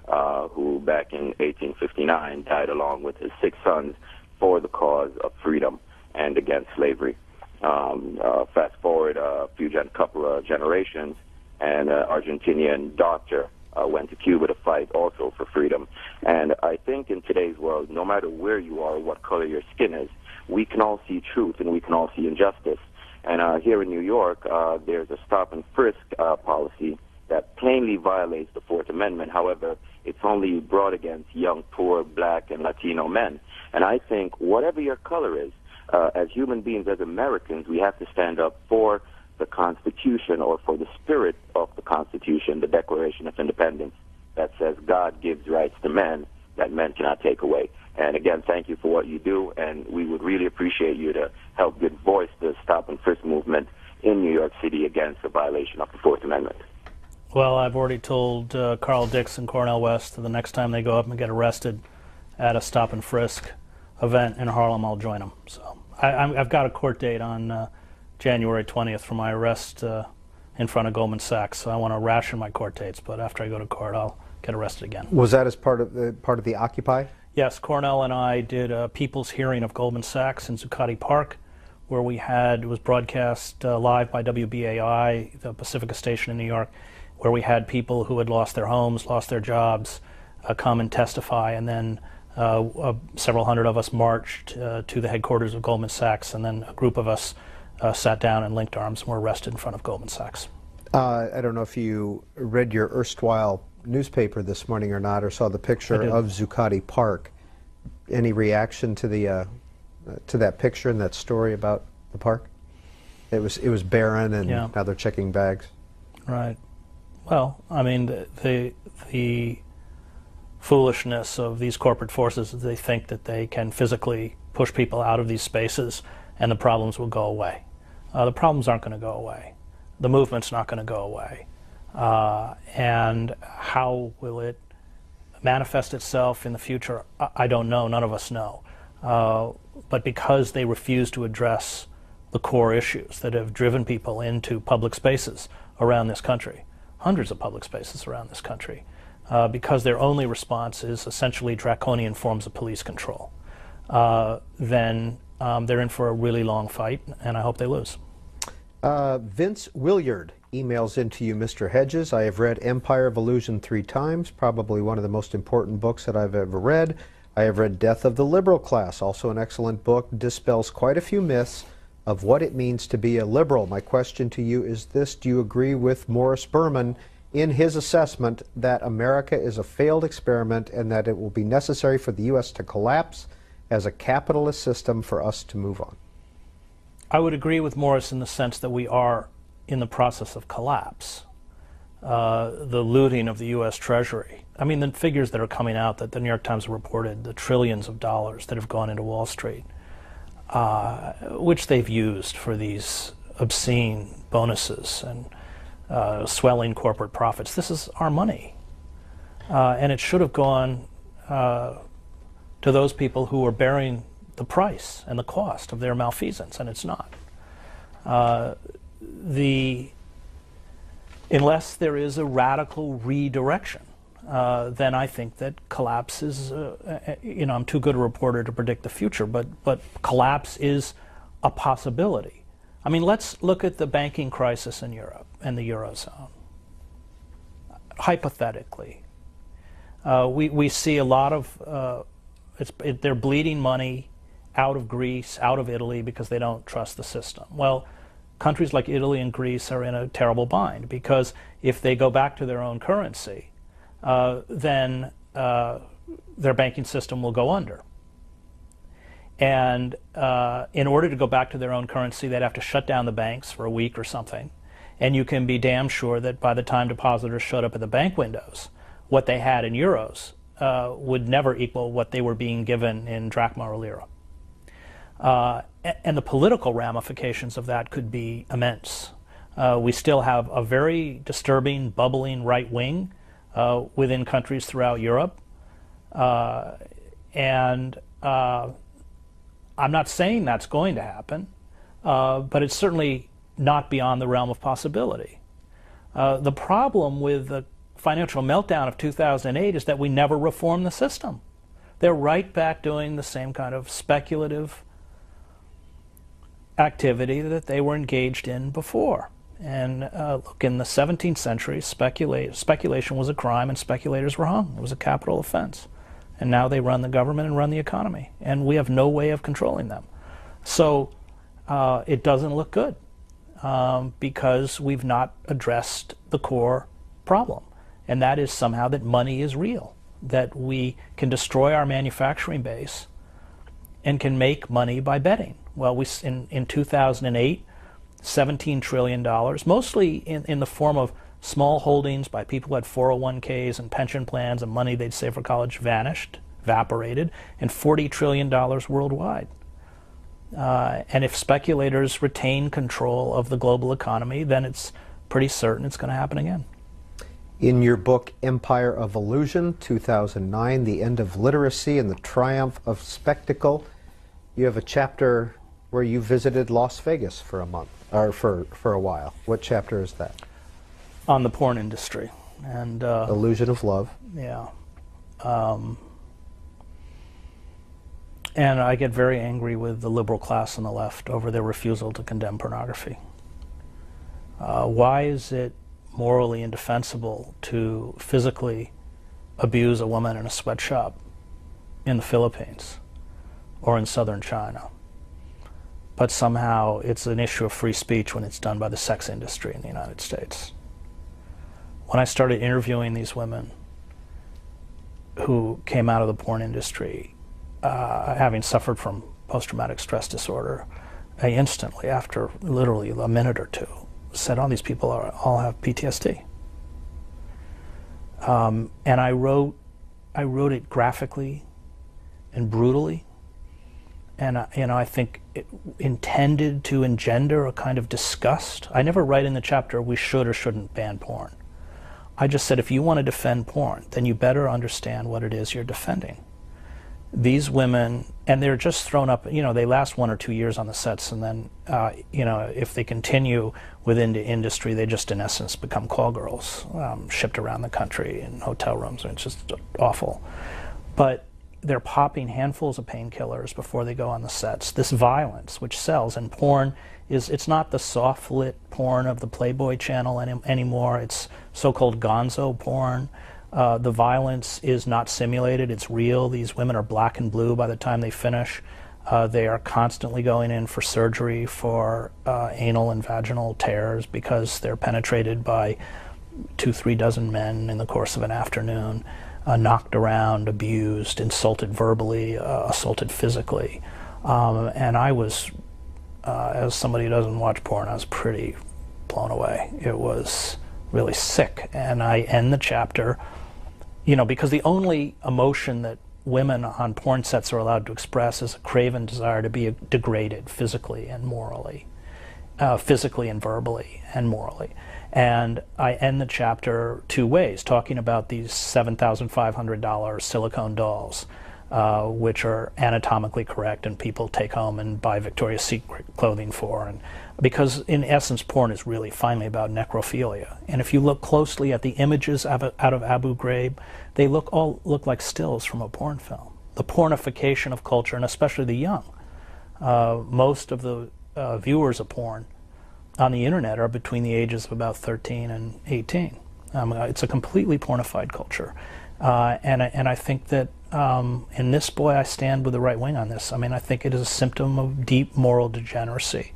who back in 1859 died along with his 6 sons for the cause of freedom and against slavery. Fast forward a couple of generations, and an Argentinian doctor went to Cuba to fight also for freedom. And I think in today's world, no matter where you are, what color your skin is, we can all see truth and we can all see injustice. And here in New York, there's a stop and frisk policy that plainly violates the Fourth Amendment. However, it's only brought against young, poor, black, and Latino men. And I think whatever your color is, as human beings, as Americans, we have to stand up for the Constitution, or for the spirit of the Constitution, the Declaration of Independence, that says God gives rights to men that men cannot take away. And again, thank you for what you do, and we would really appreciate you to help give voice to the stop and frisk movement in New York City against the violation of the Fourth Amendment. Well, I've already told Carl Dix and Cornel West that the next time they go up and get arrested at a stop and frisk event in Harlem, I'll join them. So I've got a court date on January 20th for my arrest in front of Goldman Sachs. So I want to ration my court dates, but after I go to court, I'll get arrested again. Was that as part of the Occupy? Yes, Cornell and I did a people's hearing of Goldman Sachs in Zuccotti Park, where it was broadcast live by WBAI, the Pacifica station in New York, where we had people who had lost their homes, lost their jobs, come and testify, and then several hundred of us marched to the headquarters of Goldman Sachs, and then a group of us sat down and linked arms and were arrested in front of Goldman Sachs. I don't know if you read your erstwhile newspaper this morning or not, or saw the picture of Zuccotti Park. Any reaction to the to that picture and that story about the park? It was barren, and now they're checking bags. Right. Well, I mean, the foolishness of these corporate forces is they think that they can physically push people out of these spaces and the problems will go away. The problems aren't going to go away. The movement's not going to go away. And how will it manifest itself in the future? I don't know. None of us know. But because they refuse to address the core issues that have driven people into public spaces around this country, hundreds of public spaces around this country, because their only response is essentially draconian forms of police control, then they're in for a really long fight, and I hope they lose. Vince Williard emails into you, Mr. Hedges. I have read Empire of Illusion 3 times, probably one of the most important books that I've ever read. I have read Death of the Liberal Class, also an excellent book, dispels quite a few myths of what it means to be a liberal. My question to you is this: do you agree with Morris Berman in his assessment that America is a failed experiment and that it will be necessary for the U.S. to collapse as a capitalist system for us to move on? I would agree with Morris in the sense that we are in the process of collapse. The looting of the U.S. Treasury. I mean, the figures that are coming out that the New York Times reported, the trillions of dollars that have gone into Wall Street, which they've used for these obscene bonuses and swelling corporate profits. This is our money. And it should have gone to those people who are bearing the price and the cost of their malfeasance, and it's not. Unless there is a radical redirection, then I think that collapse is, I'm too good a reporter to predict the future, but collapse is a possibility. I mean, let's look at the banking crisis in Europe and the Eurozone. Hypothetically, we see a lot of, they're bleeding money out of Greece, out of Italy, because they don't trust the system. Well, countries like Italy and Greece are in a terrible bind, because if they go back to their own currency, then their banking system will go under. And in order to go back to their own currency, they'd have to shut down the banks for a week or something. And you can be damn sure that by the time depositors showed up at the bank windows, what they had in euros would never equal what they were being given in drachma or lira. And the political ramifications of that could be immense. We still have a very disturbing, bubbling right wing within countries throughout Europe. And I'm not saying that's going to happen, but it's certainly not beyond the realm of possibility. The problem with the financial meltdown of 2008 is that we never reformed the system. They're right back doing the same kind of speculative activity that they were engaged in before. And look, in the 17th century, speculation was a crime and speculators were hung. It was a capital offense. And now they run the government and run the economy. And we have no way of controlling them. So it doesn't look good because we've not addressed the core problem. And that is somehow that money is real, that we can destroy our manufacturing base and can make money by betting. Well, in 2008, $17 trillion, mostly in the form of small holdings by people who had 401ks and pension plans, and money they'd save for college vanished, evaporated, and $40 trillion worldwide. And if speculators retain control of the global economy, then it's pretty certain it's going to happen again. In your book, Empire of Illusion, 2009, The End of Literacy and the Triumph of Spectacle, you have a chapter where you visited Las Vegas for a month, or for a while. What chapter is that? On the porn industry. And Illusion of Love. Yeah. And I get very angry with the liberal class on the left over their refusal to condemn pornography. Why is it morally indefensible to physically abuse a woman in a sweatshop in the Philippines or in southern China? But somehow it's an issue of free speech when it's done by the sex industry in the United States. When I started interviewing these women who came out of the porn industry, having suffered from post-traumatic stress disorder, I instantly, after literally a minute or two, said, "Oh, these people all have PTSD." And I wrote it graphically and brutally, I think it intended to engender a kind of disgust. I never write in the chapter we should or shouldn't ban porn. I just said if you want to defend porn, then you better understand what it is you're defending. These women, and they're just thrown up, they last 1 or 2 years on the sets, and then, if they continue within the industry, they just, in essence, become call girls, shipped around the country in hotel rooms. It's just awful. But they're popping handfuls of painkillers before they go on the sets. This violence, which sells, and porn it's not the soft-lit porn of the Playboy channel anymore. It's so-called gonzo porn. The violence is not simulated, it's real. These women are black and blue by the time they finish. They are constantly going in for surgery for anal and vaginal tears because they're penetrated by 2-3 dozen men in the course of an afternoon, knocked around, abused, insulted verbally, assaulted physically. And I was, as somebody who doesn't watch porn, I was pretty blown away. It was really sick. And I end the chapter, because the only emotion that women on porn sets are allowed to express is a craven desire to be degraded physically and morally, physically and verbally and morally. And I end the chapter 2 ways, talking about these $7,500 silicone dolls, which are anatomically correct and people take home and buy Victoria's Secret clothing for. And because in essence porn is really finally about necrophilia. And if you look closely at the images out of Abu Ghraib, they all look like stills from a porn film. The pornification of culture, and especially the young. Most of the viewers of porn on the internet are between the ages of about 13 and 18. It's a completely pornified culture. And I think that in this, boy, I stand with the right wing on this. I think it is a symptom of deep moral degeneracy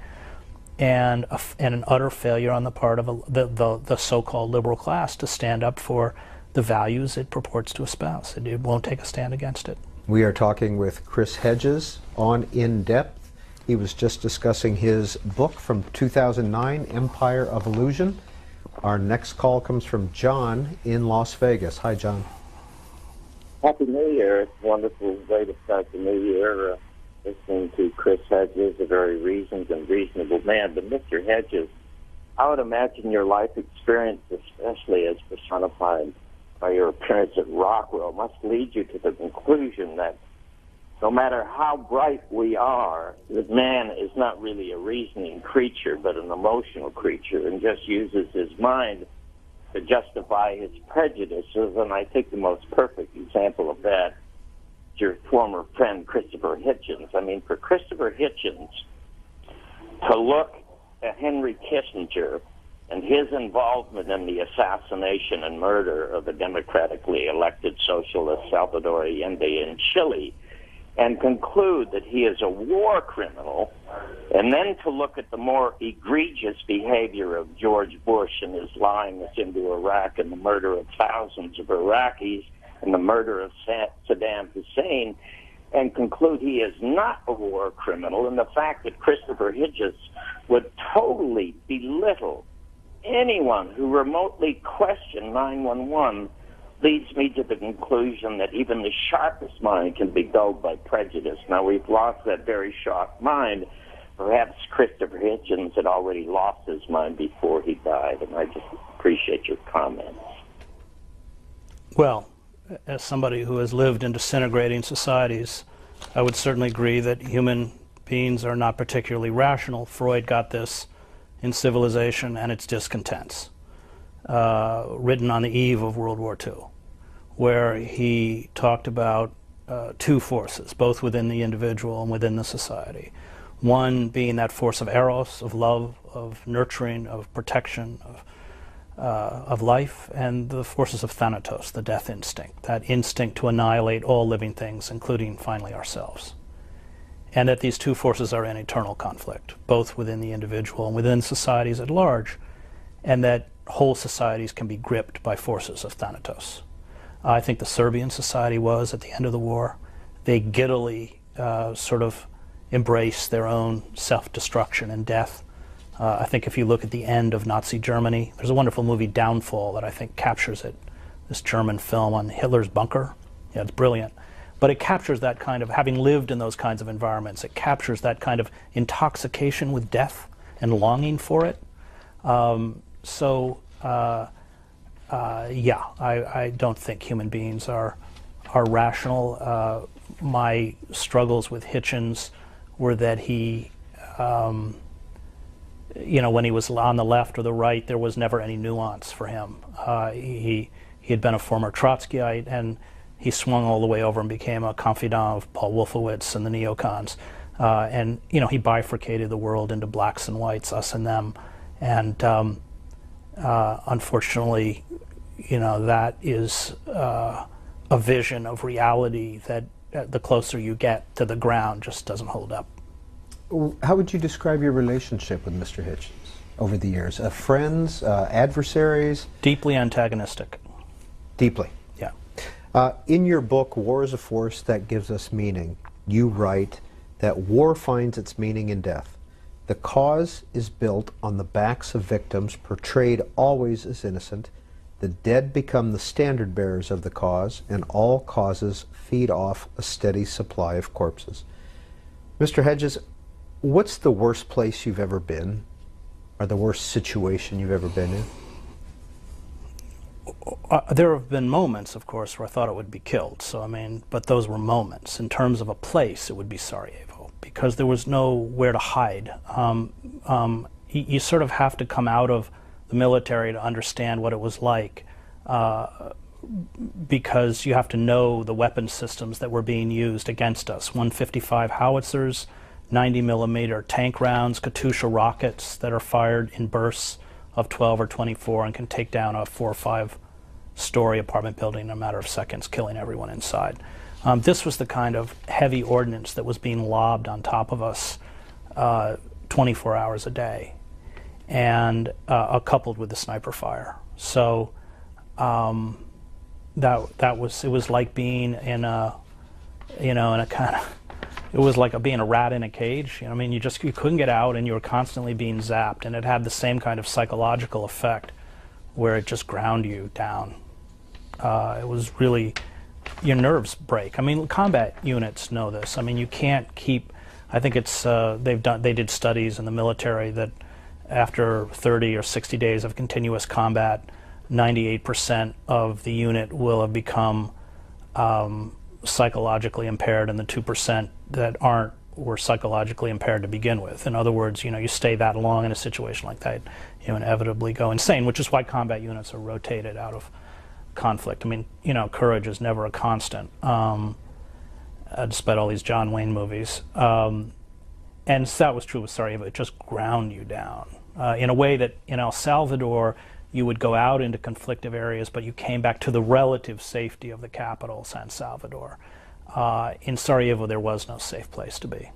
and an utter failure on the part of the so-called liberal class to stand up for the values it purports to espouse. It won't take a stand against it. We are talking with Chris Hedges on In Depth. He was just discussing his book from 2009, Empire of Illusion. Our next call comes from John in Las Vegas. Hi, John. Happy New Year. It's a wonderful way to start the new year. Listening to Chris Hedges, a very reasoned and reasonable man. But Mr. Hedges, I would imagine your life experience, especially as personified by your appearance at Rockwell, must lead you to the conclusion that no matter how bright we are, the man is not really a reasoning creature, but an emotional creature, and just uses his mind to justify his prejudices. And I think the most perfect example of that is your former friend Christopher Hitchens. For Christopher Hitchens to look at Henry Kissinger and his involvement in the assassination and murder of the democratically elected socialist Salvador Allende in Chile and conclude that he is a war criminal, and then to look at the more egregious behavior of George Bush and his lying us into Iraq and the murder of thousands of Iraqis and the murder of Saddam Hussein, and conclude he is not a war criminal, and the fact that Christopher Hedges would totally belittle anyone who remotely questioned 911 leads me to the conclusion that even the sharpest mind can be dulled by prejudice. Now, we've lost that very sharp mind. Perhaps Christopher Hitchens had already lost his mind before he died, and I just appreciate your comments. Well, as somebody who has lived in disintegrating societies, I would certainly agree that human beings are not particularly rational. Freud got this in Civilization and its Discontents, written on the eve of World War II, where he talked about two forces, both within the individual and within the society. One being that force of eros, of love, of nurturing, of protection, of life, and the forces of thanatos, the death instinct, that instinct to annihilate all living things, including finally ourselves. And that these two forces are in eternal conflict, both within the individual and within societies at large, and that whole societies can be gripped by forces of thanatos. I think the Serbian society was at the end of the war. They giddily sort of embraced their own self-destruction and death. I think if you look at the end of Nazi Germany, there's a wonderful movie, Downfall, that I think captures it. This German film on Hitler's bunker. Yeah, it's brilliant. but it captures that kind of, having lived in those kinds of environments, it captures that kind of intoxication with death and longing for it. Yeah, I don't think human beings are rational. My struggles with Hitchens were that he, you know, when he was on the left or the right, there was never any nuance for him. He had been a former Trotskyite, and he swung all the way over and became a confidant of Paul Wolfowitz and the neocons. And, you know, he bifurcated the world into blacks and whites, us and them. And unfortunately, you know, that is a vision of reality that the closer you get to the ground just doesn't hold up. How would you describe your relationship with Mr. Hitchens over the years? Friends, adversaries? Deeply antagonistic. Deeply? Yeah. In your book, War is a Force That Gives Us Meaning, you write that war finds its meaning in death. The cause is built on the backs of victims, portrayed always as innocent. The dead become the standard bearers of the cause, and all causes feed off a steady supply of corpses. Mr. Hedges, what's the worst place you've ever been, or the worst situation you've ever been in? There have been moments, of course, where I thought it would be killed. So, I mean, but those were moments. In terms of a place, it would be Sarajevo, because there was nowhere to hide. You sort of have to come out of the military to understand what it was like, because you have to know the weapon systems that were being used against us. 155 howitzers, 90 millimeter tank rounds, Katyusha rockets that are fired in bursts of 12 or 24 and can take down a 4 or 5 story apartment building in a matter of seconds, killing everyone inside. This was the kind of heavy ordnance that was being lobbed on top of us 24 hours a day, and coupled with the sniper fire. So it was like being in a, you know, in a kind of, it was like being a rat in a cage. You know, I mean, you couldn't get out, and you were constantly being zapped, and it had the same kind of psychological effect where it just ground you down. It was really, your nerves break. I mean, combat units know this. I mean, you can't keep, I think it's, they did studies in the military that after 30 or 60 days of continuous combat, 98% of the unit will have become psychologically impaired, and the 2% that aren't were psychologically impaired to begin with. In other words, you know, you stay that long in a situation like that, you inevitably go insane, which is why combat units are rotated out of conflict. I mean, you know, courage is never a constant, despite all these John Wayne movies. And so that was true with Sarajevo. It just ground you down in a way that in El Salvador you would go out into conflictive areas, but you came back to the relative safety of the capital, San Salvador. In Sarajevo, there was no safe place to be.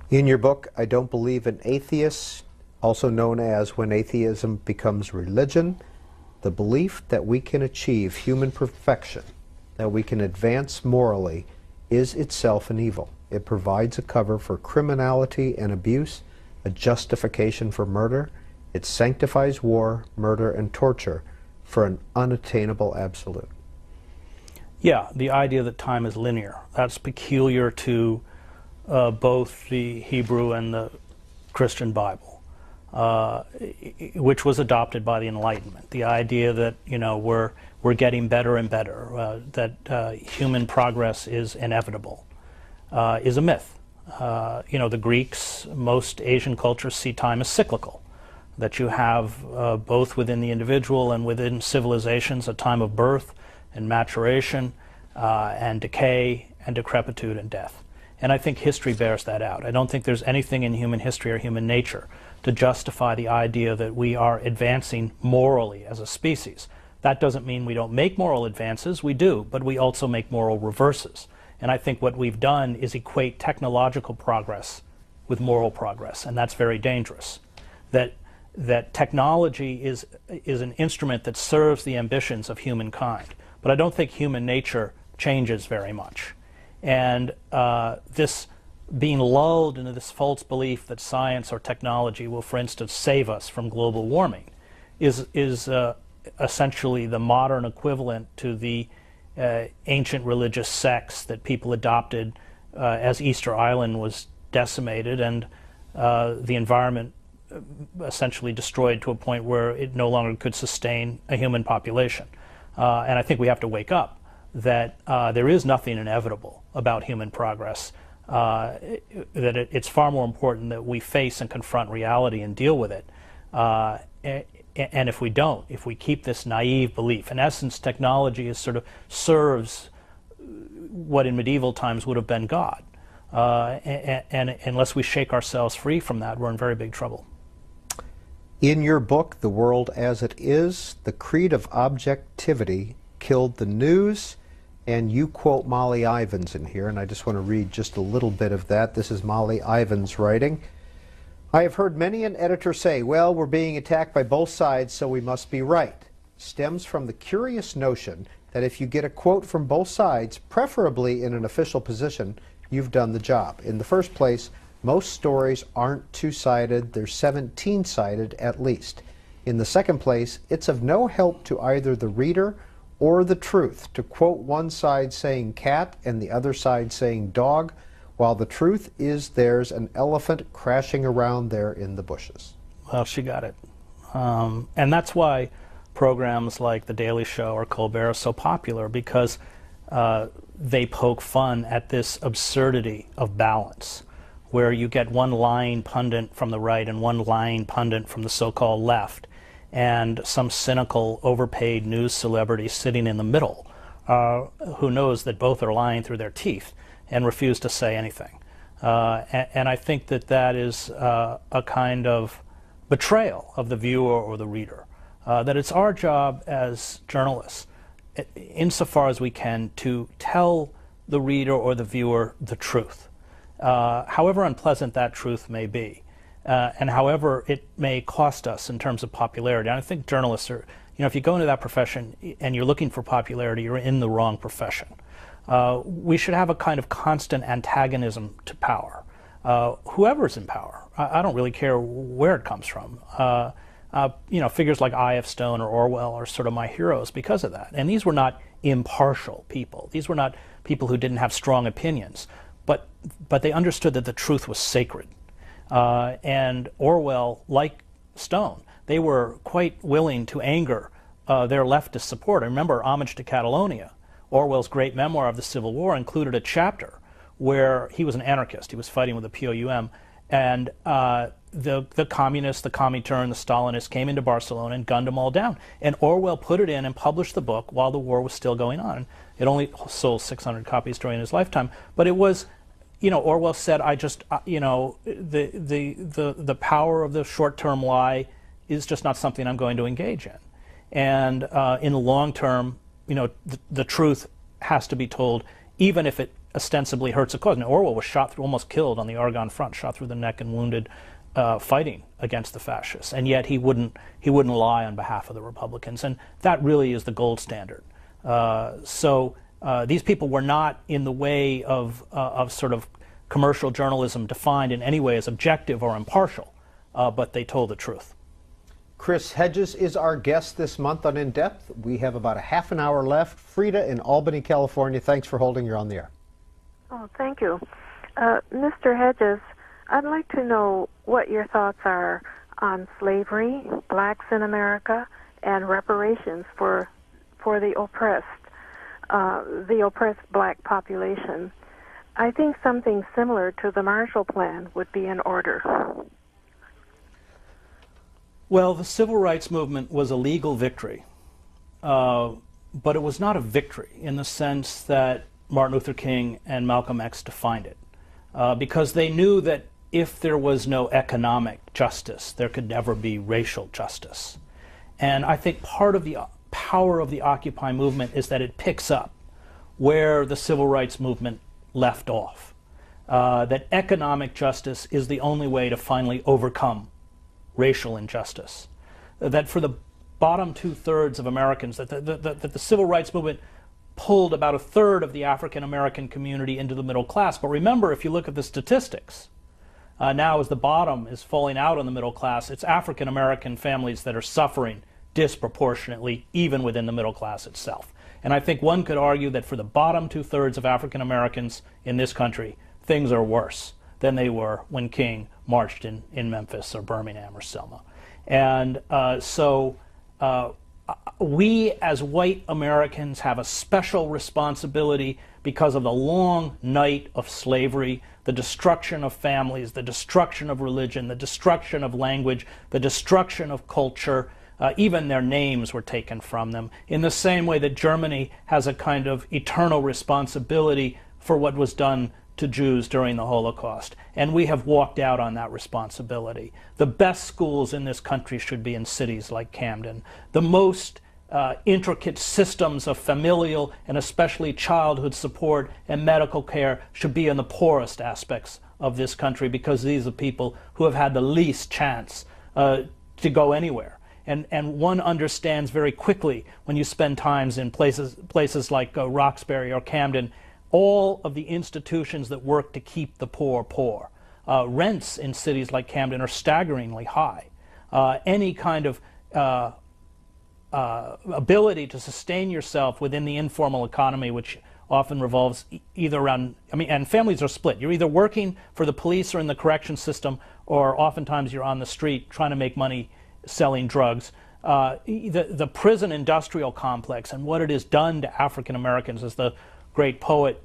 In your book, I Don't Believe in Atheists, also known as When Atheism Becomes Religion, the belief that we can achieve human perfection, that we can advance morally, is itself an evil. It provides a cover for criminality and abuse, a justification for murder. It sanctifies war, murder, and torture for an unattainable absolute. Yeah, the idea that time is linear. That's peculiar to both the Hebrew and the Christian Bible, which was adopted by the Enlightenment. The idea that, you know, we're getting better and better, that human progress is inevitable, is a myth. You know, the Greeks, most Asian cultures see time as cyclical, that you have both within the individual and within civilizations a time of birth and maturation and decay and decrepitude and death. And I think history bears that out. I don't think there's anything in human history or human nature to justify the idea that we are advancing morally as a species. That doesn't mean we don't make moral advances. We do, but we also make moral reverses. And I think what we've done is equate technological progress with moral progress, and that's very dangerous. That technology is an instrument that serves the ambitions of humankind, but I don't think human nature changes very much. And this being lulled into this false belief that science or technology will, for instance, save us from global warming is essentially the modern equivalent to the ancient religious sects that people adopted as Easter Island was decimated and the environment essentially destroyed to a point where it no longer could sustain a human population. And I think we have to wake up that there is nothing inevitable about human progress, that it's far more important that we face and confront reality and deal with it. And if we don't, if we keep this naive belief, in essence, technology is sort of serves what in medieval times would have been God. And unless we shake ourselves free from that, we're in very big trouble. In your book, The World as It Is, the creed of objectivity killed the news, and you quote Molly Ivins in here, and I just want to read just a little bit of that. This is Molly Ivins writing. I have heard many an editor say, well, we're being attacked by both sides, so we must be right. Stems from the curious notion that if you get a quote from both sides, preferably in an official position, you've done the job. In the first place, most stories aren't two-sided, they're 17-sided at least. In the second place, it's of no help to either the reader or the truth to quote one side saying cat and the other side saying dog, while the truth is there's an elephant crashing around there in the bushes. Well, she got it. And that's why programs like The Daily Show or Colbert are so popular, because they poke fun at this absurdity of balance, where you get one lying pundit from the right and one lying pundit from the so-called left, and some cynical, overpaid news celebrity sitting in the middle who knows that both are lying through their teeth and refuse to say anything. And I think that that is a kind of betrayal of the viewer or the reader. That it's our job as journalists, insofar as we can, to tell the reader or the viewer the truth, however unpleasant that truth may be, and however it may cost us in terms of popularity. And I think journalists are, if you go into that profession and you're looking for popularity, you're in the wrong profession. We should have a kind of constant antagonism to power. Whoever's in power, I don't really care where it comes from. Figures like I.F. Stone or Orwell are sort of my heroes because of that. And these were not impartial people. These were not people who didn't have strong opinions, but they understood that the truth was sacred. And Orwell, like Stone, they were quite willing to anger their leftist support. I remember Homage to Catalonia. Orwell's great memoir of the Civil War included a chapter where he was an anarchist. He was fighting with the POUM, and the communists, the Comintern, the Stalinists came into Barcelona and gunned them all down. And Orwell put it in and published the book while the war was still going on. It only sold 600 copies during his lifetime, but it was, Orwell said, the power of the short-term lie is just not something I'm going to engage in. And in the long term, the truth has to be told, even if it ostensibly hurts a cause. And Orwell was shot through, almost killed on the Argonne front, shot through the neck and wounded fighting against the fascists. And yet he wouldn't lie on behalf of the Republicans. And that really is the gold standard. So these people were not in the way of sort of commercial journalism defined in any way as objective or impartial, but they told the truth. Chris Hedges is our guest this month on In Depth. We have about a half an hour left. Frida in Albany, California, thanks for holding. You're on the air. Oh, thank you. Mr. Hedges, I'd like to know what your thoughts are on slavery, blacks in America, and reparations for the oppressed black population. I think something similar to the Marshall Plan would be in order. Well, the civil rights movement was a legal victory, but it was not a victory in the sense that Martin Luther King and Malcolm X defined it, because they knew that if there was no economic justice, there could never be racial justice. And I think part of the power of the Occupy movement is that it picks up where the civil rights movement left off, that economic justice is the only way to finally overcome racial injustice, that for the bottom two-thirds of Americans, that the civil rights movement pulled about a third of the African American community into the middle class. But remember, if you look at the statistics, now as the bottom is falling out on the middle class, it's African American families that are suffering disproportionately, even within the middle class itself. And I think one could argue that for the bottom two-thirds of African Americans in this country, things are worse than they were when King marched in Memphis or Birmingham or Selma. And we as white Americans have a special responsibility because of the long night of slavery, the destruction of families, the destruction of religion, the destruction of language, the destruction of culture. Even their names were taken from them, in the same way that Germany has a kind of eternal responsibility for what was done to Jews during the Holocaust. And we have walked out on that responsibility. The best schools in this country should be in cities like Camden. The most intricate systems of familial and especially childhood support and medical care should be in the poorest aspects of this country, because these are people who have had the least chance to go anywhere. And one understands very quickly when you spend times in places like Roxbury or Camden, all of the institutions that work to keep the poor poor. Rents in cities like Camden are staggeringly high. Any kind of ability to sustain yourself within the informal economy, which often revolves either around, and families are split. You're either working for the police or in the correction system, or oftentimes you're on the street trying to make money selling drugs. The prison industrial complex and what it has done to African Americans, as the great poet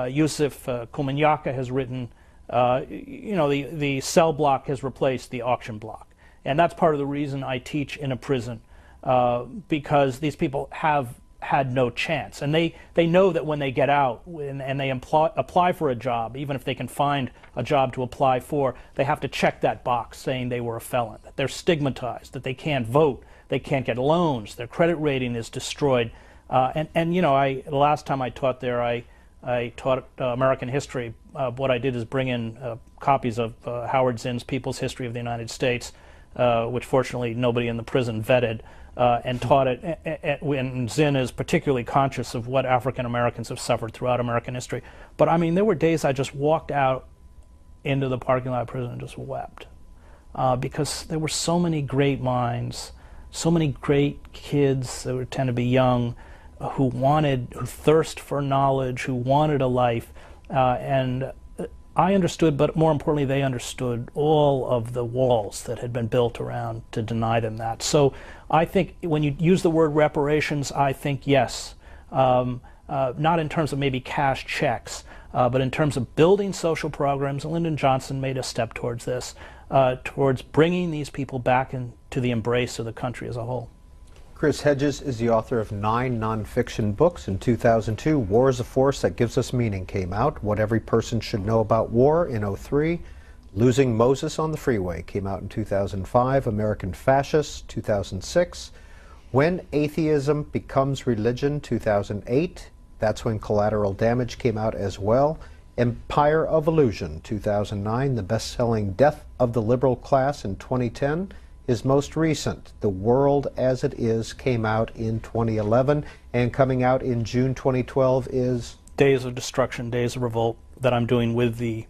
Yusuf Kumanyaka has written, the cell block has replaced the auction block. And that's part of the reason I teach in a prison, because these people have had no chance. And they know that when they get out and they apply for a job, even if they can find a job to apply for, they have to check that box saying they were a felon, that they're stigmatized, that they can't vote, they can't get loans, their credit rating is destroyed. The last time I taught there, I taught American history. What I did is bring in copies of Howard Zinn's People's History of the United States, which fortunately nobody in the prison vetted, and taught it when Zinn is particularly conscious of what African Americans have suffered throughout American history. But there were days I just walked out into the parking lot of prison and just wept, because there were so many great minds, so many great kids that tend to be young, who thirst for knowledge, who wanted a life, and I understood, but more importantly, they understood all of the walls that had been built around to deny them that. So I think when you use the word reparations, I think yes, not in terms of maybe cash checks, but in terms of building social programs. Lyndon Johnson made a step towards this, towards bringing these people back into the embrace of the country as a whole. Chris Hedges is the author of 9 nonfiction books. In 2002, War is a Force That Gives Us Meaning came out. What Every Person Should Know About War in 2003. Losing Moses on the Freeway came out in 2005. American Fascists, 2006. When Atheism Becomes Religion, 2008. That's when Collateral Damage came out as well. Empire of Illusion, 2009. The best-selling Death of the Liberal Class in 2010. His most recent, The World as It Is, came out in 2011, and coming out in June 2012 is Days of Destruction, Days of Revolt, that I'm doing with the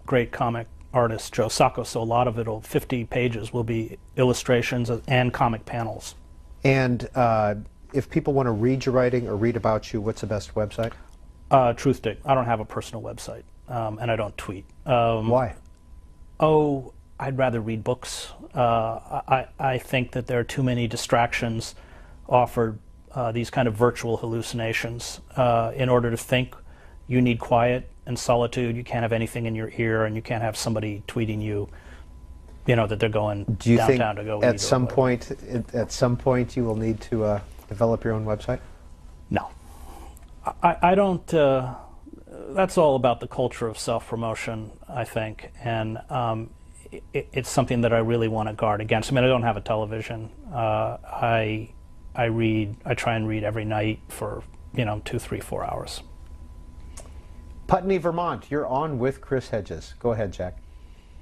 great comic artist Joe Sacco. So a lot of it, 50 pages, will be illustrations and comic panels. And if people want to read your writing or read about you, what's the best website? Truthdig. I don't have a personal website, and I don't tweet. Why? I'd rather read books. I think that there are too many distractions offered, these kind of virtual hallucinations. In order to think, you need quiet and solitude. You can't have anything in your ear, and you can't have somebody tweeting you, that they're going downtown to go eat. At some point you will need to develop your own website? No. I don't. That's all about the culture of self-promotion, I think, and it's something that I really want to guard against. I don't have a television. I try and read every night for 2, 3, 4 hours. Putney, Vermont, you're on with Chris Hedges. Go ahead, Jack.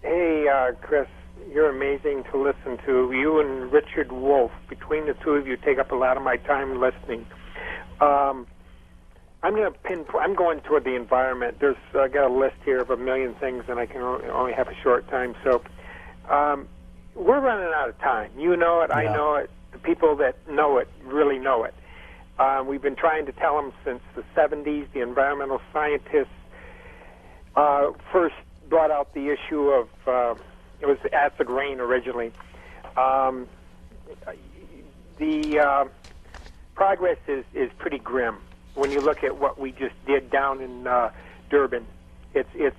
Hey, Chris, you're amazing to listen to. You and Richard Wolff, between the two of you, take up a lot of my time listening. I'm going toward the environment. I got a list here of 1 million things, and I can only have a short time. So we're running out of time. You know it. Yeah. I know it. The people that know it really know it. We've been trying to tell them since the 70s. The environmental scientists first brought out the issue of, it was acid rain originally. The progress is pretty grim when you look at what we just did down in Durban. It's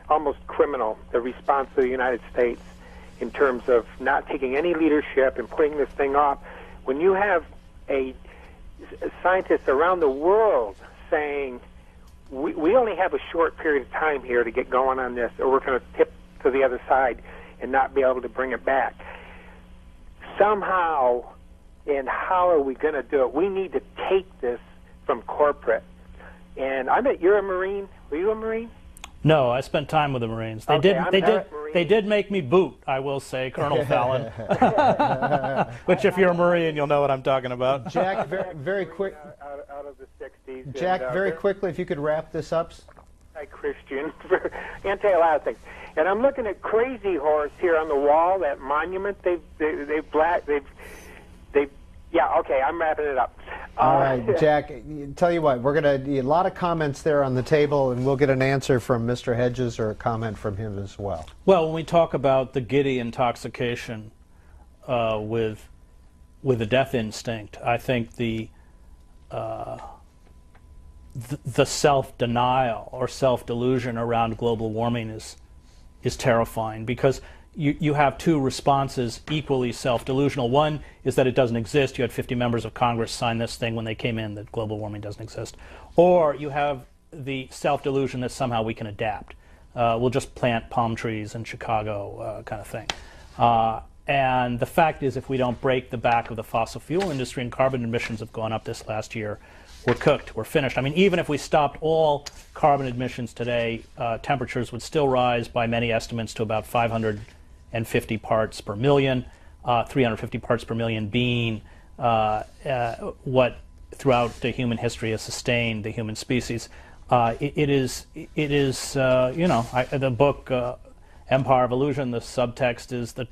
almost criminal, the response of the United States in terms of not taking any leadership and putting this thing off. When you have scientists around the world saying, we only have a short period of time here to get going on this, or we're going to tip to the other side and not be able to bring it back. Somehow, and how are we going to do it? We need to take this from corporate. And I bet you're a Marine. Were you a Marine? No, I spent time with the Marines. They did make me boot, I will say, Colonel Fallon. Which, if you're a Marine, you'll know what I'm talking about. Jack, very quick. Out of the 60s. Jack, very quickly, if you could wrap this up. Anti-Christian, anti a lot of things. And I'm looking at Crazy Horse here on the wall, that monument yeah, okay, I'm wrapping it up. All right, Jack, tell you what, we're going to, a lot of comments there on the table, and we'll get an answer from Mr. Hedges or a comment from him as well. Well, when we talk about the giddy intoxication with a death instinct, I think the self-denial or self-delusion around global warming is terrifying, because you have two responses equally self-delusional. One is that it doesn't exist. You had 50 members of Congress sign this thing when they came in that global warming doesn't exist. Or you have the self-delusion that somehow we can adapt. We'll just plant palm trees in Chicago kind of thing. And the fact is, if we don't break the back of the fossil fuel industry, and carbon emissions have gone up this last year, we're cooked, we're finished. I mean, even if we stopped all carbon emissions today, temperatures would still rise by many estimates to about 550 parts per million, 350 parts per million being what throughout the human history has sustained the human species. It is the book Empire of Illusion, the subtext is the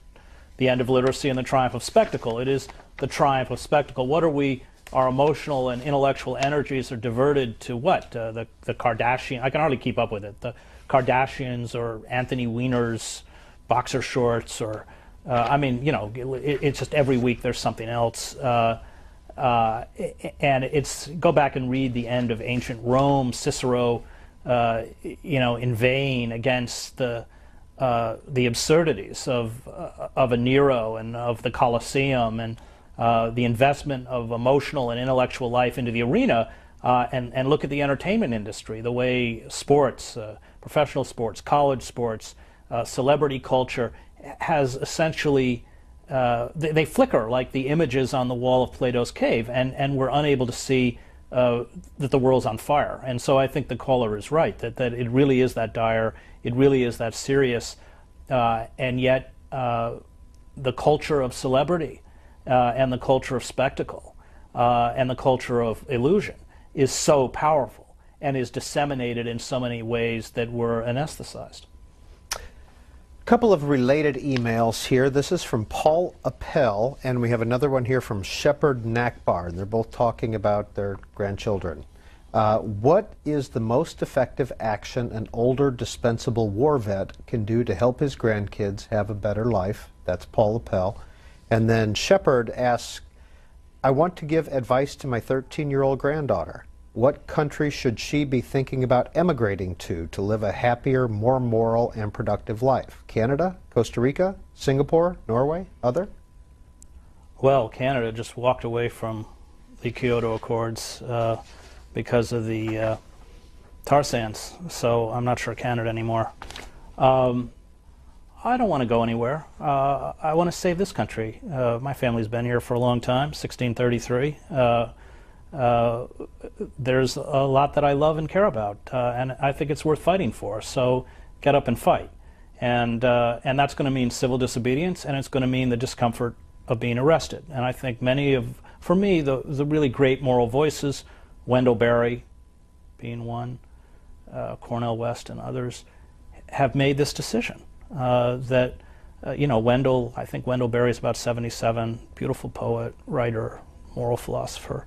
end of literacy and the triumph of spectacle. It is the triumph of spectacle. What are we? Our emotional and intellectual energies are diverted to what? The Kardashian. I can hardly keep up with it. The Kardashians or Anthony Weiner's boxer shorts, or it's just every week there's something else. And it's, go back and read the end of ancient Rome. Cicero, inveighing against the absurdities of a Nero and of the Colosseum, and the investment of emotional and intellectual life into the arena, and look at the entertainment industry, the way sports, professional sports, college sports, celebrity culture has essentially, they flicker like the images on the wall of Plato's cave, and we're unable to see that the world's on fire. And so I think the caller is right, that it really is that dire, it really is that serious, and yet the culture of celebrity and the culture of spectacle and the culture of illusion is so powerful and is disseminated in so many ways that we're anesthetized. A couple of related emails here. This is from Paul Appel, and we have another one here from Shepard Nakbar, and they're both talking about their grandchildren. What is the most effective action an older dispensable war vet can do to help his grandkids have a better life? That's Paul Appel. And then Shepard asks, I want to give advice to my 13-year-old granddaughter. What country should she be thinking about emigrating to live a happier, more moral, and productive life? Canada, Costa Rica, Singapore, Norway, other? Well, Canada just walked away from the Kyoto Accords because of the tar sands, so I'm not sure Canada anymore. I don't want to go anywhere. I want to save this country. My family's been here for a long time, 1633. There's a lot that I love and care about, and I think it's worth fighting for. So get up and fight, and that's going to mean civil disobedience, and it's going to mean the discomfort of being arrested. And I think for me, the really great moral voices, Wendell Berry being one, Cornel West and others, have made this decision. I think Wendell Berry is about 77, beautiful poet, writer, moral philosopher.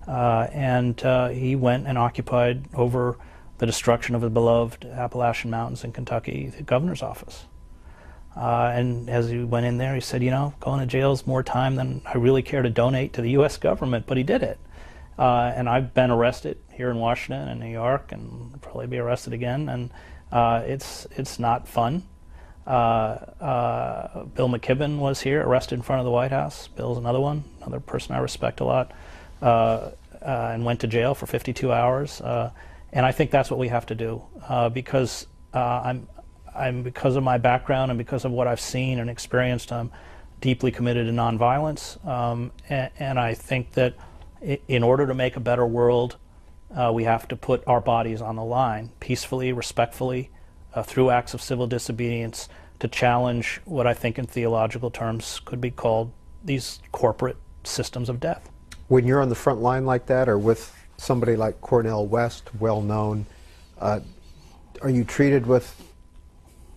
and he went and occupied, over the destruction of the beloved Appalachian Mountains in Kentucky, the governor's office. And as he went in there, he said, you know, going to jail is more time than I really care to donate to the U.S. government, but he did it. And I've been arrested here in Washington and New York, and I'll probably be arrested again, and it's not fun. Bill McKibben was here, arrested in front of the White House. Bill's another one, another person I respect a lot, and went to jail for 52 hours. And I think that's what we have to do, because because of my background and because of what I've seen and experienced, I'm deeply committed to nonviolence. And I think that in order to make a better world, we have to put our bodies on the line, peacefully, respectfully, through acts of civil disobedience, to challenge what I think in theological terms could be called these corporate systems of death. When you're on the front line like that, or with somebody like Cornel West, well known, are you treated with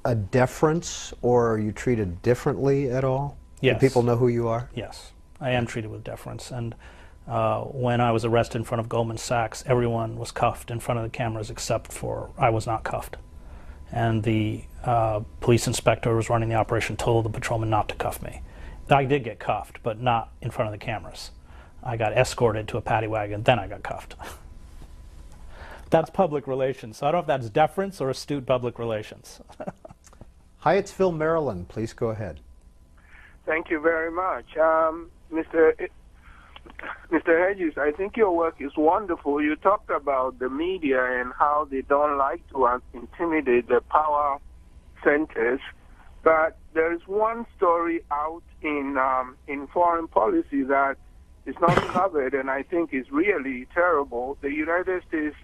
a deference, or are you treated differently at all? Yes. Do people know who you are? Yes, I am treated with deference. And when I was arrested in front of Goldman Sachs, everyone was cuffed in front of the cameras except for I was not cuffed. And the police inspector who was running the operation told the patrolman not to cuff me. I did get cuffed, but not in front of the cameras. I got escorted to a paddy wagon, then I got cuffed. That's public relations. So I don't know if that's deference or astute public relations. Hyattsville, Maryland, please go ahead. Thank you very much. Mr. Hedges, I think your work is wonderful. You talked about the media and how they don't like to intimidate the power centers, but there's one story out in foreign policy that is not covered, and I think is really terrible. The United States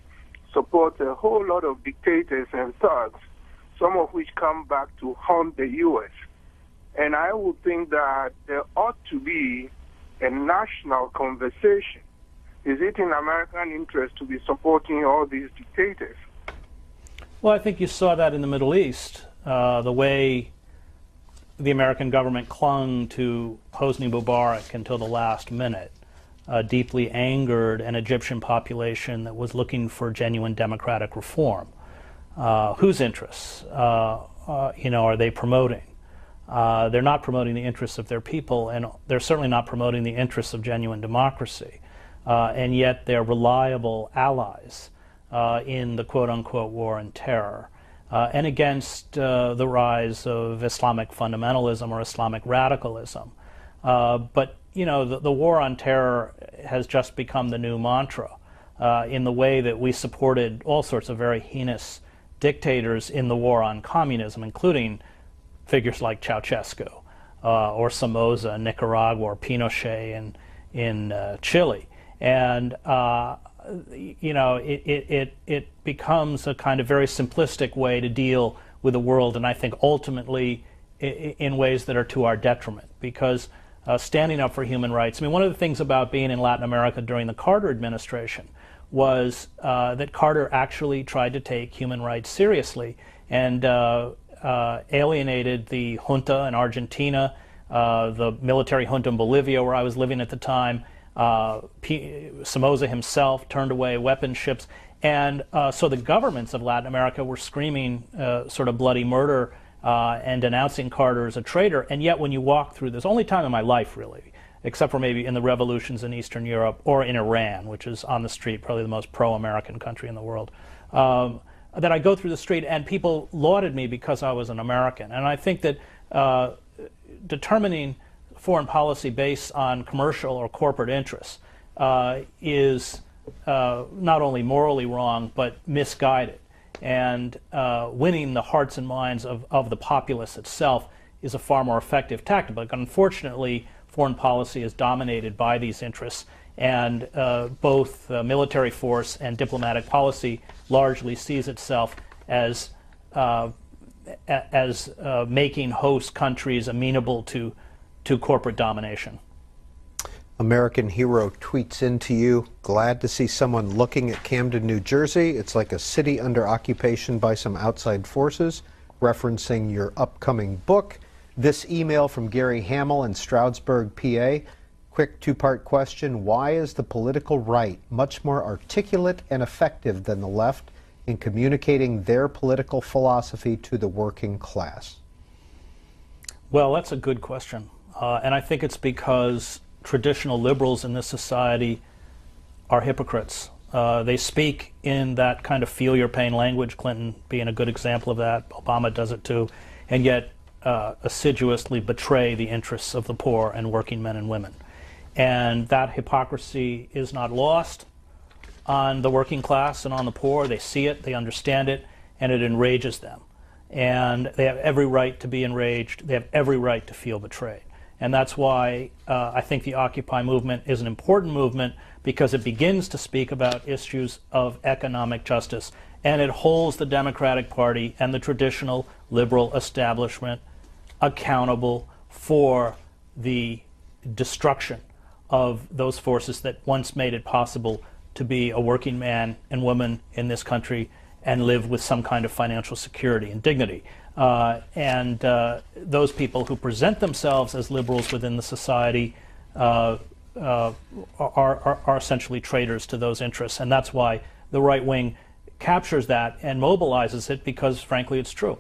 supports a whole lot of dictators and thugs, some of which come back to haunt the U.S. And I would think that there ought to be a national conversation. Is it in American interest to be supporting all these dictators? Well, I think you saw that in the Middle East, the way the American government clung to Hosni Mubarak until the last minute, deeply angered an Egyptian population that was looking for genuine democratic reform. Whose interests, are they promoting? They're not promoting the interests of their people, and they're certainly not promoting the interests of genuine democracy. And yet they're reliable allies in the quote-unquote war on terror and against the rise of Islamic fundamentalism or Islamic radicalism. But, the war on terror has just become the new mantra in the way that we supported all sorts of very heinous dictators in the war on communism, including figures like Ceausescu or Somoza in Nicaragua or Pinochet in Chile. And, it becomes a kind of very simplistic way to deal with the world, and I think ultimately in ways that are to our detriment, because standing up for human rights, one of the things about being in Latin America during the Carter administration was that Carter actually tried to take human rights seriously and alienated the junta in Argentina, the military junta in Bolivia, where I was living at the time. Somoza himself turned away weapon ships. And so the governments of Latin America were screaming sort of bloody murder and denouncing Carter as a traitor. And yet when you walk through this, only time in my life really, except for maybe in the revolutions in Eastern Europe or in Iran, which is on the street, probably the most pro-American country in the world, that I go through the street and people lauded me because I was an American. And I think that determining foreign policy based on commercial or corporate interests is not only morally wrong, but misguided. And winning the hearts and minds of the populace itself is a far more effective tactic. But unfortunately, foreign policy is dominated by these interests, and both military force and diplomatic policy largely sees itself as making host countries amenable to corporate domination. American Hero tweets into you, glad to see someone looking at Camden, New Jersey. It's like a city under occupation by some outside forces, referencing your upcoming book. This email from Gary Hamill in Stroudsburg, PA. quick two-part question. Why is the political right much more articulate and effective than the left in communicating their political philosophy to the working class? Well, that's a good question. And I think it's because traditional liberals in this society are hypocrites. They speak in that kind of feel your pain language, Clinton being a good example of that. Obama does it too. And yet assiduously betray the interests of the poor and working men and women. And that hypocrisy is not lost on the working class and on the poor. They see it, they understand it, and it enrages them. And they have every right to be enraged. They have every right to feel betrayed. And that's why I think the Occupy movement is an important movement, because it begins to speak about issues of economic justice, and it holds the Democratic Party and the traditional liberal establishment accountable for the destruction of those forces that once made it possible to be a working man and woman in this country and live with some kind of financial security and dignity. And those people who present themselves as liberals within the society are essentially traitors to those interests. And that's why the right wing captures that and mobilizes it, because, frankly, it's true.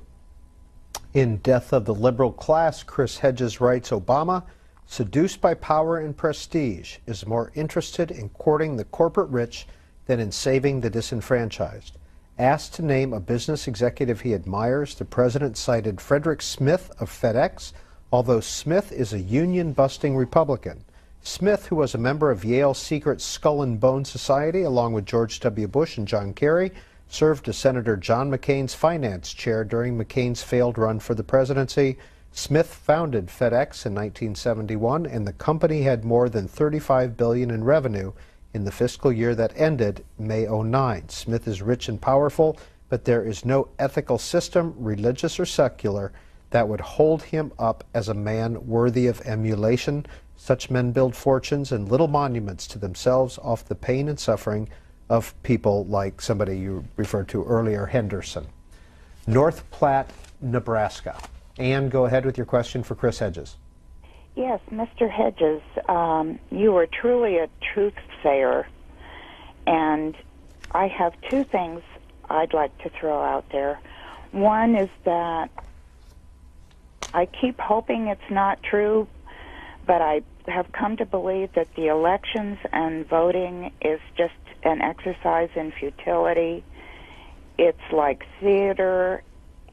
In Death of the Liberal Class, Chris Hedges writes, Obama, seduced by power and prestige, is more interested in courting the corporate rich than in saving the disenfranchised. Asked to name a business executive he admires, the president cited Frederick Smith of FedEx, although Smith is a union-busting Republican. Smith, who was a member of Yale's secret Skull and Bone Society, along with George W. Bush and John Kerry, served as Senator John McCain's finance chair during McCain's failed run for the presidency. Smith founded FedEx in 1971, and the company had more than $35 billion in revenue in the fiscal year that ended May 2009. Smith is rich and powerful, but there is no ethical system, religious or secular, that would hold him up as a man worthy of emulation. Such men build fortunes and little monuments to themselves off the pain and suffering of people like somebody you referred to earlier, Henderson. North Platte, Nebraska. Ann, go ahead with your question for Chris Hedges. Yes, Mr. Hedges, you are truly a truth sayer, and I have two things I'd like to throw out there. One is that I keep hoping it's not true, but I have come to believe that the elections and voting is just an exercise in futility. It's like theater,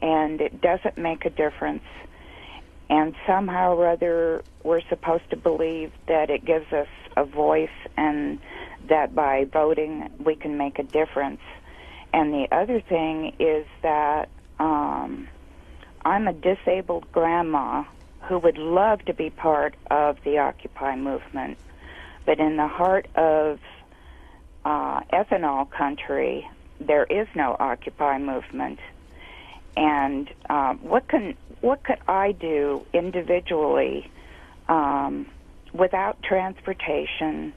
and it doesn't make a difference. And somehow or other, we're supposed to believe that it gives us a voice and that by voting we can make a difference. And the other thing is that I'm a disabled grandma who would love to be part of the Occupy movement. But in the heart of ethanol country, there is no Occupy movement. And what could I do individually without transportation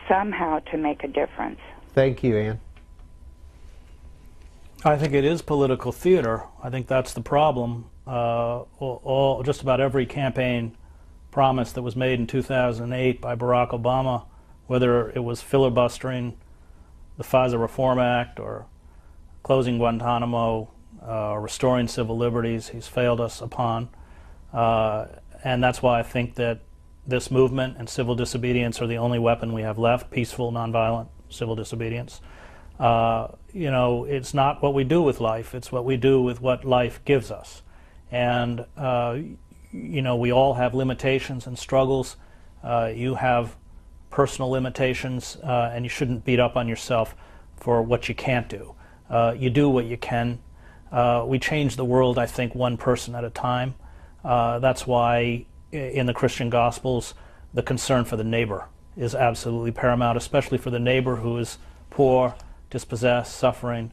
somehow to make a difference? Thank you, Ann. I think it is political theater. I think that's the problem. Just about every campaign promise that was made in 2008 by Barack Obama, whether it was filibustering the FISA Reform Act or closing Guantanamo, restoring civil liberties, he's failed us upon. And that's why I think that this movement and civil disobedience are the only weapon we have left, peaceful, nonviolent civil disobedience. You know, it's not what we do with life, it's what we do with what life gives us. And, you know, we all have limitations and struggles. You have personal limitations, and you shouldn't beat up on yourself for what you can't do. You do what you can. We change the world, I think, one person at a time. That's why in the Christian Gospels, the concern for the neighbor is absolutely paramount, especially for the neighbor who is poor, dispossessed, suffering.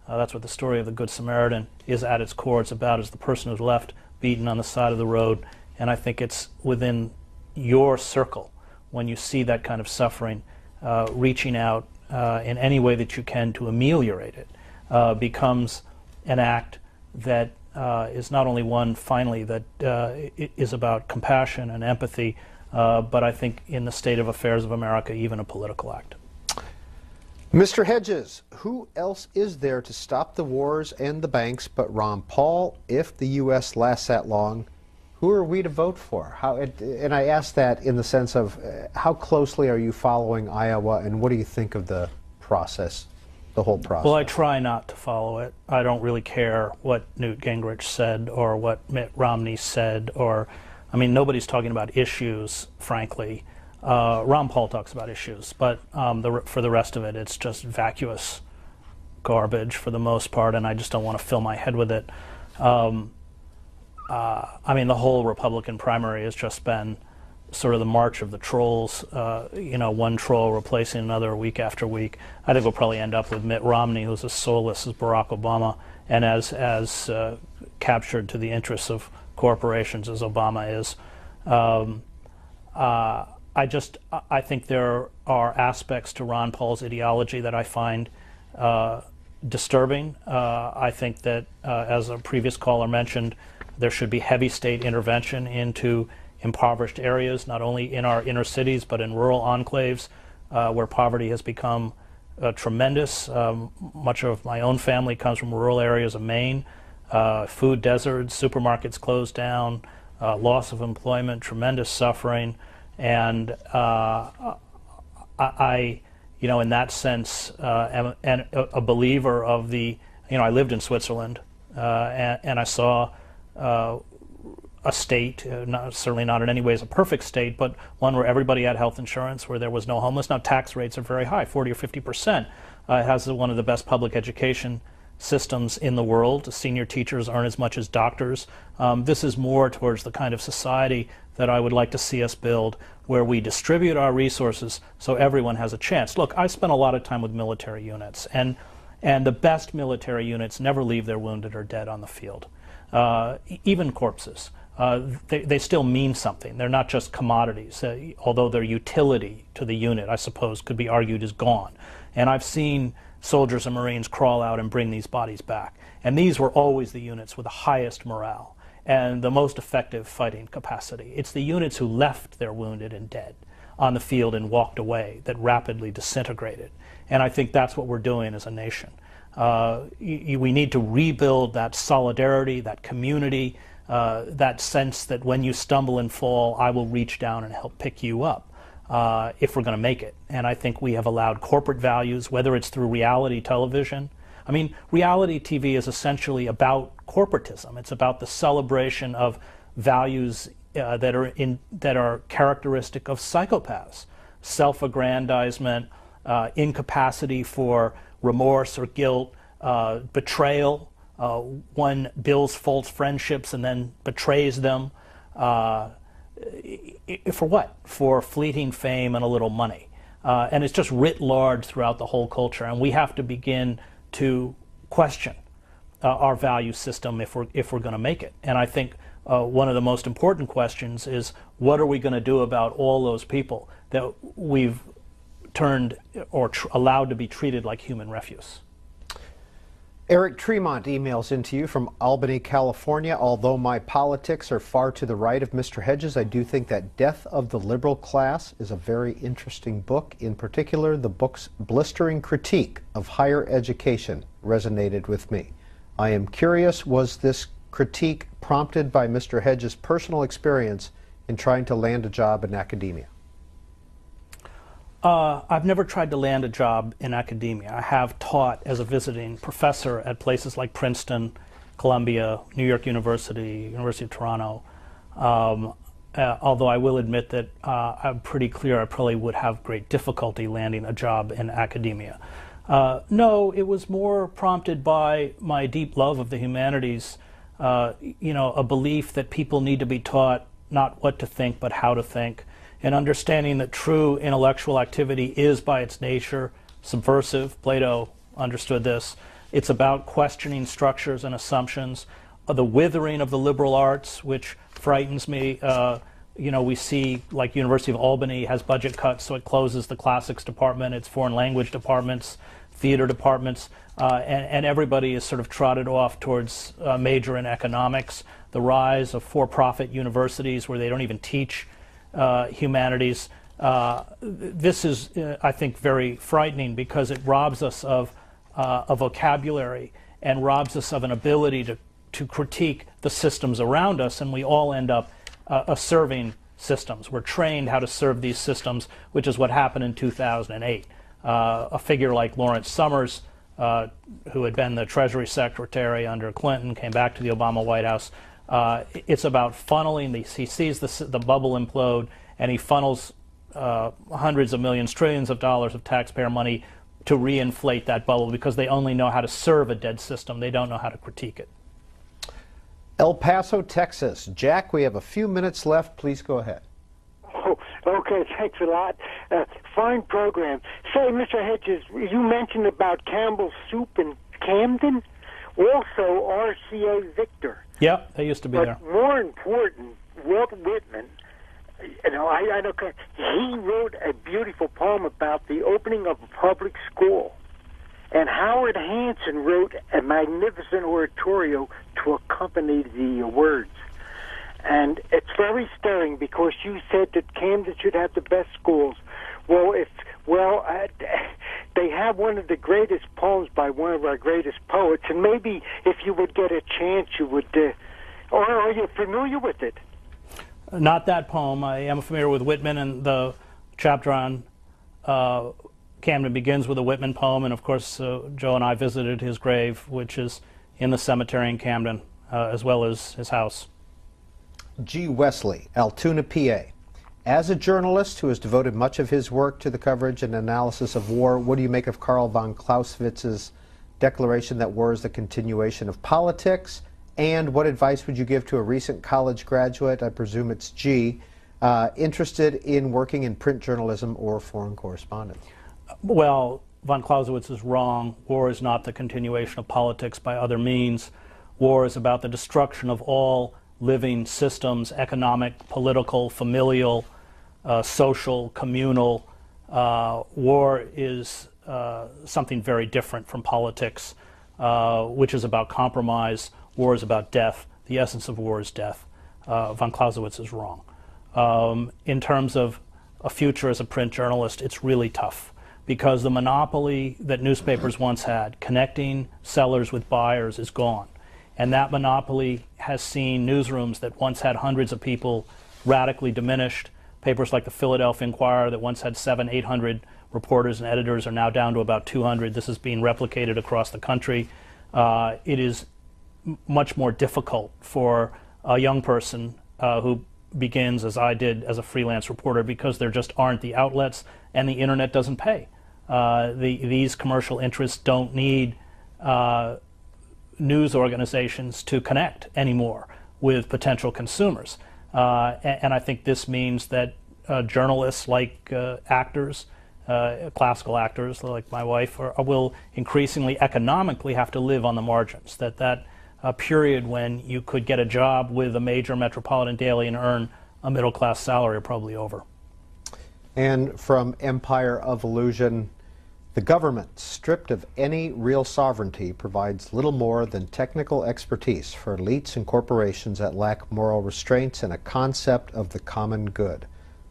That's what the story of the Good Samaritan is at its core. It's about is the person who's left beaten on the side of the road. And I think it's within your circle, when you see that kind of suffering, reaching out in any way that you can to ameliorate it becomes an act that is not only one, finally, that is about compassion and empathy, but I think in the state of affairs of America, even a political act. Mr. Hedges, who else is there to stop the wars and the banks but Ron Paul? If the U.S. lasts that long, who are we to vote for? And I ask that in the sense of how closely are you following Iowa, and what do you think of the process, the whole process? Well, I try not to follow it. I don't really care what Newt Gingrich said or what Mitt Romney said, I mean, nobody's talking about issues, frankly. Ron Paul talks about issues, but for the rest of it, it's just vacuous garbage for the most part, and I just don't want to fill my head with it. I mean, the whole Republican primary has just been sort of the march of the trolls, one troll replacing another week after week. I think we'll probably end up with Mitt Romney, who's as soulless as Barack Obama, and as captured to the interests of corporations as Obama is. I think there are aspects to Ron Paul's ideology that I find disturbing. I think that, as a previous caller mentioned, there should be heavy state intervention into impoverished areas, not only in our inner cities, but in rural enclaves where poverty has become tremendous. Much of my own family comes from rural areas of Maine. Food deserts, supermarkets closed down, loss of employment, tremendous suffering. And I, in that sense, am a believer of the, I lived in Switzerland, and I saw a state, certainly not in any ways a perfect state, but one where everybody had health insurance, where there was no homeless. Now, tax rates are very high, 40 or 50%. It has one of the best public education systems in the world. Senior teachers earn as much as doctors. This is more towards the kind of society that I would like to see us build, where we distribute our resources so everyone has a chance. Look, I spent a lot of time with military units, and the best military units never leave their wounded or dead on the field. Even corpses. They still mean something. They're not just commodities, although their utility to the unit, I suppose, could be argued is gone. And I've seen soldiers and Marines crawl out and bring these bodies back. And these were always the units with the highest morale and the most effective fighting capacity. It's the units who left their wounded and dead on the field and walked away that rapidly disintegrated. And I think that's what we're doing as a nation. We need to rebuild that solidarity, that community, that sense that when you stumble and fall, I will reach down and help pick you up if we're going to make it. And I think we have allowed corporate values, whether it's through reality television. I mean, reality TV is essentially about corporatism. It's about the celebration of values that are characteristic of psychopaths: self-aggrandizement, incapacity for remorse or guilt, betrayal. One builds false friendships and then betrays them. For what? For fleeting fame and a little money. And it's just writ large throughout the whole culture. And we have to begin to question our value system if we're going to make it. And I think one of the most important questions is, what are we going to do about all those people that we've turned or allowed to be treated like human refuse? Eric Tremont emails into you from Albany, California. Although my politics are far to the right of Mr. Hedges, I do think that Death of the Liberal Class is a very interesting book. In particular, the book's blistering critique of higher education resonated with me. I am curious, was this critique prompted by Mr. Hedges' personal experience in trying to land a job in academia? I've never tried to land a job in academia. I have taught as a visiting professor at places like Princeton, Columbia, New York University, University of Toronto. Although I will admit that I'm pretty clear I probably would have great difficulty landing a job in academia. No, it was more prompted by my deep love of the humanities, a belief that people need to be taught not what to think, but how to think, and understanding that true intellectual activity is by its nature subversive. Plato understood this. It's about questioning structures and assumptions. The withering of the liberal arts, which frightens me. We see, like, University of Albany has budget cuts, so it closes the classics department, its foreign language departments, theater departments, and everybody is sort of trotted off towards major in economics. The rise of for-profit universities where they don't even teach humanities. This is, I think, very frightening because it robs us of a vocabulary and robs us of an ability to critique the systems around us, and we all end up serving systems. We're trained how to serve these systems, which is what happened in 2008. A figure like Lawrence Summers, who had been the Treasury Secretary under Clinton, came back to the Obama White House. It's about funneling. He sees the bubble implode, and he funnels hundreds of millions, trillions of dollars of taxpayer money to reinflate that bubble because they only know how to serve a dead system. They don't know how to critique it. El Paso, Texas. Jack, we have a few minutes left. Please go ahead. Oh, okay, thanks a lot. Fine program. Say, Mr. Hedges, you mentioned about Campbell's Soup in Camden, also RCA Victor. Yep, they used to be there. But more important, Walt Whitman, I know he wrote a beautiful poem about the opening of a public school. And Howard Hanson wrote a magnificent oratorio to accompany the words. And it's very stirring because you said that Camden should have the best schools. Well, they have one of the greatest poems by one of our greatest poets, and maybe if you would get a chance, you would. Or are you familiar with it? Not that poem. I am familiar with Whitman, and the chapter on Camden begins with a Whitman poem, and of course Joe and I visited his grave, which is in the cemetery in Camden, as well as his house. G. Wesley, Altoona, PA. As a journalist who has devoted much of his work to the coverage and analysis of war, what do you make of Karl von Clausewitz's declaration that war is the continuation of politics? And what advice would you give to a recent college graduate, I presume it's G, interested in working in print journalism or foreign correspondence? Well, von Clausewitz is wrong. War is not the continuation of politics by other means. War is about the destruction of all living systems, economic, political, familial, social, communal. War is something very different from politics, which is about compromise. War is about death. The essence of war is death. Von Clausewitz is wrong. In terms of a future as a print journalist, it's really tough because the monopoly that newspapers once had, connecting sellers with buyers, is gone. And that monopoly has seen newsrooms that once had hundreds of people radically diminished. Papers like the Philadelphia Inquirer that once had 700, 800 reporters and editors are now down to about 200. This is being replicated across the country. It is much more difficult for a young person who begins, as I did, as a freelance reporter, because there just aren't the outlets and the internet doesn't pay. These commercial interests don't need news organizations to connect anymore with potential consumers. And I think this means that journalists like actors, classical actors like my wife, will increasingly economically have to live on the margins. That period when you could get a job with a major metropolitan daily and earn a middle-class salary are probably over. And from Empire of Illusion, the government, stripped of any real sovereignty, provides little more than technical expertise for elites and corporations that lack moral restraints and a concept of the common good.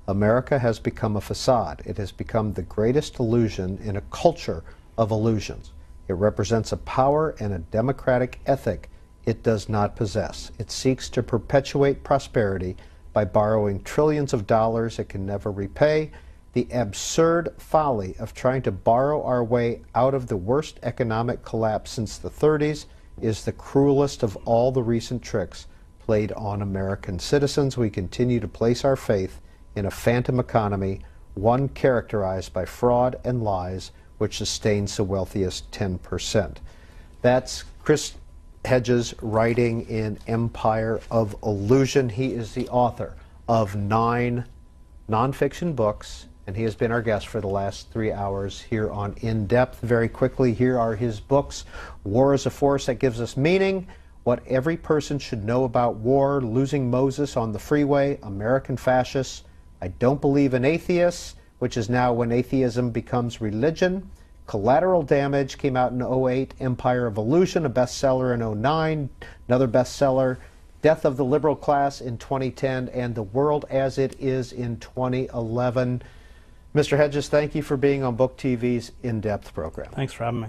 America has become a facade. It has become the greatest illusion in a culture of illusions. It represents a power and a democratic ethic it does not possess. It seeks to perpetuate prosperity by borrowing trillions of dollars it can never repay. The absurd folly of trying to borrow our way out of the worst economic collapse since the 30s is the cruelest of all the recent tricks played on American citizens. We continue to place our faith in a phantom economy, one characterized by fraud and lies, which sustains the wealthiest 10%. That's Chris Hedges writing in Empire of Illusion. He is the author of 9 nonfiction books, and he has been our guest for the last 3 hours here on In Depth. Very quickly, here are his books: War is a Force That Gives Us Meaning, What Every Person Should Know About War, Losing Moses on the Freeway, American Fascists, I Don't Believe in Atheists, which is now When Atheism Becomes Religion, Collateral Damage came out in 2008, Empire of Illusion, a bestseller in 2009, another bestseller Death of the Liberal Class in 2010 and The World as It Is in 2011. Mr. Hedges, thank you for being on Book TV's In-Depth program. Thanks for having me.